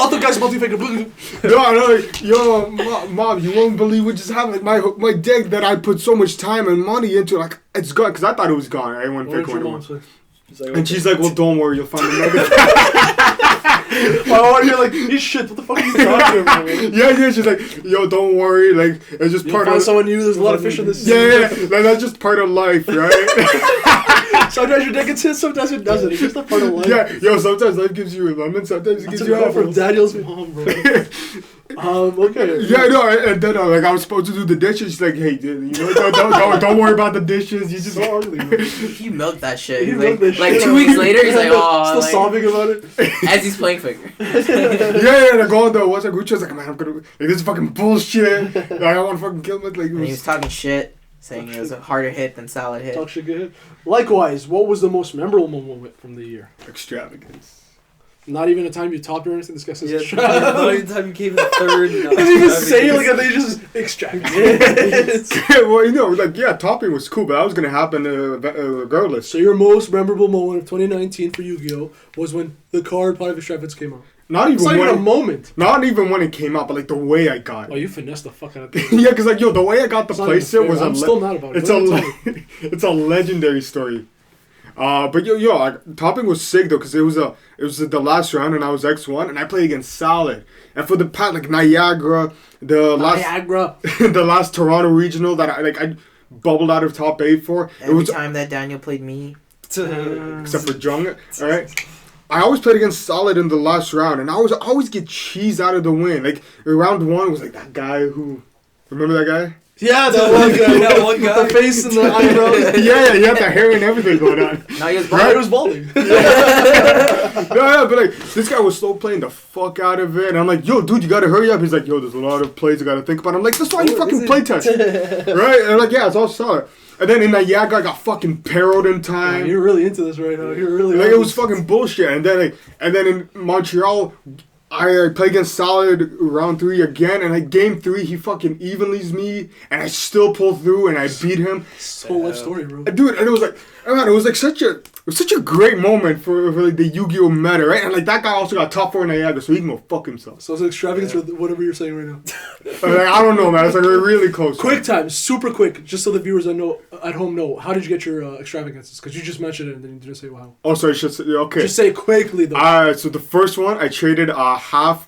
Altergeist multi-figure. No, I know, like, yo, mom, you won't believe what just happened. Like my deck that I put so much time and money into, like it's gone because I thought it was gone. Right? When What did Faker your went mom and say? She's like, and she's like, "Well, don't worry, you'll find another." Oh, you're like, you shit, what the fuck are you talking about? Man? yeah, she's like, "Yo, don't worry, like it's just You'll part find of." someone new, there's a lot of fish in this. Yeah, like, that's just part of life, right? Sometimes your dick gets hit, sometimes it doesn't. It's just a part of life. Yeah, yo, sometimes life gives you a lemon, sometimes it That's gives a you call from apples. Daniel's mom, bro. Okay. Yeah, no, and then like I was supposed to do the dishes. She's like, "Hey, dude, you know, don't worry about the dishes. You just." So ugly, bro. he milked that shit. He He's milked like, the like shit 2 out weeks of it. later, he's like, oh, Still like, sobbing about it. as he's playing Figure. Yeah, and I go on the WhatsApp group chat, I was like, "Man, I'm gonna like this is fucking bullshit. Like I want to fucking kill him." Like it And he was was, talking shit, saying it was a harder hit than solid hit. Talk shit good. Likewise, what was the most memorable moment from the year? extravagance. Not even a time you topped or anything. This guy says Yeah, extravagant. not even time you came in third. I didn't even say it like they just extravagant. Well, you know, like yeah, topping was cool, but that was gonna happen regardless. So your most memorable moment of 2019 for Yu-Gi-Oh was when the card Part of Extravagance came out. Not It's even not even a when, moment. not even when it came out, but like the way I got Oh, it. you finessed the fuck out of that. Yeah, because like yo, the way I got the It's not even place it fair. was I'm still mad about it. it's Go a ahead and tell me. it's a legendary story. But yo, like, topping was sick though, because it was the last round and I was X1 and I played against Solid. And for the pat like Niagara, the Niagara. the last Toronto regional that I bubbled out of top 8 for. It Every was time that Daniel played me, except for Jung. All right. I always played against Solid in the last round, and I always get cheesed out of the win. Like round 1 was like that guy who, remember that guy? Yeah, that one guy. That one guy. With the face and the eyebrows. Yeah, you had the hair and everything going on. No, he was Right, bald. it was balding. Yeah, but like this guy was still playing the fuck out of it, and I'm like, yo, dude, you gotta hurry up. He's like, yo, there's a lot of plays I gotta think about. I'm like, that's why you fucking play test, right? And I'm like, yeah, it's all solid. And then in that Yaga, I got fucking parrot in time. Yeah, you're really into this right now. You're really Like it was fucking bullshit. And then in Montreal, I played against Solid round 3 again, and like game 3 he fucking evenlies me, and I still pulled through and I beat him. whole life story, bro. Dude, and it was like, man, it was like such a great moment for like the Yu-Gi-Oh meta, right? And like that guy also got top 4 in Niagara, so he can go fuck himself. So it's extravagance with whatever you're saying right now. Like, I don't know, man. It's like we're really close. Quick time, super quick, just so the viewers at home know. How did you get your extravagances? Because you just mentioned it and then you didn't say wow. Oh, sorry, okay. Just say it quickly though. So the first one, I traded a half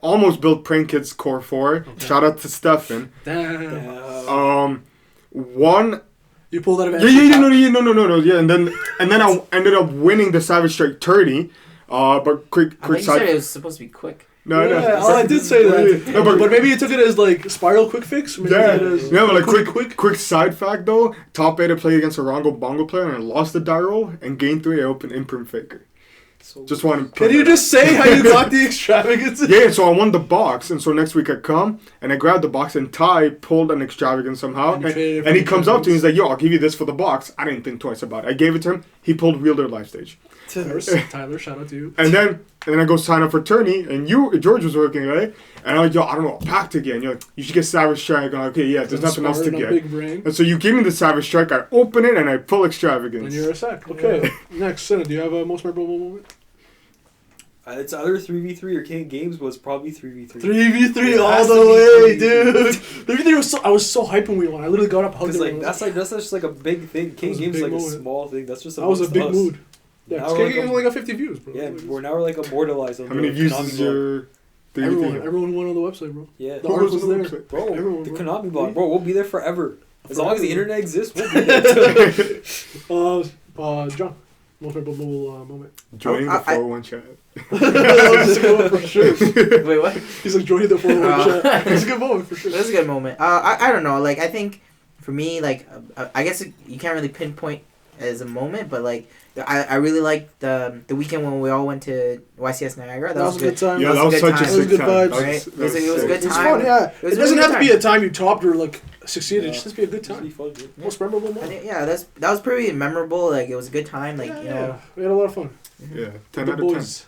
almost built Prank Kids Core 4. Okay. Shout out to Stefan. Damn. One. You pulled out of No, yeah, and then I ended up winning the Savage Strike 30. But quick I think you side. said it was supposed to be quick. No. I did say that. No, but maybe you took it as like spiral quick fix. Maybe Yeah, you took it as but like quick side fact though. Top 8 I played against a Rongo Bongo player and I lost the die roll. And game 3 I opened Imprint Faker. So Just want to. Can you just say how you got the extravagances? Yeah, so I won the box, and so next week I come and I grabbed the box, and Ty pulled an extravagance somehow, And you traded it and he for comes up to me. extravagance? He's like, "Yo, I'll give you this for the box." I didn't think twice about it. I gave it to him. He pulled Wielder Life Stage, Tyler, shout out to you. and then I go sign up for tourney, and George was working, right? And I'm like, "Yo, I don't know, a pack to get." And you're like, "You should get Savage Strike." I'm like, "Okay, yeah, there's nothing else to Smart and a get." Big brain. And so you give me the Savage Strike, I open it, and I pull extravagance. And you're a sec. Okay. Next, Senna, do you have a most memorable moment? It's either 3v3 or King Games, but it's probably 3v3. 3v3 It all has the to be way, 3v3. dude. 3v3 was I was so hyped when we won. I literally got up, hugged Because everyone. that's just like a big thing. King was a Games is big like moment. a small thing. That's just That was a amongst big us. mood. Yeah, Now because we're KK like only got 50 views, bro. Yeah, we're now like immortalized on How many the views Konami is blog. your? Everyone went on the website, bro. Yeah, The Who article's was on the there. website? bro, everyone, the bro. Konami blog, bro. We'll be there forever. As long as the internet exists, we'll be there. John, most memorable moment. Joining the 401 chat. That was a good one for sure. Wait, what? He's like joining the 401 chat. It's a good moment for sure. That's a good moment. I don't know. Like, I think for me, like, I guess you can't really pinpoint as a moment, but like, I really liked the weekend when we all went to YCS Niagara. That was a good time. Yeah, that was such a It was sick good time. vibes. That Right? It was a sick. good It's time. fun, yeah. It was It a doesn't really have to good be a time you topped or like succeeded. Yeah. It should just be a good It's really time. fun, dude. Most memorable I moment. think, yeah, that was pretty memorable. Like, it was a good time. Like, you know. we had a lot of fun. Yeah, 10 The out of 10. boys.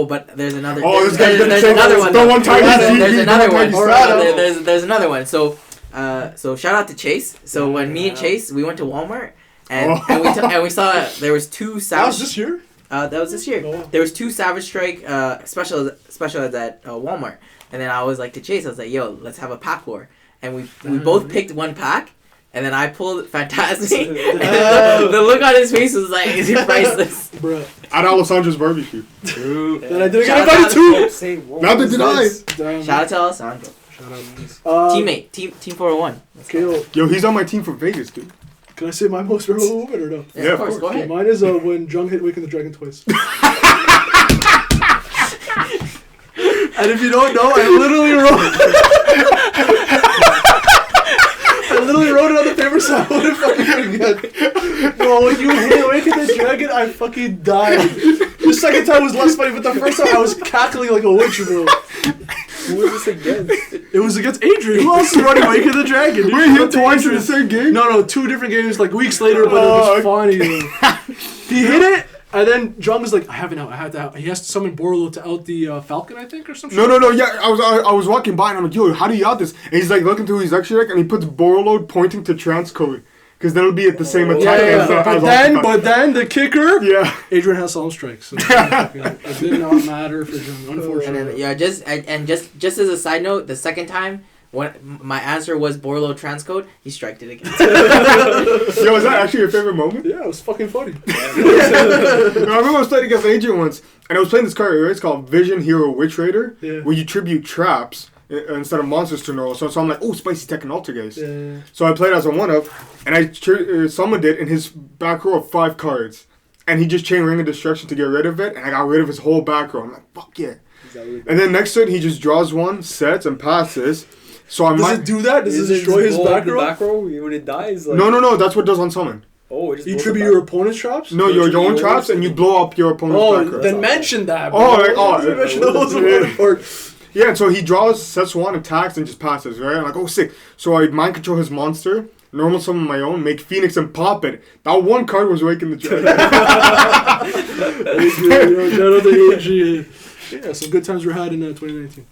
But there's another. Oh, this guy there's didn't say another that. one. The though. one time There's another one. Alright. There's another one. So shout out to Chase. So when me and Chase we went to Walmart and we saw there was two That was Savage. this year? That was this year. Oh, wow. There was two Savage Strike specials at Walmart, and then I was like to Chase, I was like, "Yo, let's have a pack war," and we both picked one pack. And then I pulled Fantastic. And the look on his face was like, "Is it priceless?" Bruh. At Alessandra's barbecue. Then I didn't Shout get invited too. Say, what Neither was did I. this? Damn. Shout out to Alessandro, Shout out. teammate, team 401. Kale, Yo, he's on my team from Vegas, dude. can I say my most memorable moment or no? Yeah, Yeah, of course. of Go course. ahead. Mine is when Jung hit Waking the Dragon twice. And if you don't know, I literally wrote it on the paper so I wouldn't fucking forget. Bro, when you hit Waking the Dragon, I fucking died. The second time was less funny, but the first time I was cackling like a witch, bro. Who was this against? It was against Adrian. Who else is running Waking the Dragon? Dude? Wait, hit What the twice in Adrian? the same game? No, 2 different games, like weeks later, but it was funny. Though. He hit it, and then Jung was like, "I have it out. I have to out." He has to summon Borlo to out the Falcon, I think, or something. No, yeah, I was walking by and I'm like, yo, how do you out this? And he's like looking through his extra deck and he puts Borload pointing to transcode. Because then it'll be at the same attack as But then the kicker, Yeah. Adrian has Solemn Strike. So it did not matter for Jung, And unfortunately. then just as a side note, the second time when my answer was Borlo transcode, he striked it again. Yo, is that actually your favorite moment? Yeah, it was fucking funny. No, I remember I was playing against Adrian once and I was playing this card, right? It's called Vision Hero Witch Raider, Yeah. where you tribute traps instead of monsters to neural. So I'm like, oh, Spicy Tech and Altergeist. Yeah. So I played as a 1-up, and I summoned it in his back row of 5 cards. And he just chained Ring of Destruction to get rid of it, and I got rid of his whole back row. I'm like, fuck yeah. And then next to it, he just draws 1, sets, and passes. So I Does might. it do that? Does it Is destroy his blow up back the row? back row when it dies? Like, No. That's what it does on summon. Oh, it just You blows tribute the your back- opponent's traps? No, You your tribute own yours traps, and you blow up your opponent's Oh, back row. then mention that. Bro. Mention Oh, those important part. Yeah, and so he draws, sets one, attacks, and just passes, right? I'm like, oh, sick. So I mind control his monster, normal summon my own, make Phoenix and pop it. That one card was waking the dragon. Yeah, some good times were had in 2019.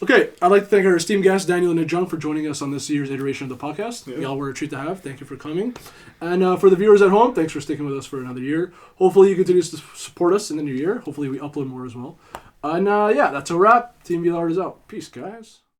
Okay, I'd like to thank our esteemed guest, Daniel and Nic Jung, for joining us on this year's iteration of the podcast. Yeah. Y'all were a treat to have. Thank you for coming. And for the viewers at home, thanks for sticking with us for another year. Hopefully you continue to support us in the new year. Hopefully we upload more as well. And yeah, that's a wrap. Team VLR is out. Peace, guys.